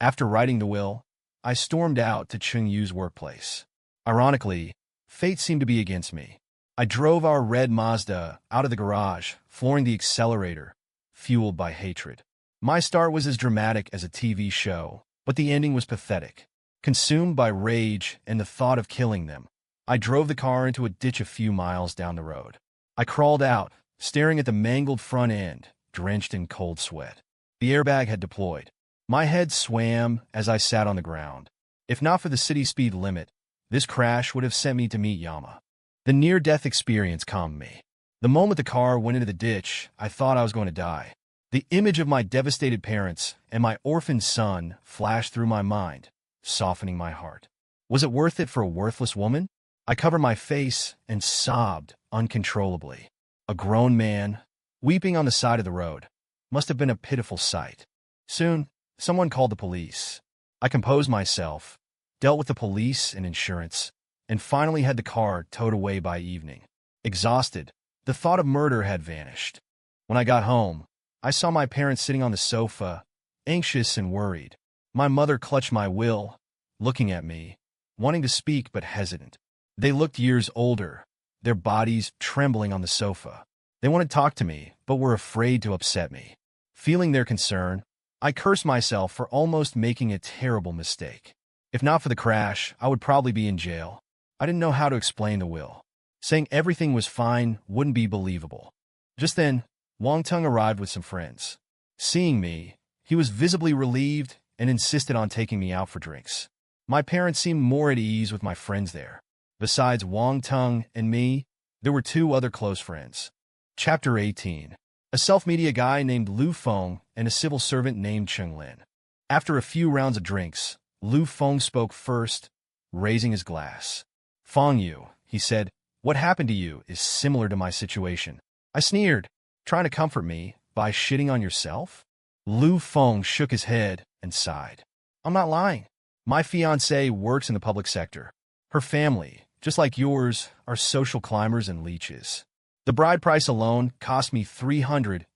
After writing the will, I stormed out to Chung-Yu's workplace. Ironically, fate seemed to be against me. I drove our red Mazda out of the garage, flooring the accelerator, fueled by hatred. My start was as dramatic as a TV show, but the ending was pathetic. Consumed by rage and the thought of killing them, I drove the car into a ditch a few miles down the road. I crawled out, staring at the mangled front end, drenched in cold sweat. The airbag had deployed. My head swam as I sat on the ground. If not for the city speed limit, this crash would have sent me to meet Yama. The near-death experience calmed me. The moment the car went into the ditch, I thought I was going to die. The image of my devastated parents and my orphaned son flashed through my mind, softening my heart. Was it worth it for a worthless woman? I covered my face and sobbed uncontrollably. A grown man, weeping on the side of the road, must have been a pitiful sight. Soon, someone called the police. I composed myself, dealt with the police and insurance, and finally had the car towed away by evening. Exhausted, the thought of murder had vanished. When I got home, I saw my parents sitting on the sofa, anxious and worried. My mother clutched my will, looking at me, wanting to speak but hesitant. They looked years older, their bodies trembling on the sofa. They wanted to talk to me, but were afraid to upset me. Feeling their concern, I cursed myself for almost making a terrible mistake. If not for the crash, I would probably be in jail. I didn't know how to explain the will. Saying everything was fine wouldn't be believable. Just then, Wang Tung arrived with some friends. Seeing me, he was visibly relieved and insisted on taking me out for drinks. My parents seemed more at ease with my friends there. Besides Wang Tung and me, there were two other close friends. Chapter 18. A self-media guy named Lu Feng and a civil servant named Cheng Lin. After a few rounds of drinks, Lu Feng spoke first, raising his glass. Feng Yu, he said, what happened to you is similar to my situation. I sneered, trying to comfort me by shitting on yourself? Lu Feng shook his head and sighed. I'm not lying. My fiancée works in the public sector. Her family, just like yours, are social climbers and leeches. The bride price alone cost me 300,000.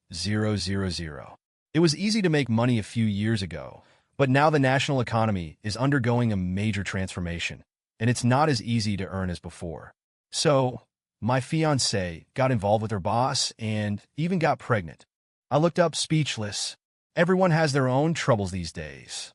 It was easy to make money a few years ago, but now the national economy is undergoing a major transformation, and it's not as easy to earn as before. So, my fiancée got involved with her boss and even got pregnant. I looked up speechless. Everyone has their own troubles these days.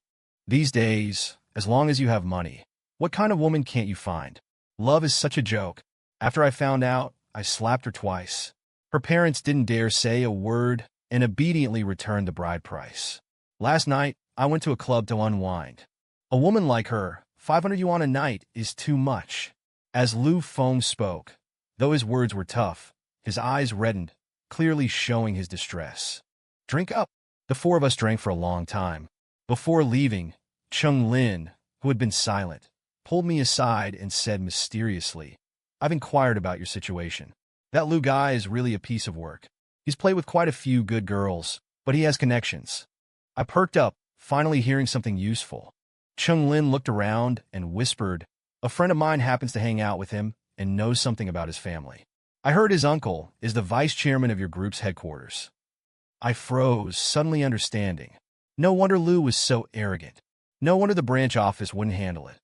These days, as long as you have money, what kind of woman can't you find? Love is such a joke. After I found out, I slapped her twice. Her parents didn't dare say a word and obediently returned the bride price. Last night, I went to a club to unwind. A woman like her, 500 yuan a night is too much. As Lu Feng spoke, though his words were tough, His eyes reddened, clearly showing his distress. "Drink up." The four of us drank for a long time. Before leaving, Chung Lin, who had been silent, pulled me aside and said mysteriously, "I've inquired about your situation. That Lu guy is really a piece of work. He's played with quite a few good girls, but he has connections." I perked up, finally hearing something useful. Chung Lin looked around and whispered, "A friend of mine happens to hang out with him and knows something about his family. I heard his uncle is the vice chairman of your group's headquarters." I froze, suddenly understanding. No wonder Lu was so arrogant. No wonder the branch office wouldn't handle it.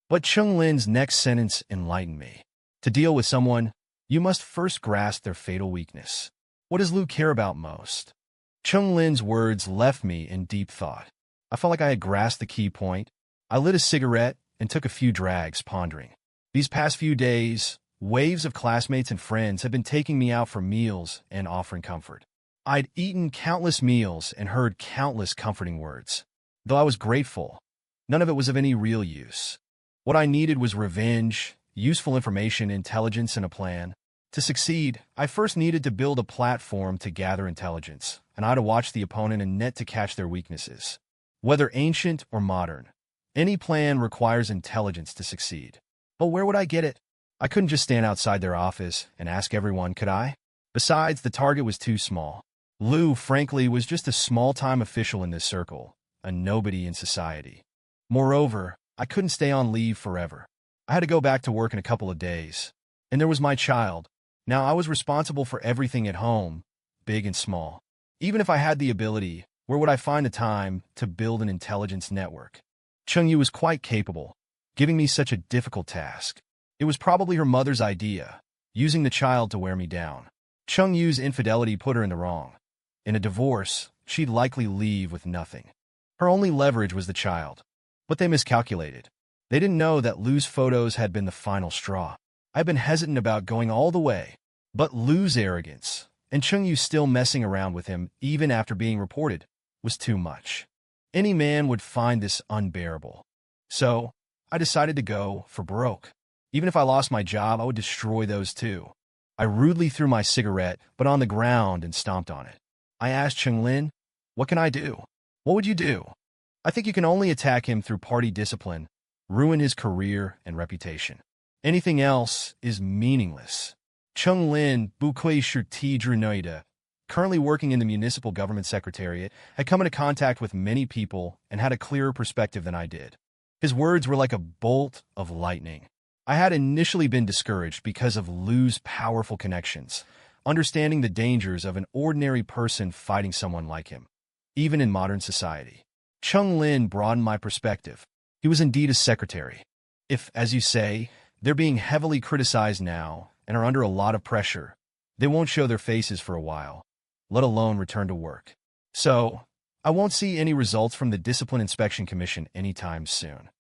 But Chung Lin's next sentence enlightened me. To deal with someone, you must first grasp their fatal weakness. What does Lu care about most? Chung Lin's words left me in deep thought. I felt like I had grasped the key point. I lit a cigarette and took a few drags, pondering. These past few days, waves of classmates and friends had been taking me out for meals and offering comfort. I'd eaten countless meals and heard countless comforting words. Though I was grateful, none of it was of any real use. What I needed was revenge, useful information, intelligence, and a plan. To succeed, I first needed to build a platform to gather intelligence, and I had to watch the opponent and net to catch their weaknesses. Whether ancient or modern, any plan requires intelligence to succeed. But where would I get it? I couldn't just stand outside their office and ask everyone, could I? Besides, the target was too small. Lu, frankly, was just a small-time official in this circle, a nobody in society. Moreover, I couldn't stay on leave forever. I had to go back to work in a couple of days. And there was my child. Now I was responsible for everything at home, big and small. Even if I had the ability, where would I find the time to build an intelligence network? Chung Yu was quite capable, giving me such a difficult task. It was probably her mother's idea, using the child to wear me down. Chung Yu's infidelity put her in the wrong. In a divorce, she'd likely leave with nothing. Her only leverage was the child. But they miscalculated. They didn't know that Lu's photos had been the final straw. I'd been hesitant about going all the way. But Lu's arrogance, and Chung Yu still messing around with him even after being reported, was too much. Any man would find this unbearable. So, I decided to go for broke. Even if I lost my job, I would destroy those too. I rudely threw my cigarette, but on the ground, and stomped on it. I asked Chung Lin, "What can I do?" "What would you do?" "I think you can only attack him through party discipline, ruin his career and reputation. Anything else is meaningless." Chung Lin, Bukui Shurti Drunoida, currently working in the municipal government secretariat, had come into contact with many people and had a clearer perspective than I did. His words were like a bolt of lightning. I had initially been discouraged because of Lu's powerful connections, understanding the dangers of an ordinary person fighting someone like him, even in modern society. Chung Lin broadened my perspective. He was indeed a secretary. If, as you say, they're being heavily criticized now and are under a lot of pressure, they won't show their faces for a while, let alone return to work. So, I won't see any results from the Discipline Inspection Commission anytime soon.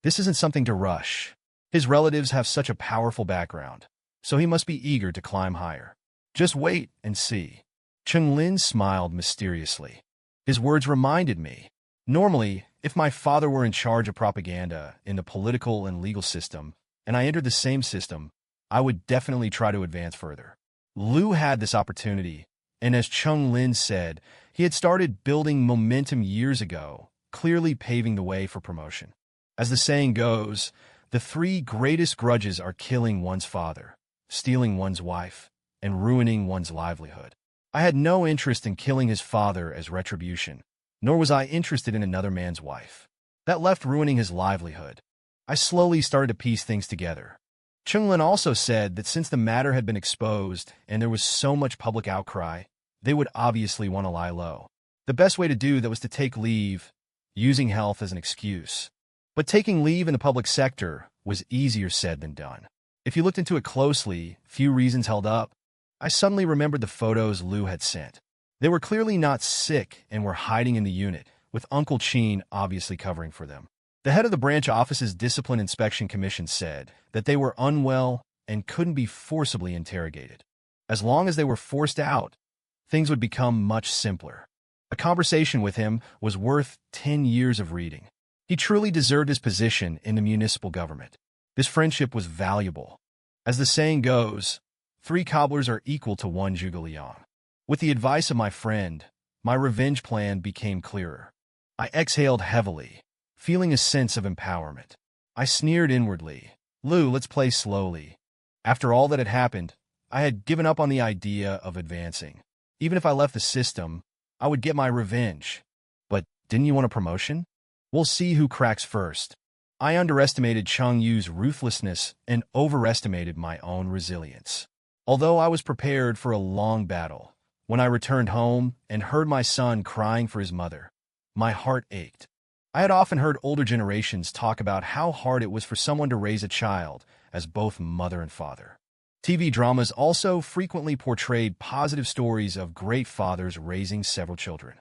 This isn't something to rush. His relatives have such a powerful background, so he must be eager to climb higher. Just wait and see. Chung Lin smiled mysteriously. His words reminded me. Normally, if my father were in charge of propaganda in the political and legal system, and I entered the same system, I would definitely try to advance further. Lu had this opportunity, and as Chung Lin said, he had started building momentum years ago, clearly paving the way for promotion. As the saying goes, the three greatest grudges are killing one's father, stealing one's wife, and ruining one's livelihood. I had no interest in killing his father as retribution, nor was I interested in another man's wife. That left ruining his livelihood. I slowly started to piece things together. Chung Lin also said that since the matter had been exposed and there was so much public outcry, they would obviously want to lie low. The best way to do that was to take leave, using health as an excuse. But taking leave in the public sector was easier said than done. If you looked into it closely, few reasons held up. I suddenly remembered the photos Lu had sent. They were clearly not sick and were hiding in the unit, with Uncle Chin obviously covering for them. The head of the branch office's Discipline Inspection Commission said that they were unwell and couldn't be forcibly interrogated. As long as they were forced out, things would become much simpler. A conversation with him was worth 10 years of reading. He truly deserved his position in the municipal government. This friendship was valuable. As the saying goes, 3 cobblers are equal to 1 Zhuge. With the advice of my friend, my revenge plan became clearer. I exhaled heavily, feeling a sense of empowerment. I sneered inwardly. Lu, let's play slowly. After all that had happened, I had given up on the idea of advancing. Even if I left the system, I would get my revenge. But didn't you want a promotion? We'll see who cracks first. I underestimated Cheng Yu's ruthlessness and overestimated my own resilience. Although I was prepared for a long battle, when I returned home and heard my son crying for his mother, my heart ached. I had often heard older generations talk about how hard it was for someone to raise a child as both mother and father. TV dramas also frequently portrayed positive stories of great fathers raising several children.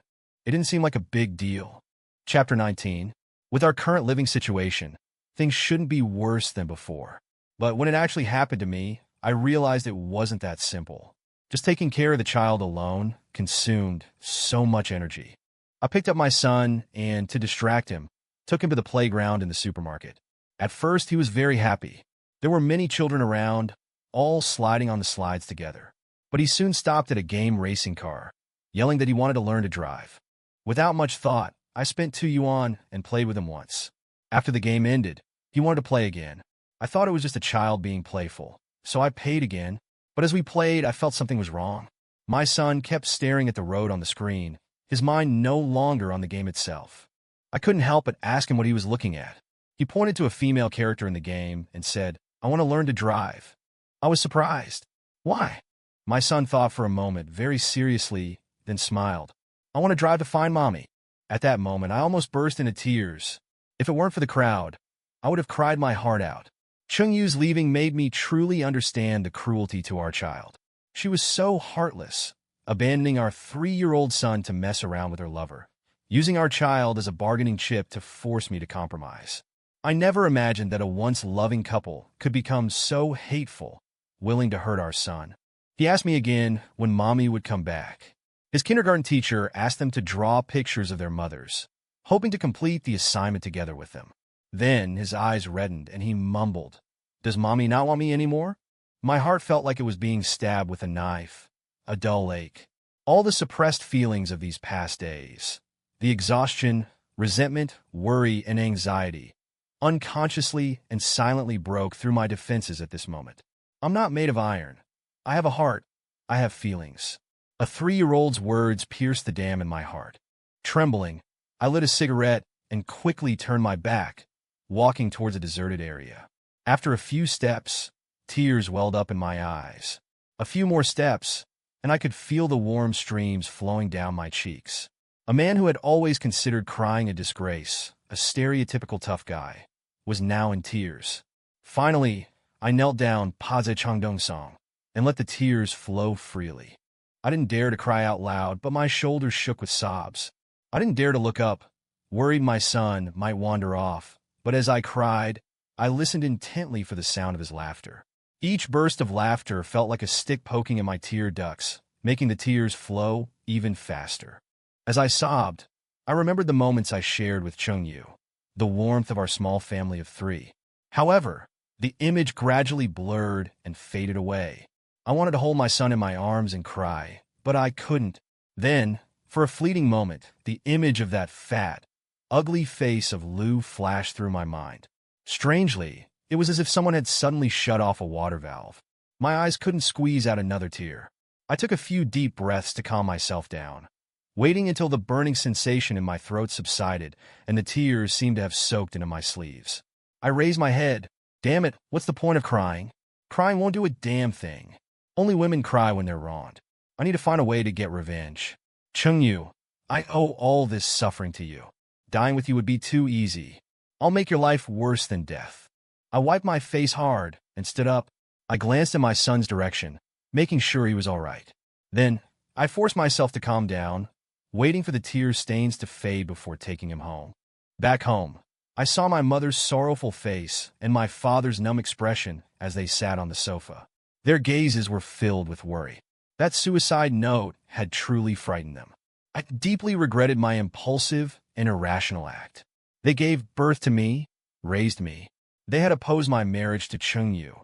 It didn't seem like a big deal. Chapter 19. With our current living situation, things shouldn't be worse than before. But when it actually happened to me, I realized it wasn't that simple. Just taking care of the child alone consumed so much energy. I picked up my son and, to distract him, took him to the playground in the supermarket. At first, he was very happy. There were many children around, all sliding on the slides together. But he soon stopped at a game racing car, yelling that he wanted to learn to drive. Without much thought, I spent 2 yuan and played with him once. After the game ended, he wanted to play again. I thought it was just a child being playful, so I paid again. But as we played, I felt something was wrong. My son kept staring at the road on the screen, his mind no longer on the game itself. I couldn't help but ask him what he was looking at. He pointed to a female character in the game and said, "I want to learn to drive." I was surprised. "Why?" My son thought for a moment, very seriously, then smiled. "I want to drive to find Mommy." At that moment, I almost burst into tears. If it weren't for the crowd, I would have cried my heart out. Cheng Yu's leaving made me truly understand the cruelty to our child. She was so heartless, abandoning our 3-year-old son to mess around with her lover, using our child as a bargaining chip to force me to compromise. I never imagined that a once loving couple could become so hateful, willing to hurt our son. He asked me again when Mommy would come back. His kindergarten teacher asked them to draw pictures of their mothers, hoping to complete the assignment together with them. Then his eyes reddened and he mumbled, "Does Mommy not want me anymore?" My heart felt like it was being stabbed with a knife, a dull ache. All the suppressed feelings of these past days, the exhaustion, resentment, worry, and anxiety, unconsciously and silently broke through my defenses at this moment. I'm not made of iron. I have a heart. I have feelings. A 3-year-old's words pierced the dam in my heart. Trembling, I lit a cigarette and quickly turned my back, walking towards a deserted area. After a few steps, tears welled up in my eyes. A few more steps, and I could feel the warm streams flowing down my cheeks. A man who had always considered crying a disgrace, a stereotypical tough guy, was now in tears. Finally, I knelt down Paze Changdong song and let the tears flow freely. I didn't dare to cry out loud, but my shoulders shook with sobs. I didn't dare to look up, worried my son might wander off. But as I cried, I listened intently for the sound of his laughter. Each burst of laughter felt like a stick poking in my tear ducts, making the tears flow even faster. As I sobbed, I remembered the moments I shared with Cheng Yu, the warmth of our small family of 3. However, the image gradually blurred and faded away. I wanted to hold my son in my arms and cry, but I couldn't. Then, for a fleeting moment, the image of that fat, ugly face of Lu flashed through my mind. Strangely, it was as if someone had suddenly shut off a water valve. My eyes couldn't squeeze out another tear. I took a few deep breaths to calm myself down, waiting until the burning sensation in my throat subsided and the tears seemed to have soaked into my sleeves. I raised my head. Damn it, what's the point of crying? Crying won't do a damn thing. Only women cry when they're wronged. I need to find a way to get revenge. Cheng Yu, I owe all this suffering to you. Dying with you would be too easy. I'll make your life worse than death. I wiped my face hard and stood up. I glanced in my son's direction, making sure he was all right. Then, I forced myself to calm down, waiting for the tear stains to fade before taking him home. Back home, I saw my mother's sorrowful face and my father's numb expression as they sat on the sofa. Their gazes were filled with worry. That suicide note had truly frightened them. I deeply regretted my impulsive and irrational act. They gave birth to me, raised me. They had opposed my marriage to Cheng Yu.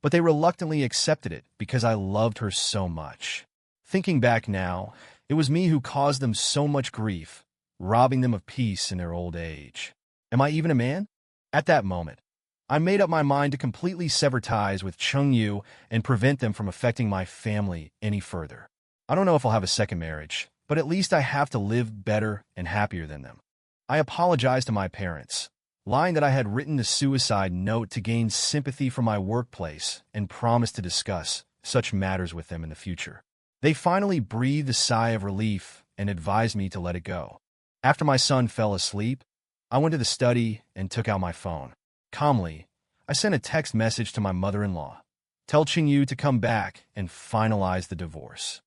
but they reluctantly accepted it because I loved her so much. Thinking back now, it was me who caused them so much grief, robbing them of peace in their old age. Am I even a man? At that moment, I made up my mind to completely sever ties with Chung-Yu and prevent them from affecting my family any further. I don't know if I'll have a second marriage, but at least I have to live better and happier than them. I apologized to my parents, lying that I had written the suicide note to gain sympathy from my workplace and promised to discuss such matters with them in the future. They finally breathed a sigh of relief and advised me to let it go. After my son fell asleep, I went to the study and took out my phone. Calmly, I sent a text message to my mother-in-law. Tell Chung-Yu to come back and finalize the divorce.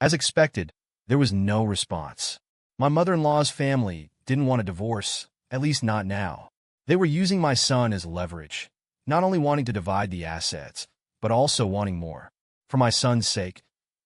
As expected, there was no response. My mother-in-law's family didn't want a divorce, at least not now. They were using my son as leverage, not only wanting to divide the assets, but also wanting more. For my son's sake,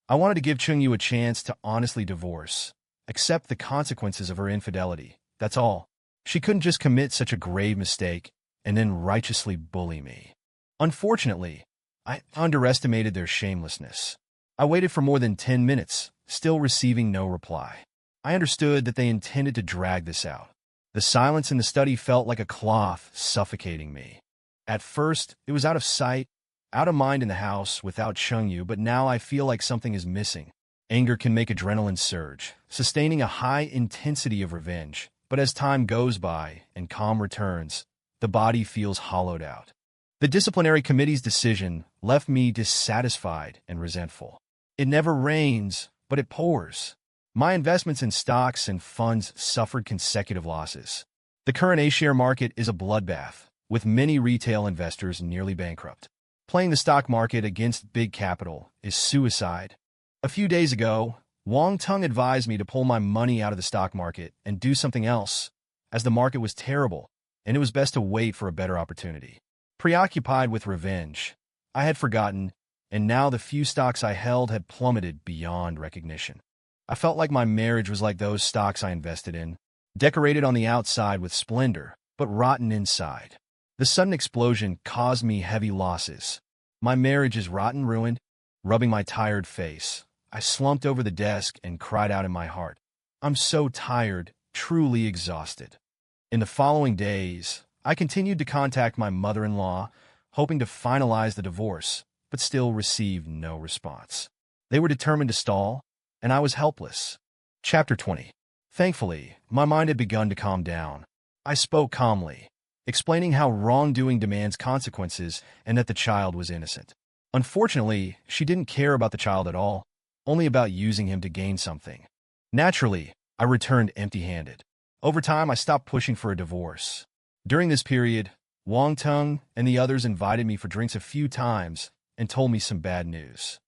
I wanted to give Chung-Yu a chance to honestly divorce, accept the consequences of her infidelity. That's all. She couldn't just commit such a grave mistake and then righteously bully me. Unfortunately, I underestimated their shamelessness. I waited for more than 10 minutes, still receiving no reply. I understood that they intended to drag this out. The silence in the study felt like a cloth suffocating me. At first, it was out of sight, out of mind in the house without Chung-Yu, but now I feel like something is missing. Anger can make adrenaline surge, sustaining a high intensity of revenge. But as time goes by and calm returns, the body feels hollowed out. The disciplinary committee's decision left me dissatisfied and resentful. It never rains, but it pours. My investments in stocks and funds suffered consecutive losses. The current A-share market is a bloodbath, with many retail investors nearly bankrupt. Playing the stock market against big capital is suicide. A few days ago, Wang Tung advised me to pull my money out of the stock market and do something else, as the market was terrible, and it was best to wait for a better opportunity. Preoccupied with revenge, I had forgotten, and now the few stocks I held had plummeted beyond recognition. I felt like my marriage was like those stocks I invested in, decorated on the outside with splendor, but rotten inside. The sudden explosion caused me heavy losses. My marriage is rotten ruined. Rubbing my tired face, I slumped over the desk and cried out in my heart. I'm so tired, truly exhausted. In the following days, I continued to contact my mother-in-law, hoping to finalize the divorce, but still received no response. They were determined to stall, and I was helpless. Chapter 20. Thankfully, my mind had begun to calm down. I spoke calmly, explaining how wrongdoing demands consequences and that the child was innocent. Unfortunately, she didn't care about the child at all, only about using him to gain something. Naturally, I returned empty-handed. Over time, I stopped pushing for a divorce. During this period, Wang Tung and the others invited me for drinks a few times and told me some bad news.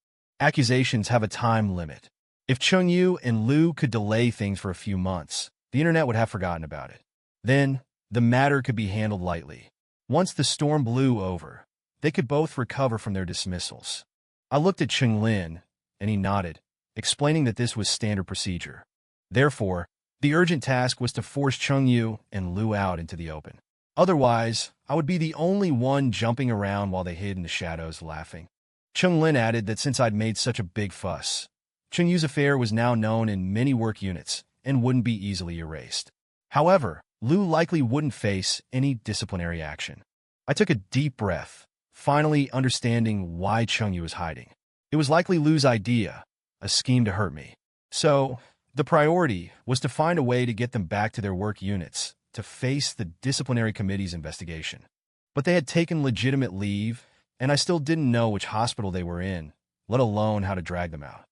Accusations have a time limit. If Chung-Yu and Liu could delay things for a few months, the internet would have forgotten about it. Then, the matter could be handled lightly. Once the storm blew over, they could both recover from their dismissals. I looked at Chung Lin, and he nodded, explaining that this was standard procedure. Therefore, the urgent task was to force Chung-Yu and Liu out into the open. Otherwise, I would be the only one jumping around while they hid in the shadows laughing. Chung Lin added that since I'd made such a big fuss, Chung-Yu's affair was now known in many work units and wouldn't be easily erased. However, Liu likely wouldn't face any disciplinary action. I took a deep breath, finally understanding why Chung-Yu was hiding. It was likely Liu's idea, a scheme to hurt me. So, the priority was to find a way to get them back to their work units, to face the disciplinary committee's investigation. But they had taken legitimate leave, and I still didn't know which hospital they were in, let alone how to drag them out.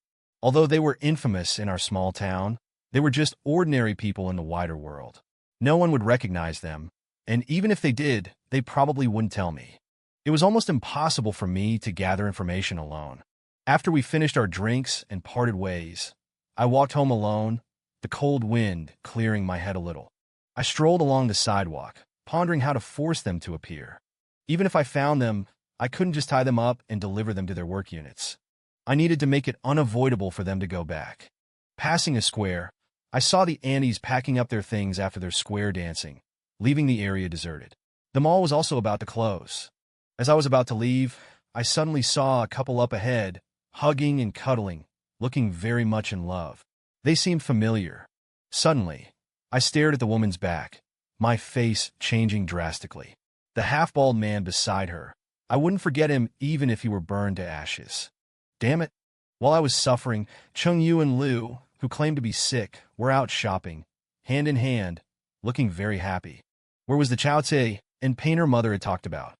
Although they were infamous in our small town, they were just ordinary people in the wider world. No one would recognize them, and even if they did, they probably wouldn't tell me. It was almost impossible for me to gather information alone. After we finished our drinks and parted ways, I walked home alone, the cold wind clearing my head a little. I strolled along the sidewalk, pondering how to force them to appear. Even if I found them, I couldn't just tie them up and deliver them to their work units. I needed to make it unavoidable for them to go back. Passing a square, I saw the Annies packing up their things after their square dancing, leaving the area deserted. The mall was also about to close. As I was about to leave, I suddenly saw a couple up ahead, hugging and cuddling, looking very much in love. They seemed familiar. Suddenly, I stared at the woman's back, my face changing drastically. The half-bald man beside her. I wouldn't forget him even if he were burned to ashes. Damn it. While I was suffering, Chung-Yu and Liu, who claimed to be sick, were out shopping, hand in hand, looking very happy. Where was the Chaote and painter mother had talked about?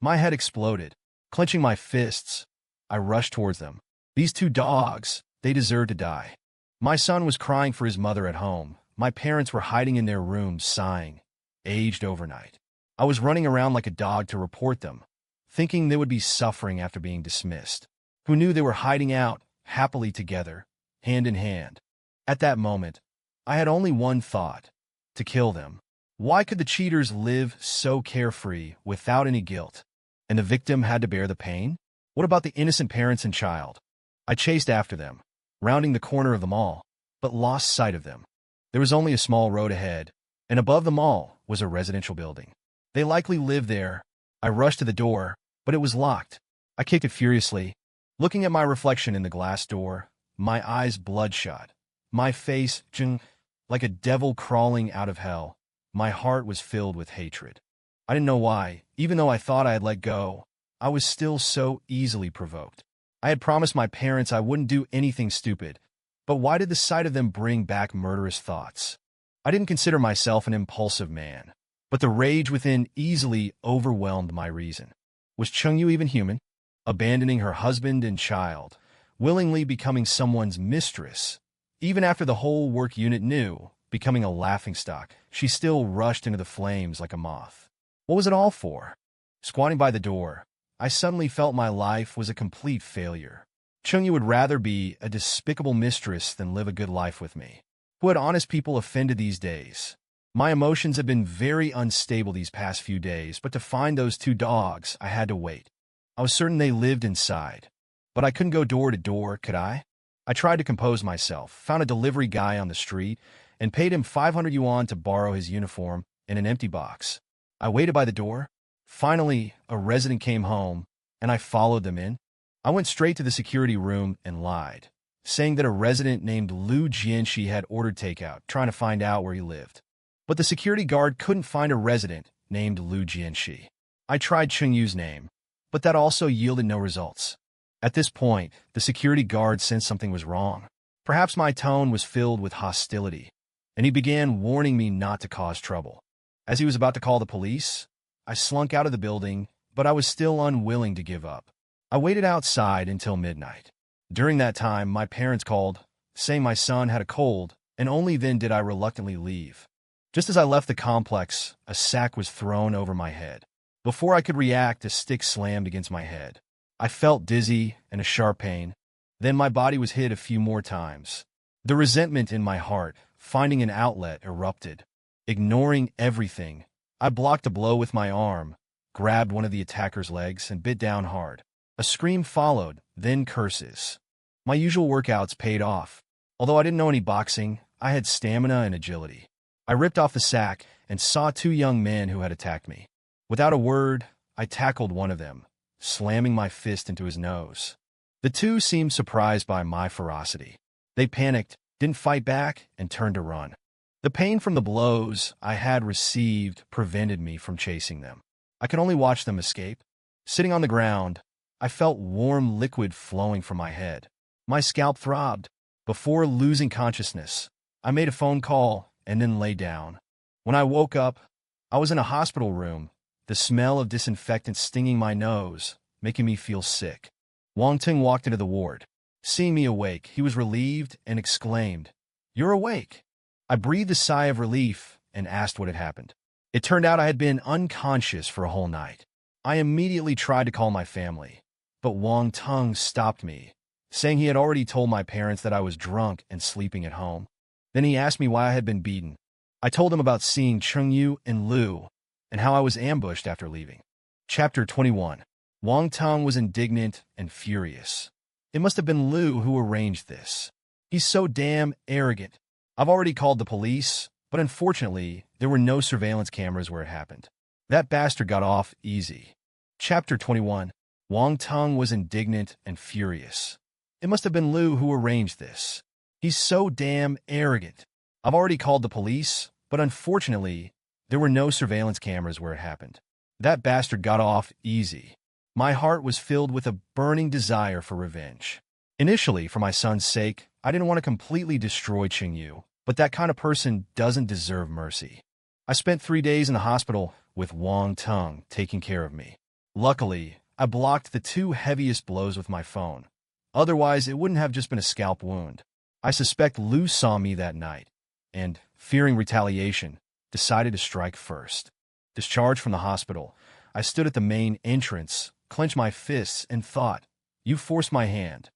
My head exploded. Clenching my fists, I rushed towards them. These two dogs, they deserved to die. My son was crying for his mother at home. My parents were hiding in their rooms, sighing, aged overnight. I was running around like a dog to report them, thinking they would be suffering after being dismissed. Who knew they were hiding out, happily together, hand in hand? At that moment, I had only one thought: to kill them. Why could the cheaters live so carefree, without any guilt, and the victim had to bear the pain? What about the innocent parents and child? I chased after them, rounding the corner of the mall, but lost sight of them. There was only a small road ahead, and above the mall was a residential building. They likely lived there. I rushed to the door, but it was locked. I kicked it furiously, looking at my reflection in the glass door, my eyes bloodshot, my face like a devil crawling out of hell. My heart was filled with hatred. I didn't know why. Even though I thought I had let go, I was still so easily provoked. I had promised my parents I wouldn't do anything stupid, but why did the sight of them bring back murderous thoughts? I didn't consider myself an impulsive man, but the rage within easily overwhelmed my reason. Was Chung-Yu even human? Abandoning her husband and child, willingly becoming someone's mistress. Even after the whole work unit knew, becoming a laughingstock, she still rushed into the flames like a moth. What was it all for? Squatting by the door, I suddenly felt my life was a complete failure. Chung-Yu would rather be a despicable mistress than live a good life with me. Who had honest people offended these days? My emotions had been very unstable these past few days, but to find those two dogs, I had to wait. I was certain they lived inside, but I couldn't go door to door, could I? I tried to compose myself, found a delivery guy on the street, and paid him 500 yuan to borrow his uniform and an empty box. I waited by the door. Finally, a resident came home, and I followed them in. I went straight to the security room and lied, saying that a resident named Liu Jianxi had ordered takeout, trying to find out where he lived. But the security guard couldn't find a resident named Liu Jianxi. I tried Chung-Yu's name, but that also yielded no results. At this point, the security guard sensed something was wrong. Perhaps my tone was filled with hostility, and he began warning me not to cause trouble. As he was about to call the police, I slunk out of the building, but I was still unwilling to give up. I waited outside until midnight. During that time, my parents called, saying my son had a cold, and only then did I reluctantly leave. Just as I left the complex, a sack was thrown over my head. Before I could react, a stick slammed against my head. I felt dizzy and a sharp pain. Then my body was hit a few more times. The resentment in my heart, finding an outlet, erupted. Ignoring everything, I blocked a blow with my arm, grabbed one of the attacker's legs, and bit down hard. A scream followed, then curses. My usual workouts paid off. Although I didn't know any boxing, I had stamina and agility. I ripped off the sack and saw two young men who had attacked me. Without a word, I tackled one of them, slamming my fist into his nose. The two seemed surprised by my ferocity. They panicked, didn't fight back, and turned to run. The pain from the blows I had received prevented me from chasing them. I could only watch them escape. Sitting on the ground, I felt warm liquid flowing from my head. My scalp throbbed. Before losing consciousness, I made a phone call and then lay down. When I woke up, I was in a hospital room, the smell of disinfectant stinging my nose, making me feel sick. Wang Ting walked into the ward. Seeing me awake, he was relieved and exclaimed, "You're awake." I breathed a sigh of relief and asked what had happened. It turned out I had been unconscious for a whole night. I immediately tried to call my family, but Wang Ting stopped me, saying he had already told my parents that I was drunk and sleeping at home. Then he asked me why I had been beaten. I told him about seeing Chung-Yu and Liu and how I was ambushed after leaving. Chapter 21. Wang Ting was indignant and furious. It must have been Liu who arranged this. He's so damn arrogant. I've already called the police, but unfortunately, there were no surveillance cameras where it happened. That bastard got off easy. Chapter 21. Wang Tung was indignant and furious. It must have been Liu who arranged this. He's so damn arrogant. I've already called the police, but unfortunately, there were no surveillance cameras where it happened. That bastard got off easy. My heart was filled with a burning desire for revenge. Initially, for my son's sake, I didn't want to completely destroy Qingyu, but that kind of person doesn't deserve mercy. I spent 3 days in the hospital with Wang Tung taking care of me. Luckily, I blocked the 2 heaviest blows with my phone. Otherwise, it wouldn't have just been a scalp wound. I suspect Liu saw me that night, and, fearing retaliation, decided to strike first. Discharged from the hospital, I stood at the main entrance, clenched my fists, and thought, "You forced my hand.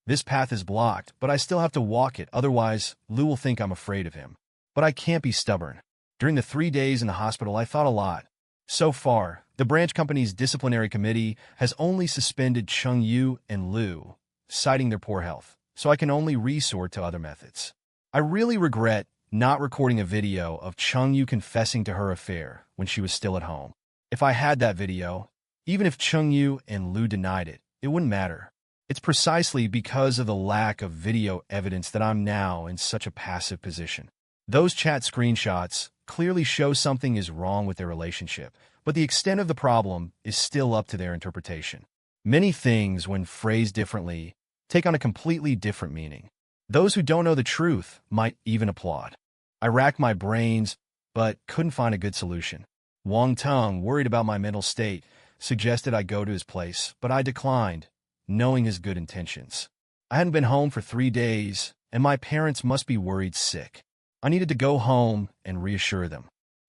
This path is blocked, but I still have to walk it, otherwise Liu will think I'm afraid of him. But I can't be stubborn." During the 3 days in the hospital, I thought a lot. So far, the branch company's disciplinary committee has only suspended Chengyu and Liu, citing their poor health, so I can only resort to other methods. I really regret not recording a video of Chengyu confessing to her affair when she was still at home. If I had that video, even if Chengyu and Liu denied it, it wouldn't matter. It's precisely because of the lack of video evidence that I'm now in such a passive position. Those chat screenshots clearly show something is wrong with their relationship, but the extent of the problem is still up to their interpretation. Many things, when phrased differently, take on a completely different meaning. Those who don't know the truth might even applaud. I racked my brains, but couldn't find a good solution. Wang Tung, worried about my mental state, suggested I go to his place, but I declined, knowing his good intentions. I hadn't been home for 3 days, and my parents must be worried sick. I needed to go home and reassure them.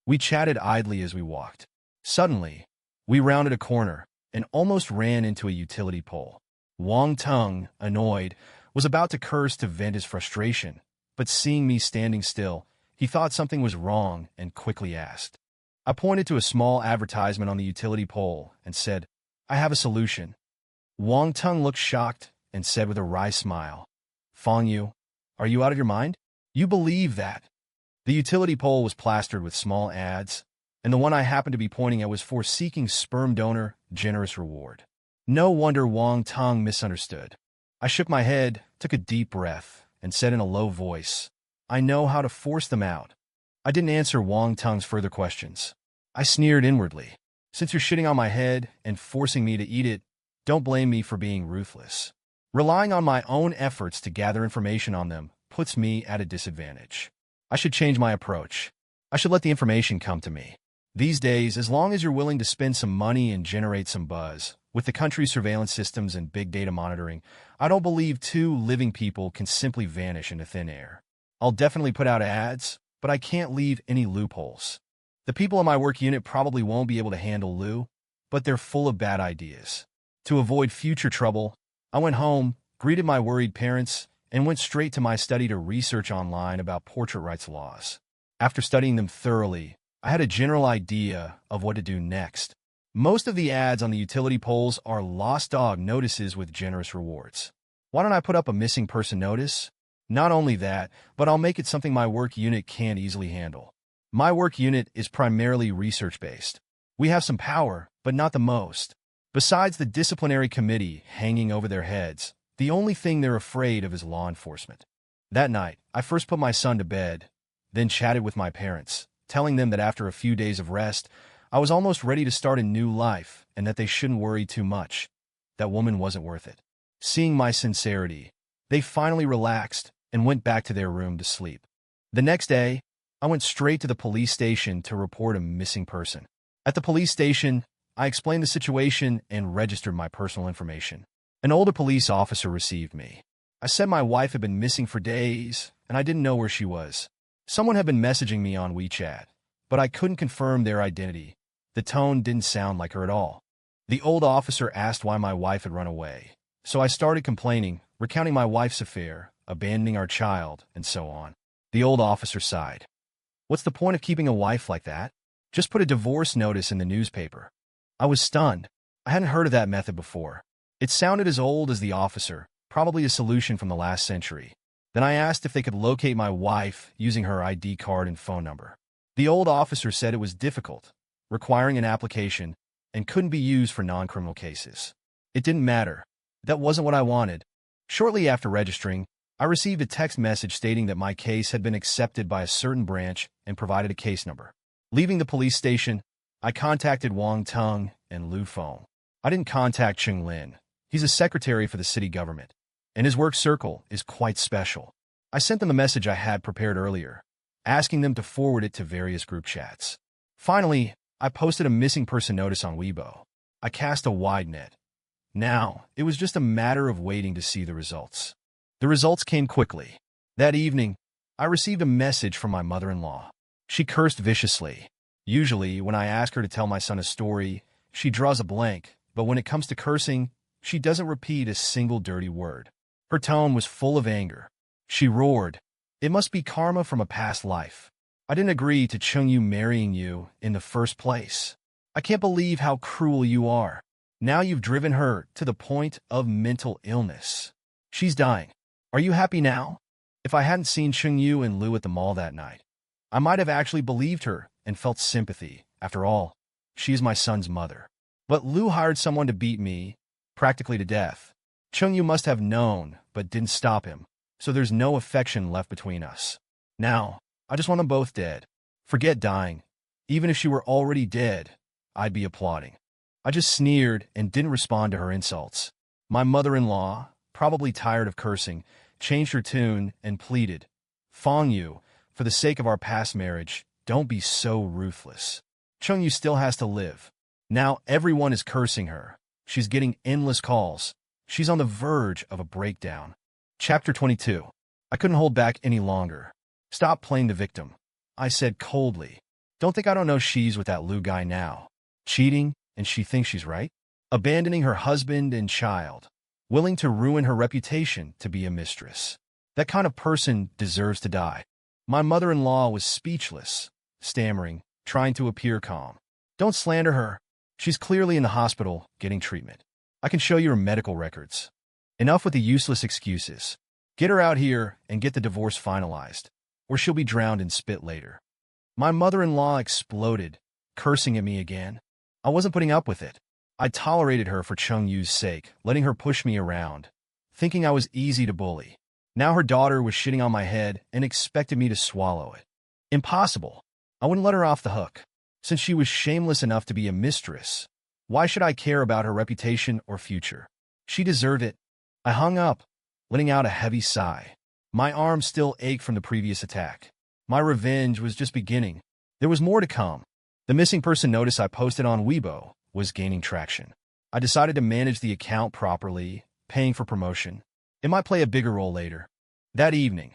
We chatted idly as we walked. Suddenly, we rounded a corner and almost ran into a utility pole. Wang Tung, annoyed, was about to curse to vent his frustration, but seeing me standing still, he thought something was wrong and quickly asked. I pointed to a small advertisement on the utility pole and said, "I have a solution." Wang Tung looked shocked and said with a wry smile, "Fang Yu, are you out of your mind? You believe that?" The utility pole was plastered with small ads, and the one I happened to be pointing at was for seeking sperm donor generous reward. No wonder Wang Tung misunderstood. I shook my head, took a deep breath, and said in a low voice, "I know how to force them out." I didn't answer Wang Tung's further questions. I sneered inwardly. "Since you're shitting on my head and forcing me to eat it, don't blame me for being ruthless. Relying on my own efforts to gather information on them puts me at a disadvantage. I should change my approach. I should let the information come to me. These days, as long as you're willing to spend some money and generate some buzz, with the country's surveillance systems and big data monitoring, I don't believe 2 living people can simply vanish into thin air. I'll definitely put out ads, but I can't leave any loopholes. The people in my work unit probably won't be able to handle Liu, but they're full of bad ideas. To avoid future trouble, I went home, greeted my worried parents, and went straight to my study to research online about portrait rights laws. After studying them thoroughly, I had a general idea of what to do next. Most of the ads on the utility poles are lost dog notices with generous rewards. Why don't I put up a missing person notice? Not only that, but I'll make it something my work unit can't easily handle. My work unit is primarily research-based. We have some power, but not the most. Besides the disciplinary committee hanging over their heads, the only thing they're afraid of is law enforcement. That night, I first put my son to bed, then chatted with my parents, telling them that after a few days of rest, I was almost ready to start a new life and that they shouldn't worry too much. That woman wasn't worth it. Seeing my sincerity, they finally relaxed and went back to their room to sleep. The next day, I went straight to the police station to report a missing person. At the police station, I explained the situation and registered my personal information. An older police officer received me. I said my wife had been missing for days, and I didn't know where she was. Someone had been messaging me on WeChat, but I couldn't confirm their identity. The tone didn't sound like her at all. The old officer asked why my wife had run away, so I started complaining, recounting my wife's affair, abandoning our child, and so on. The old officer sighed. "What's the point of keeping a wife like that? Just put a divorce notice in the newspaper." I was stunned. I hadn't heard of that method before. It sounded as old as the officer, probably a solution from the last century. Then I asked if they could locate my wife using her ID card and phone number. The old officer said it was difficult, requiring an application, and couldn't be used for non-criminal cases. It didn't matter. That wasn't what I wanted. Shortly after registering, I received a text message stating that my case had been accepted by a certain branch and provided a case number. Leaving the police station, I contacted Wang Tung and Lu Feng. I didn't contact Chung Lin. He's a secretary for the city government, and his work circle is quite special. I sent them a message I had prepared earlier, asking them to forward it to various group chats. Finally, I posted a missing person notice on Weibo. I cast a wide net. Now, it was just a matter of waiting to see the results. The results came quickly. That evening, I received a message from my mother-in-law. She cursed viciously. Usually, when I ask her to tell my son a story, she draws a blank, but when it comes to cursing, she doesn't repeat a single dirty word. Her tone was full of anger. She roared, "It must be karma from a past life. I didn't agree to Chungyu marrying you in the first place. I can't believe how cruel you are. Now you've driven her to the point of mental illness. She's dying. Are you happy now?" If I hadn't seen Chungyu and Lu at the mall that night, I might have actually believed her and felt sympathy. After all, she is my son's mother. But Lu hired someone to beat me, practically to death. Chungyu must have known, but didn't stop him, so there's no affection left between us. Now, I just want them both dead. Forget dying. Even if she were already dead, I'd be applauding. I just sneered and didn't respond to her insults. My mother-in-law, probably tired of cursing, changed her tune and pleaded, "Feng Yu, for the sake of our past marriage, don't be so ruthless. Chungyu still has to live. Now everyone is cursing her. She's getting endless calls. She's on the verge of a breakdown." Chapter 22. I couldn't hold back any longer. "Stop playing the victim," I said coldly. "Don't think I don't know she's with that Lu guy now. Cheating, and she thinks she's right. Abandoning her husband and child. Willing to ruin her reputation to be a mistress. That kind of person deserves to die." My mother-in-law was speechless, stammering, trying to appear calm. "Don't slander her. She's clearly in the hospital getting treatment. I can show you her medical records. Enough with the useless excuses. Get her out here and get the divorce finalized, or she'll be drowned in spit later." My mother-in-law exploded, cursing at me again. I wasn't putting up with it. I tolerated her for Chung Yu's sake, letting her push me around, thinking I was easy to bully. Now her daughter was shitting on my head and expected me to swallow it. Impossible. I wouldn't let her off the hook. Since she was shameless enough to be a mistress, why should I care about her reputation or future? She deserved it. I hung up, letting out a heavy sigh. My arm still ached from the previous attack. My revenge was just beginning. There was more to come. The missing person notice I posted on Weibo was gaining traction. I decided to manage the account properly, paying for promotion. It might play a bigger role later. That evening,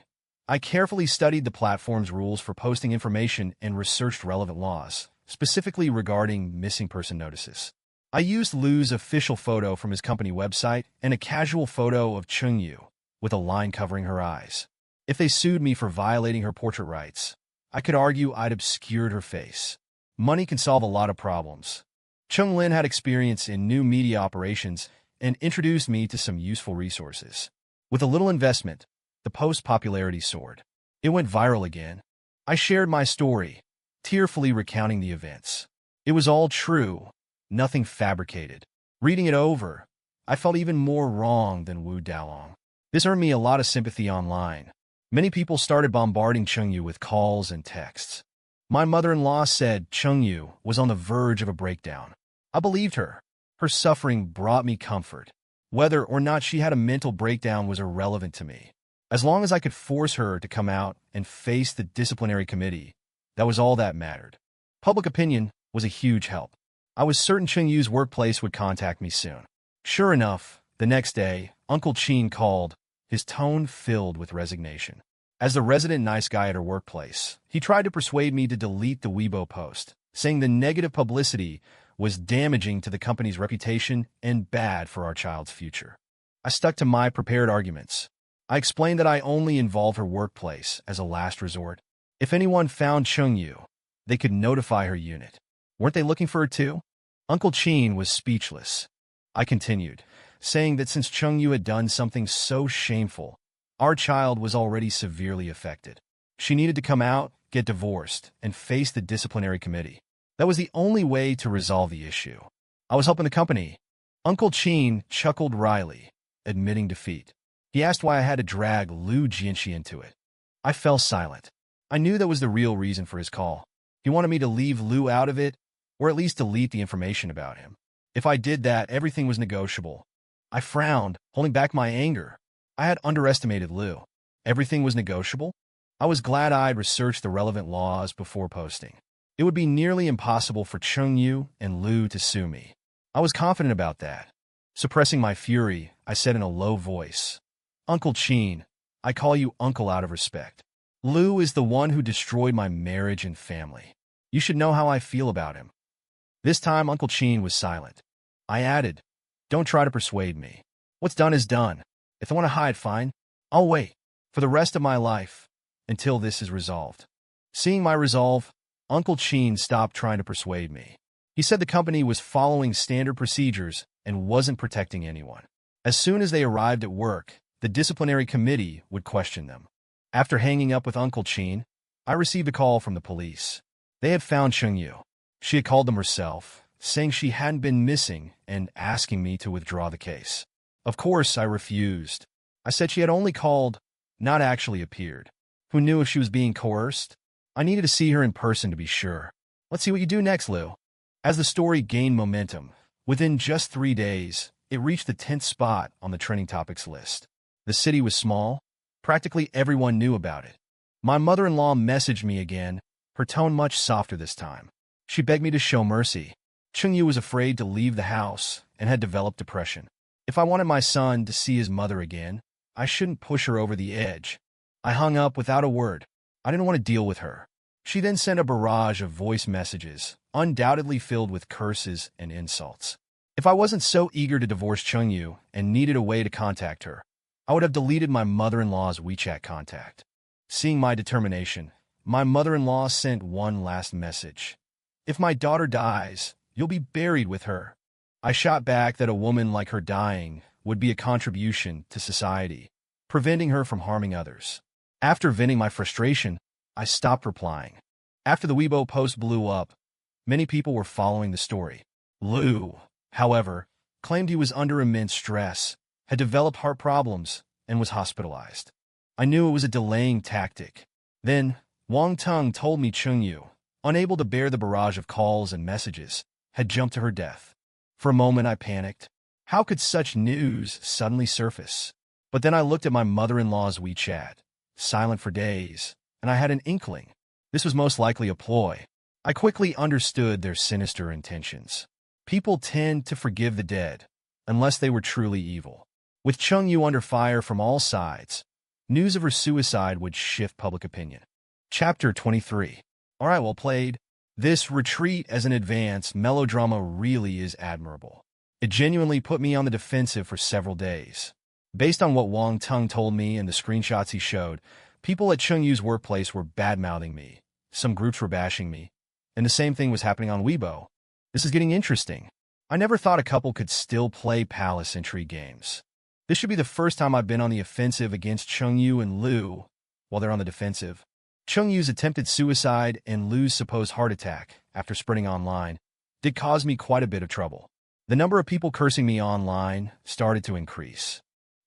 I carefully studied the platform's rules for posting information and researched relevant laws, specifically regarding missing person notices. I used Lu's official photo from his company website and a casual photo of Chungyu, with a line covering her eyes. If they sued me for violating her portrait rights, I could argue I'd obscured her face. Money can solve a lot of problems. Chung Lin had experience in new media operations and introduced me to some useful resources. With a little investment, the post's popularity soared. It went viral again. I shared my story, tearfully recounting the events. It was all true, nothing fabricated. Reading it over, I felt even more wrong than Wu Daolong. This earned me a lot of sympathy online. Many people started bombarding Chungyu with calls and texts. My mother-in-law said Chungyu was on the verge of a breakdown. I believed her. Her suffering brought me comfort. Whether or not she had a mental breakdown was irrelevant to me. As long as I could force her to come out and face the disciplinary committee, that was all that mattered. Public opinion was a huge help. I was certain Chungyu's workplace would contact me soon. Sure enough, the next day, Uncle Chin called, his tone filled with resignation. As the resident nice guy at her workplace, he tried to persuade me to delete the Weibo post, saying the negative publicity was damaging to the company's reputation and bad for our child's future. I stuck to my prepared arguments. I explained that I only involved her workplace as a last resort. If anyone found Chungyu, they could notify her unit. Weren't they looking for her too? Uncle Chin was speechless. I continued, saying that since Chungyu had done something so shameful, our child was already severely affected. She needed to come out, get divorced, and face the disciplinary committee. That was the only way to resolve the issue. I was helping the company, Uncle Chin chuckled wryly, admitting defeat. He asked why I had to drag Lu Jianxi into it. I fell silent. I knew that was the real reason for his call. He wanted me to leave Lu out of it, or at least delete the information about him. If I did that, everything was negotiable. I frowned, holding back my anger. I had underestimated Lu. Everything was negotiable? I was glad I'd researched the relevant laws before posting. It would be nearly impossible for Chengyu and Lu to sue me. I was confident about that. Suppressing my fury, I said in a low voice, "Uncle Chin, I call you uncle out of respect. Lu is the one who destroyed my marriage and family. You should know how I feel about him." This time, Uncle Chin was silent. I added, "Don't try to persuade me. What's done is done. If they want to hide, fine. I'll wait for the rest of my life until this is resolved." Seeing my resolve, Uncle Chin stopped trying to persuade me. He said the company was following standard procedures and wasn't protecting anyone. As soon as they arrived at work, the disciplinary committee would question them. After hanging up with Uncle Chin, I received a call from the police. They had found Chengyu. She had called them herself, saying she hadn't been missing and asking me to withdraw the case. Of course, I refused. I said she had only called, not actually appeared. Who knew if she was being coerced? I needed to see her in person to be sure. Let's see what you do next, Lu. As the story gained momentum, within just 3 days, it reached the 10th spot on the trending topics list. The city was small. Practically everyone knew about it. My mother-in-law messaged me again, her tone much softer this time. She begged me to show mercy. Chengyu was afraid to leave the house and had developed depression. If I wanted my son to see his mother again, I shouldn't push her over the edge. I hung up without a word. I didn't want to deal with her. She then sent a barrage of voice messages, undoubtedly filled with curses and insults. If I wasn't so eager to divorce Chengyu and needed a way to contact her, I would have deleted my mother-in-law's WeChat contact. Seeing my determination, my mother-in-law sent one last message. "If my daughter dies, you'll be buried with her." I shot back that a woman like her dying would be a contribution to society, preventing her from harming others. After venting my frustration, I stopped replying. After the Weibo post blew up, many people were following the story. Lu, however, claimed he was under immense stress, had developed heart problems, and was hospitalized. I knew it was a delaying tactic. Then, Wang Tung told me Chengyu, unable to bear the barrage of calls and messages, had jumped to her death. For a moment I panicked. How could such news suddenly surface? But then I looked at my mother-in-law's WeChat, silent for days, and I had an inkling. This was most likely a ploy. I quickly understood their sinister intentions. People tend to forgive the dead, unless they were truly evil. With Chengyu under fire from all sides, news of her suicide would shift public opinion. Chapter 23. All right, well played. This retreat as an advanced melodrama really is admirable. It genuinely put me on the defensive for several days. Based on what Wang Tung told me and the screenshots he showed, people at Chengyu's workplace were bad-mouthing me. Some groups were bashing me. And the same thing was happening on Weibo. This is getting interesting. I never thought a couple could still play palace intrigue games. This should be the first time I've been on the offensive against Chengyu and Lu, while they're on the defensive. Chengyu's attempted suicide and Lu's supposed heart attack, after spreading online, did cause me quite a bit of trouble. The number of people cursing me online started to increase.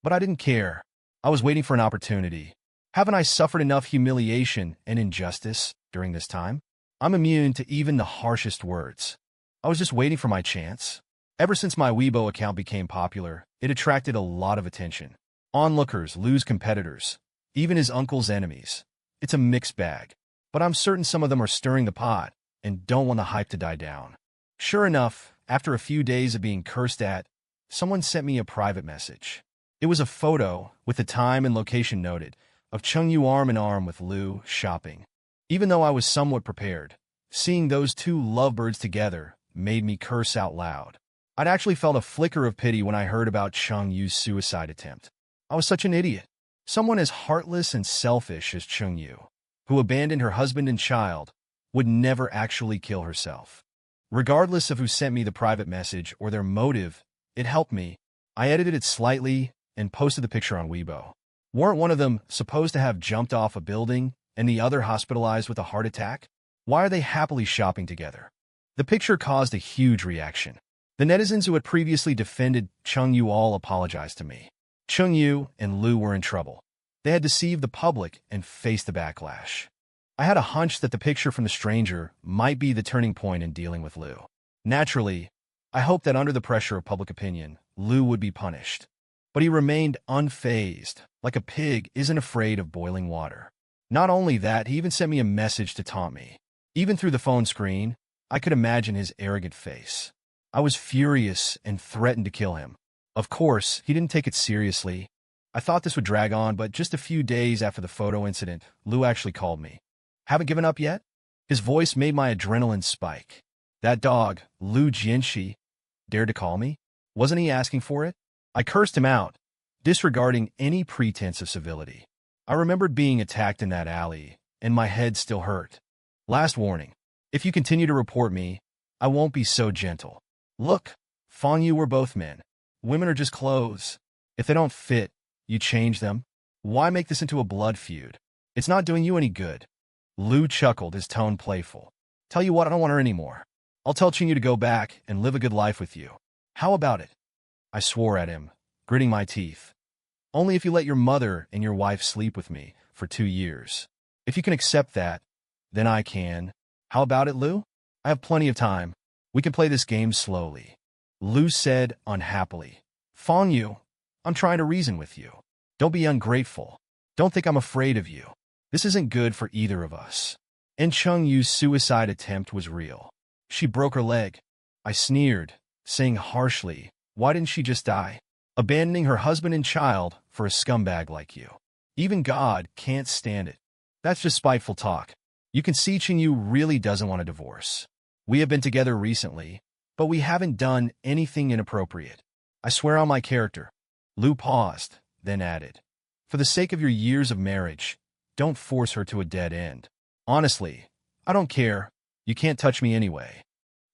But I didn't care. I was waiting for an opportunity. Haven't I suffered enough humiliation and injustice during this time? I'm immune to even the harshest words. I was just waiting for my chance. Ever since my Weibo account became popular, it attracted a lot of attention. Onlookers, Lu's competitors, even his uncle's enemies. It's a mixed bag, but I'm certain some of them are stirring the pot and don't want the hype to die down. Sure enough, after a few days of being cursed at, someone sent me a private message. It was a photo, with the time and location noted, of Chengyu arm in arm with Lu shopping. Even though I was somewhat prepared, seeing those two lovebirds together made me curse out loud. I'd actually felt a flicker of pity when I heard about Chengyu's suicide attempt. I was such an idiot. Someone as heartless and selfish as Chengyu, who abandoned her husband and child, would never actually kill herself. Regardless of who sent me the private message or their motive, it helped me. I edited it slightly and posted the picture on Weibo. Weren't one of them supposed to have jumped off a building and the other hospitalized with a heart attack? Why are they happily shopping together? The picture caused a huge reaction. The netizens who had previously defended Chung Yu all apologized to me. Chung Yu and Lu were in trouble. They had deceived the public and faced the backlash. I had a hunch that the picture from the stranger might be the turning point in dealing with Lu. Naturally, I hoped that under the pressure of public opinion, Lu would be punished. But he remained unfazed, like a pig isn't afraid of boiling water. Not only that, he even sent me a message to taunt me. Even through the phone screen, I could imagine his arrogant face. I was furious and threatened to kill him. Of course, he didn't take it seriously. I thought this would drag on, but just a few days after the photo incident, Lu actually called me. Haven't given up yet? His voice made my adrenaline spike. That dog, Lu Jianxi, dared to call me? Wasn't he asking for it? I cursed him out, disregarding any pretense of civility. I remembered being attacked in that alley, and my head still hurt. Last warning. If you continue to report me, I won't be so gentle. Look, Fang Yu, we're both men. Women are just clothes. If they don't fit, you change them. Why make this into a blood feud? It's not doing you any good. Lu chuckled, his tone playful. Tell you what, I don't want her anymore. I'll tell Chung Yu to go back and live a good life with you. How about it? I swore at him, gritting my teeth. Only if you let your mother and your wife sleep with me for 2 years. If you can accept that, then I can. How about it, Lu? I have plenty of time. We can play this game slowly. Lu said unhappily. Fang Yu, I'm trying to reason with you. Don't be ungrateful. Don't think I'm afraid of you. This isn't good for either of us. And Chung Yu's suicide attempt was real. She broke her leg. I sneered, saying harshly, why didn't she just die? Abandoning her husband and child for a scumbag like you. Even God can't stand it. That's just spiteful talk. You can see Chung Yu really doesn't want a divorce. We have been together recently, but we haven't done anything inappropriate. I swear on my character. Lu paused, then added, for the sake of your years of marriage, don't force her to a dead end. Honestly, I don't care. You can't touch me anyway.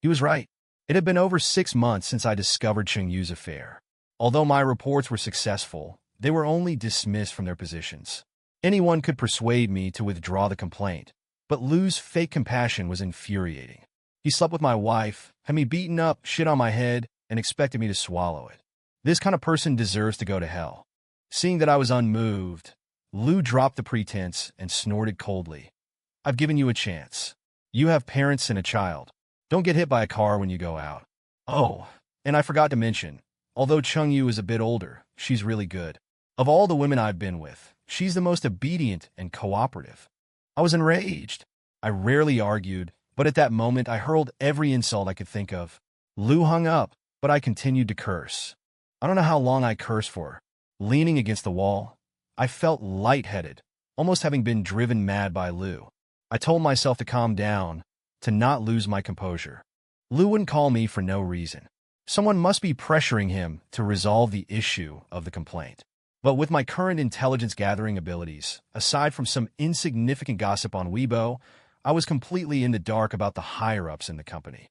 He was right. It had been over 6 months since I discovered Chung Yu's affair. Although my reports were successful, they were only dismissed from their positions. Anyone could persuade me to withdraw the complaint, but Lu's fake compassion was infuriating. He slept with my wife, had me beaten up, shit on my head, and expected me to swallow it. This kind of person deserves to go to hell. Seeing that I was unmoved, Lu dropped the pretense and snorted coldly. I've given you a chance. You have parents and a child. Don't get hit by a car when you go out. Oh, and I forgot to mention, although Chung Yu is a bit older, she's really good. Of all the women I've been with, she's the most obedient and cooperative. I was enraged. I rarely argued, but at that moment I hurled every insult I could think of. Lu hung up, but I continued to curse. I don't know how long I cursed for. Leaning against the wall, I felt lightheaded, almost having been driven mad by Lu. I told myself to calm down, to not lose my composure. Lu wouldn't call me for no reason. Someone must be pressuring him to resolve the issue of the complaint. But with my current intelligence-gathering abilities, aside from some insignificant gossip on Weibo, I was completely in the dark about the higher-ups in the company.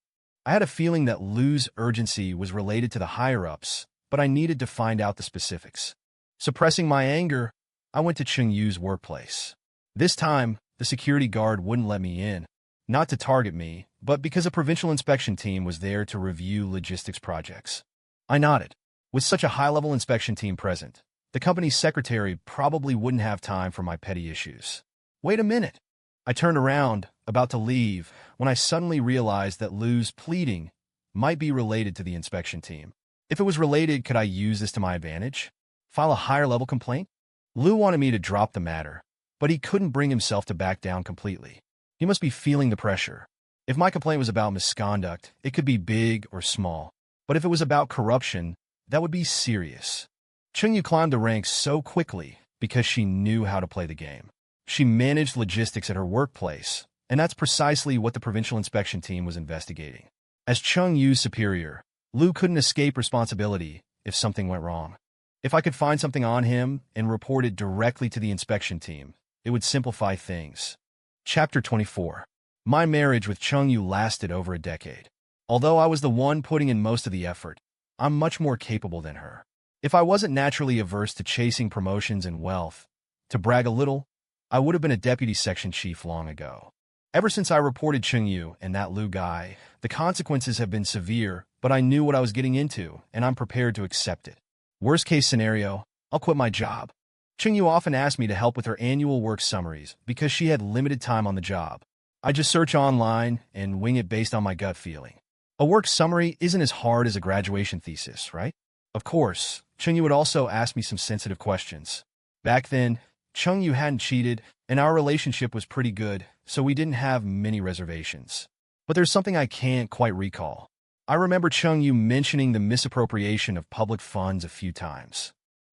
I had a feeling that Lu's urgency was related to the higher-ups, but I needed to find out the specifics. Suppressing my anger, I went to Chung Yu's workplace. This time, the security guard wouldn't let me in, not to target me, but because a provincial inspection team was there to review logistics projects. I nodded. With such a high-level inspection team present, the company's secretary probably wouldn't have time for my petty issues. Wait a minute. I turned around, about to leave, when I suddenly realized that Lu's pleading might be related to the inspection team. If it was related, could I use this to my advantage? File a higher-level complaint? Lu wanted me to drop the matter, but he couldn't bring himself to back down completely. He must be feeling the pressure. If my complaint was about misconduct, it could be big or small. But if it was about corruption, that would be serious. Chung Yu climbed the ranks so quickly because she knew how to play the game. She managed logistics at her workplace, and that's precisely what the provincial inspection team was investigating. As Chung Yu's superior, Lu couldn't escape responsibility if something went wrong. If I could find something on him and report it directly to the inspection team, it would simplify things. Chapter 24. My marriage with Chung Yu lasted over a decade. Although I was the one putting in most of the effort, I'm much more capable than her. If I wasn't naturally averse to chasing promotions and wealth, to brag a little, I would have been a deputy section chief long ago. Ever since I reported Chungyu and that Lu guy, the consequences have been severe, but I knew what I was getting into, and I'm prepared to accept it. Worst case scenario, I'll quit my job. Chungyu often asked me to help with her annual work summaries because she had limited time on the job. I just search online and wing it based on my gut feeling. A work summary isn't as hard as a graduation thesis, right? Of course, Chungyu would also ask me some sensitive questions. Back then, Chungyu hadn't cheated, and our relationship was pretty good, so we didn't have many reservations. But there's something I can't quite recall. I remember Chungyu mentioning the misappropriation of public funds a few times.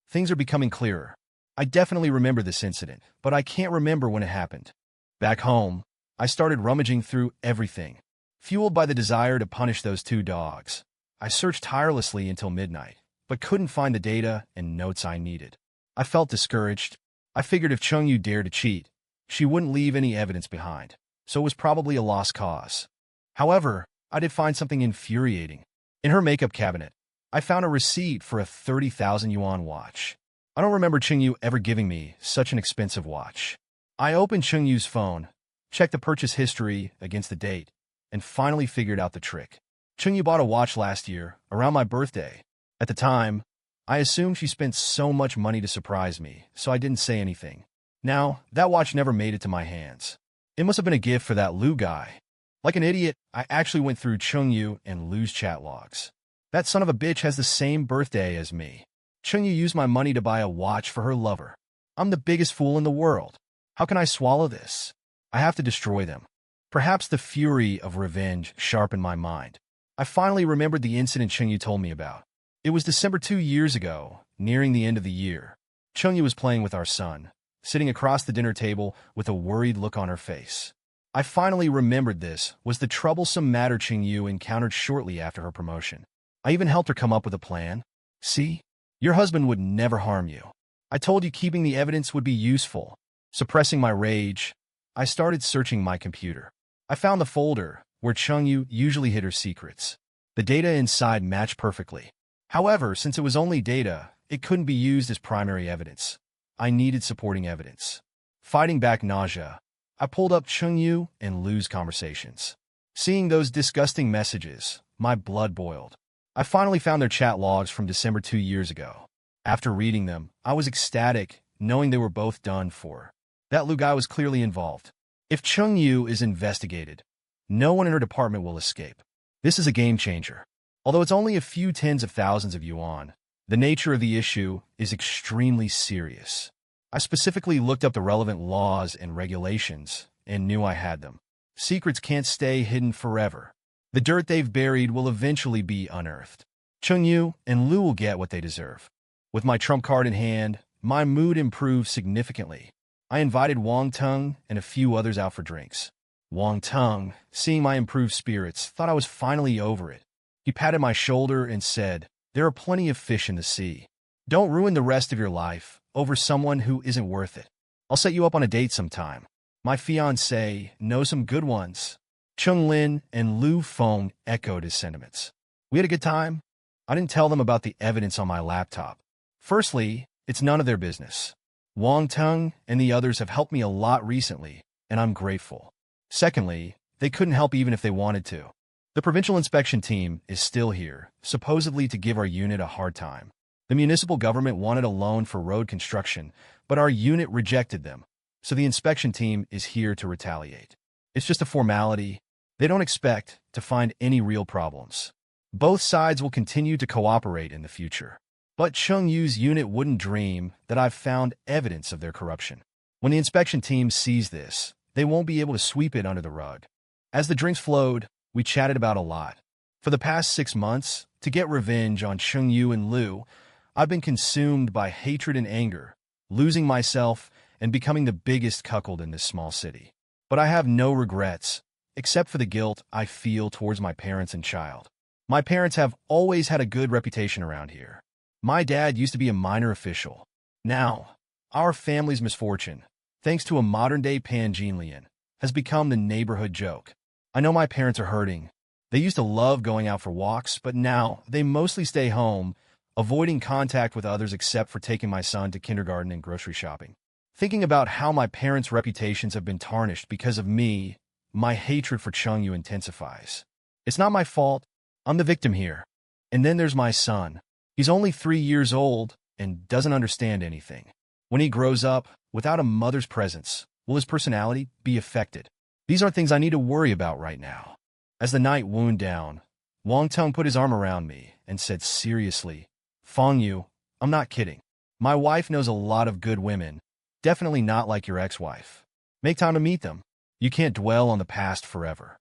Things are becoming clearer. I definitely remember this incident, but I can't remember when it happened. Back home, I started rummaging through everything. Fueled by the desire to punish those two dogs, I searched tirelessly until midnight, but couldn't find the data and notes I needed. I felt discouraged. I figured if Chungyu dared to cheat, she wouldn't leave any evidence behind, so it was probably a lost cause. However, I did find something infuriating. In her makeup cabinet, I found a receipt for a 30,000 yuan watch. I don't remember Chungyu ever giving me such an expensive watch. I opened Chungyu's phone, checked the purchase history against the date, and finally figured out the trick. Chungyu bought a watch last year, around my birthday. At the time, I assumed she spent so much money to surprise me, so I didn't say anything. Now, that watch never made it to my hands. It must have been a gift for that Lu guy. Like an idiot, I actually went through Chungyu and Lu's chat logs. That son of a bitch has the same birthday as me. Chungyu used my money to buy a watch for her lover. I'm the biggest fool in the world. How can I swallow this? I have to destroy them. Perhaps the fury of revenge sharpened my mind. I finally remembered the incident Chungyu told me about. It was December 2 years ago, nearing the end of the year. Chungyu was playing with our son, sitting across the dinner table with a worried look on her face. I finally remembered this was the troublesome matter Chungyu encountered shortly after her promotion. I even helped her come up with a plan. See? Your husband would never harm you. I told you keeping the evidence would be useful. Suppressing my rage, I started searching my computer. I found the folder where Chungyu usually hid her secrets. The data inside matched perfectly. However, since it was only data, it couldn't be used as primary evidence. I needed supporting evidence. Fighting back nausea, I pulled up Chungyu and Lu's conversations. Seeing those disgusting messages, my blood boiled. I finally found their chat logs from December 2 years ago. After reading them, I was ecstatic, knowing they were both done for. That Lu guy was clearly involved. If Chungyu is investigated, no one in her department will escape. This is a game changer. Although it's only a few tens of thousands of yuan, the nature of the issue is extremely serious. I specifically looked up the relevant laws and regulations and knew I had them. Secrets can't stay hidden forever. The dirt they've buried will eventually be unearthed. Chungyu and Lu will get what they deserve. With my trump card in hand, my mood improved significantly. I invited Wang Tung and a few others out for drinks. Wang Tung, seeing my improved spirits, thought I was finally over it. He patted my shoulder and said, "There are plenty of fish in the sea. Don't ruin the rest of your life over someone who isn't worth it. I'll set you up on a date sometime. My fiancé knows some good ones." Chung Lin and Lu Feng echoed his sentiments. We had a good time. I didn't tell them about the evidence on my laptop. Firstly, it's none of their business. Wang Tung and the others have helped me a lot recently, and I'm grateful. Secondly, they couldn't help even if they wanted to. The provincial inspection team is still here, supposedly to give our unit a hard time. The municipal government wanted a loan for road construction, but our unit rejected them, so the inspection team is here to retaliate. It's just a formality. They don't expect to find any real problems. Both sides will continue to cooperate in the future. But Chungyu's unit wouldn't dream that I've found evidence of their corruption. When the inspection team sees this, they won't be able to sweep it under the rug. As the drinks flowed, we chatted about a lot. For the past 6 months, to get revenge on Chungyu and Lu, I've been consumed by hatred and anger, losing myself and becoming the biggest cuckold in this small city. But I have no regrets, except for the guilt I feel towards my parents and child. My parents have always had a good reputation around here. My dad used to be a minor official. Now, our family's misfortune, thanks to a modern-day Panjinlian, has become the neighborhood joke. I know my parents are hurting. They used to love going out for walks, but now they mostly stay home, avoiding contact with others except for taking my son to kindergarten and grocery shopping. Thinking about how my parents' reputations have been tarnished because of me, my hatred for Chengyu intensifies. It's not my fault. I'm the victim here. And then there's my son. He's only 3 years old and doesn't understand anything. When he grows up, without a mother's presence, will his personality be affected? These aren't things I need to worry about right now. As the night wound down, Wang Teng put his arm around me and said seriously, Fang Yu, I'm not kidding. My wife knows a lot of good women, definitely not like your ex-wife. Make time to meet them. You can't dwell on the past forever.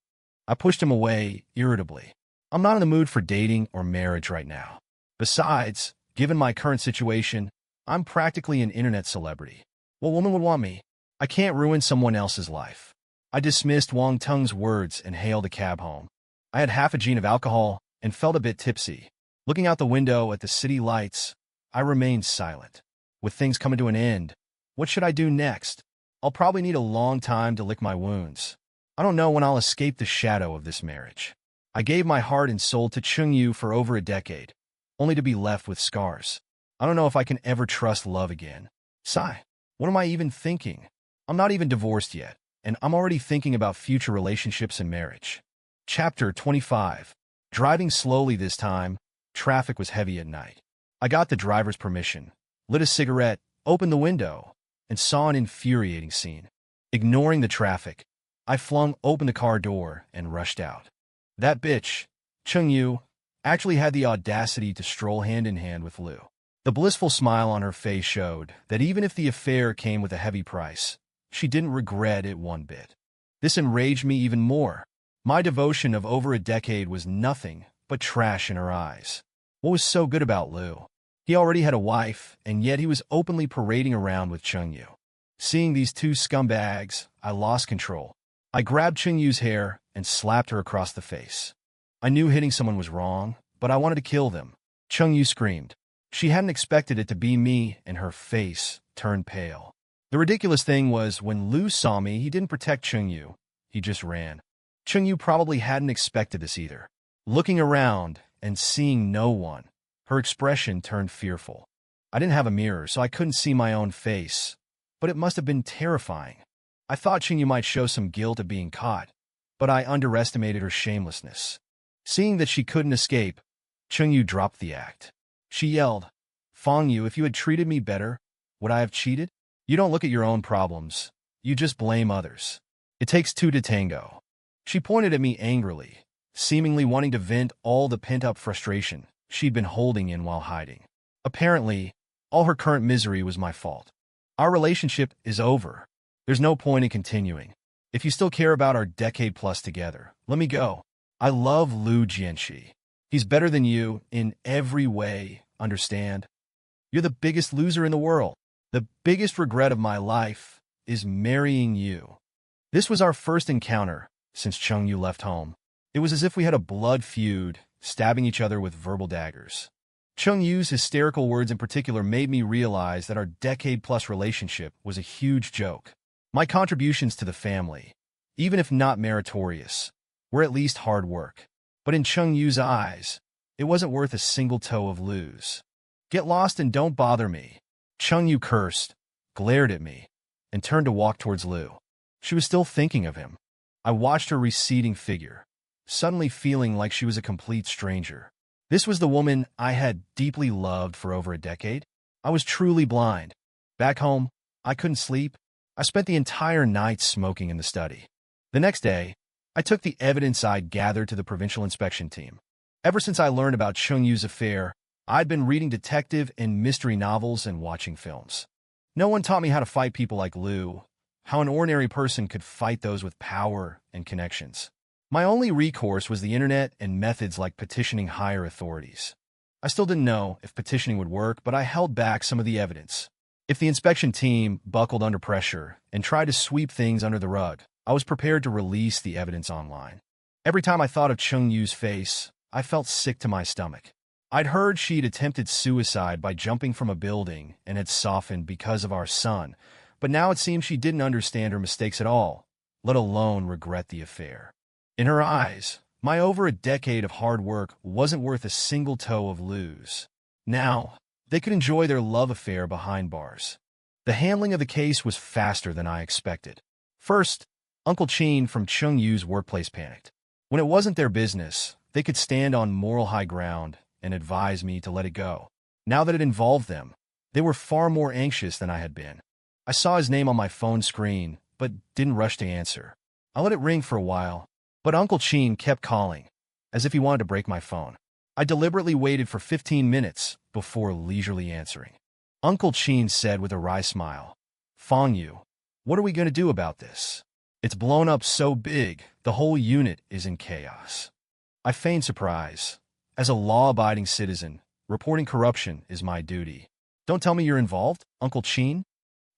I pushed him away irritably. I'm not in the mood for dating or marriage right now. Besides, given my current situation, I'm practically an internet celebrity. What woman would want me? I can't ruin someone else's life. I dismissed Wang Teng's words and hailed a cab home. I had half a gin of alcohol and felt a bit tipsy. Looking out the window at the city lights, I remained silent. With things coming to an end, what should I do next? I'll probably need a long time to lick my wounds. I don't know when I'll escape the shadow of this marriage. I gave my heart and soul to Chengyu for over a decade, only to be left with scars. I don't know if I can ever trust love again. Sigh. What am I even thinking? I'm not even divorced yet, and I'm already thinking about future relationships and marriage. Chapter 25. Driving slowly this time, traffic was heavy at night. I got the driver's permission, lit a cigarette, opened the window, and saw an infuriating scene. Ignoring the traffic, I flung open the car door and rushed out. That bitch, Chengyu, actually had the audacity to stroll hand-in-hand with Liu. The blissful smile on her face showed that even if the affair came with a heavy price, she didn't regret it one bit. This enraged me even more. My devotion of over a decade was nothing but trash in her eyes. What was so good about Liu? He already had a wife, and yet he was openly parading around with Chengyu. Seeing these two scumbags, I lost control. I grabbed Chengyu's hair and slapped her across the face. I knew hitting someone was wrong, but I wanted to kill them. Chengyu screamed. She hadn't expected it to be me, and her face turned pale. The ridiculous thing was, when Liu saw me, he didn't protect Chengyu. He just ran. Chengyu probably hadn't expected this either. Looking around and seeing no one, her expression turned fearful. I didn't have a mirror, so I couldn't see my own face, but it must have been terrifying. I thought Chengyu might show some guilt at being caught, but I underestimated her shamelessness. Seeing that she couldn't escape, Chengyu dropped the act. She yelled, Fang Yu, if you had treated me better, would I have cheated? You don't look at your own problems. You just blame others. It takes two to tango. She pointed at me angrily, seemingly wanting to vent all the pent-up frustration she'd been holding in while hiding. Apparently, all her current misery was my fault. Our relationship is over. There's no point in continuing. If you still care about our decade-plus together, let me go. I love Liu Jianxi. He's better than you in every way, understand? You're the biggest loser in the world. The biggest regret of my life is marrying you. This was our first encounter since Chengyu left home. It was as if we had a blood feud, stabbing each other with verbal daggers. Chengyu's hysterical words in particular made me realize that our decade-plus relationship was a huge joke. My contributions to the family, even if not meritorious, were at least hard work. But in Chengyu's eyes, it wasn't worth a single toe of Liu's. Get lost and don't bother me. Chengyu cursed, glared at me, and turned to walk towards Liu. She was still thinking of him. I watched her receding figure, suddenly feeling like she was a complete stranger. This was the woman I had deeply loved for over a decade. I was truly blind. Back home, I couldn't sleep. I spent the entire night smoking in the study. The next day, I took the evidence I'd gathered to the provincial inspection team. Ever since I learned about Chengyu's affair, I'd been reading detective and mystery novels and watching films. No one taught me how to fight people like Liu, how an ordinary person could fight those with power and connections. My only recourse was the internet and methods like petitioning higher authorities. I still didn't know if petitioning would work, but I held back some of the evidence. If the inspection team buckled under pressure and tried to sweep things under the rug, I was prepared to release the evidence online. Every time I thought of Chengyu's face, I felt sick to my stomach. I'd heard she'd attempted suicide by jumping from a building and had softened because of our son, but now it seemed she didn't understand her mistakes at all, let alone regret the affair. In her eyes, my over a decade of hard work wasn't worth a single toe of Liu's. Now, they could enjoy their love affair behind bars. The handling of the case was faster than I expected. First, Uncle Chin from Chung Yu's workplace panicked. When it wasn't their business, they could stand on moral high ground and advise me to let it go. Now that it involved them, they were far more anxious than I had been. I saw his name on my phone screen, but didn't rush to answer. I let it ring for a while, but Uncle Chin kept calling, as if he wanted to break my phone. I deliberately waited for 15 minutes before leisurely answering. Uncle Chin said with a wry smile, "Fong Yu, what are we going to do about this? It's blown up so big, the whole unit is in chaos." I feigned surprise. As a law-abiding citizen, reporting corruption is my duty. "Don't tell me you're involved, Uncle Chin?"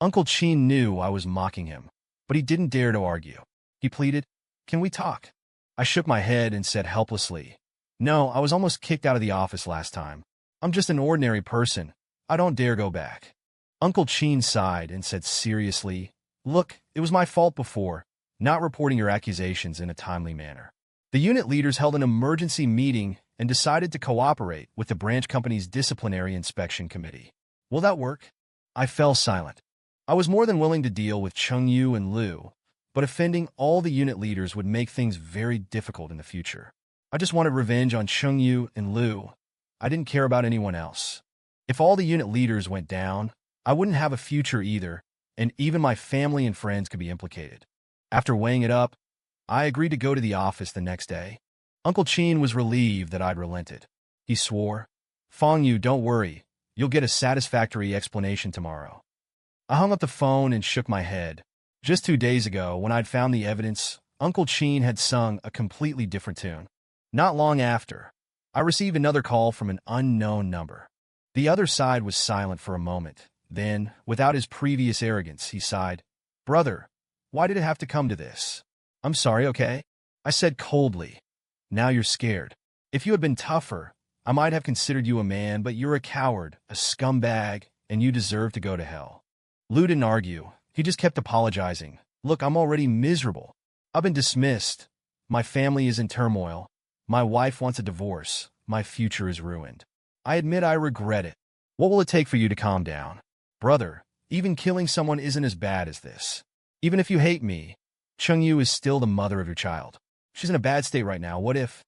Uncle Chin knew I was mocking him, but he didn't dare to argue. He pleaded, "Can we talk?" I shook my head and said helplessly, "No, I was almost kicked out of the office last time. I'm just an ordinary person. I don't dare go back." Uncle Chin sighed and said seriously, "Look, it was my fault before, not reporting your accusations in a timely manner. The unit leaders held an emergency meeting and decided to cooperate with the branch company's disciplinary inspection committee. Will that work?" I fell silent. I was more than willing to deal with Chung Yu and Liu, but offending all the unit leaders would make things very difficult in the future. I just wanted revenge on Chung Yu and Liu. I didn't care about anyone else. If all the unit leaders went down, I wouldn't have a future either, and even my family and friends could be implicated. After weighing it up, I agreed to go to the office the next day. Uncle Chin was relieved that I'd relented. He swore, "Fong Yu, don't worry. You'll get a satisfactory explanation tomorrow." I hung up the phone and shook my head. Just 2 days ago, when I'd found the evidence, Uncle Chin had sung a completely different tune. Not long after, I received another call from an unknown number. The other side was silent for a moment. Then, without his previous arrogance, he sighed, "Brother, why did it have to come to this?" "I'm sorry, okay?" I said coldly. "Now you're scared. If you had been tougher, I might have considered you a man, but you're a coward, a scumbag, and you deserve to go to hell." Liu didn't argue. He just kept apologizing. "Look, I'm already miserable. I've been dismissed. My family is in turmoil. My wife wants a divorce. My future is ruined. I admit I regret it. What will it take for you to calm down?" "Brother, even killing someone isn't as bad as this. Even if you hate me, Chung Yu is still the mother of your child. She's in a bad state right now. What if?"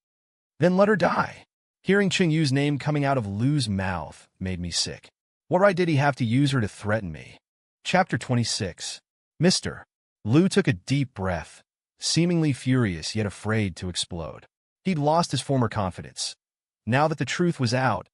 "Then let her die." Hearing Chung Yu's name coming out of Liu's mouth made me sick. What right did he have to use her to threaten me? Chapter 26. Mr. Liu took a deep breath, seemingly furious yet afraid to explode. He'd lost his former confidence. Now that the truth was out,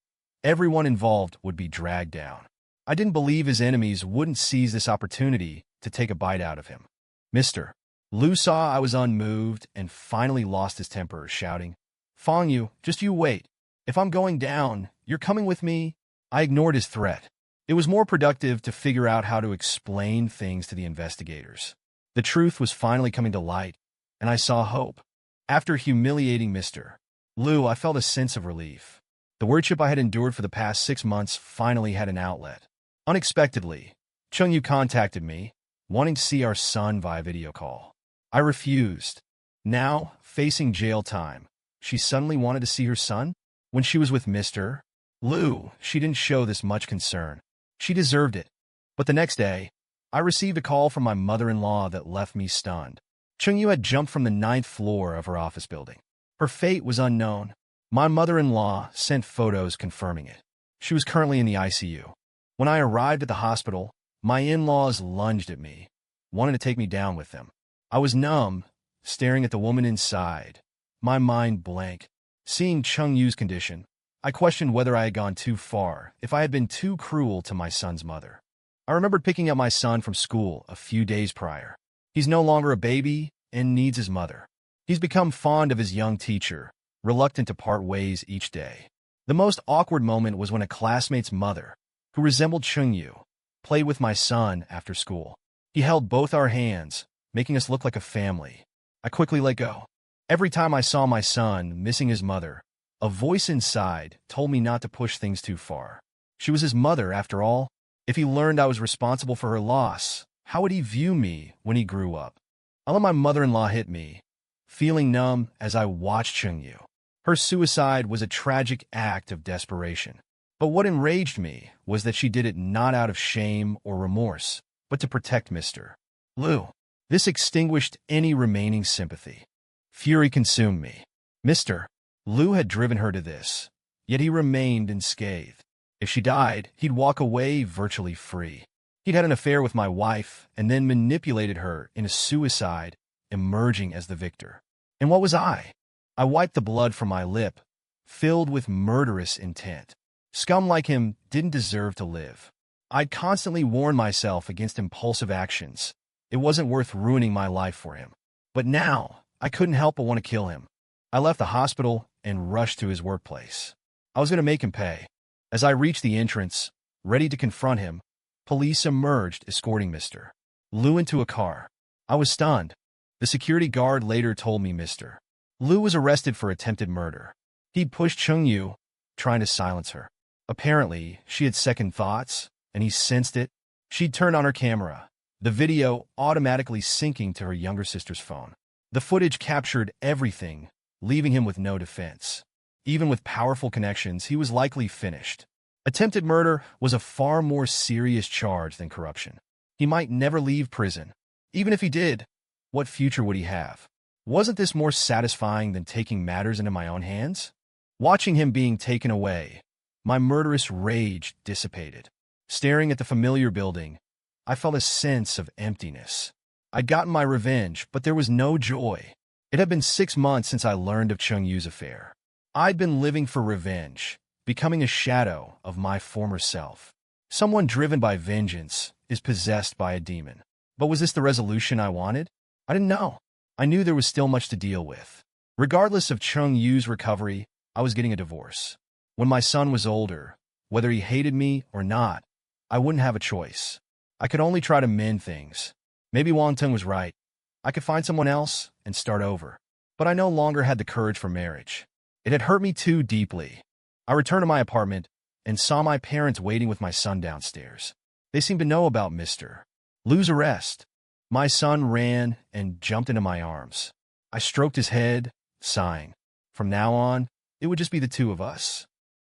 everyone involved would be dragged down. I didn't believe his enemies wouldn't seize this opportunity to take a bite out of him. Mr. Liu saw I was unmoved and finally lost his temper, shouting, "Fong Yu, just you wait. If I'm going down, you're coming with me." I ignored his threat. It was more productive to figure out how to explain things to the investigators. The truth was finally coming to light, and I saw hope. After humiliating Mr. Liu, I felt a sense of relief. The worship I had endured for the past 6 months finally had an outlet. Unexpectedly, Chung Yu contacted me, wanting to see our son via video call. I refused. Now, facing jail time, she suddenly wanted to see her son? When she was with Mr. Liu, she didn't show this much concern. She deserved it. But the next day, I received a call from my mother-in-law that left me stunned. Chung Yu had jumped from the 9th floor of her office building. Her fate was unknown. My mother-in-law sent photos confirming it. She was currently in the ICU. When I arrived at the hospital, my in-laws lunged at me, wanting to take me down with them. I was numb, staring at the woman inside, my mind blank. Seeing Chung Yu's condition, I questioned whether I had gone too far, if I had been too cruel to my son's mother. I remembered picking up my son from school a few days prior. He's no longer a baby and needs his mother. He's become fond of his young teacher, reluctant to part ways each day. The most awkward moment was when a classmate's mother, who resembled Chung Yu, played with my son after school. He held both our hands, making us look like a family. I quickly let go. Every time I saw my son missing his mother, a voice inside told me not to push things too far. She was his mother, after all. If he learned I was responsible for her loss, how would he view me when he grew up? I let my mother-in-law hit me, feeling numb as I watched Chung Yu. Her suicide was a tragic act of desperation. But what enraged me was that she did it not out of shame or remorse, but to protect Mr. Liu. This extinguished any remaining sympathy. Fury consumed me. Mr. Liu had driven her to this, yet he remained unscathed. If she died, he'd walk away virtually free. He'd had an affair with my wife and then manipulated her into suicide, emerging as the victor. And what was I? I wiped the blood from my lip, filled with murderous intent. Scum like him didn't deserve to live. I'd constantly warned myself against impulsive actions. It wasn't worth ruining my life for him. But now, I couldn't help but want to kill him. I left the hospital and rushed to his workplace. I was going to make him pay. As I reached the entrance, ready to confront him, police emerged escorting Mr. Liu into a car. I was stunned. The security guard later told me Mr. Liu was arrested for attempted murder. He'd pushed Cheng-Yu, trying to silence her. Apparently, she had second thoughts, and he sensed it. She'd turned on her camera, the video automatically syncing to her younger sister's phone. The footage captured everything, leaving him with no defense. Even with powerful connections, he was likely finished. Attempted murder was a far more serious charge than corruption. He might never leave prison. Even if he did, what future would he have? Wasn't this more satisfying than taking matters into my own hands? Watching him being taken away, my murderous rage dissipated. Staring at the familiar building, I felt a sense of emptiness. I'd gotten my revenge, but there was no joy. It had been 6 months since I learned of Cheng-Yu's affair. I'd been living for revenge, becoming a shadow of my former self. Someone driven by vengeance is possessed by a demon. But was this the resolution I wanted? I didn't know. I knew there was still much to deal with. Regardless of Cheng-Yu's recovery, I was getting a divorce. When my son was older, whether he hated me or not, I wouldn't have a choice. I could only try to mend things. Maybe Wang Teng was right. I could find someone else and start over. But I no longer had the courage for marriage. It had hurt me too deeply. I returned to my apartment and saw my parents waiting with my son downstairs. They seemed to know about Mr. Liu's arrest. My son ran and jumped into my arms. I stroked his head, sighing. From now on, it would just be the two of us.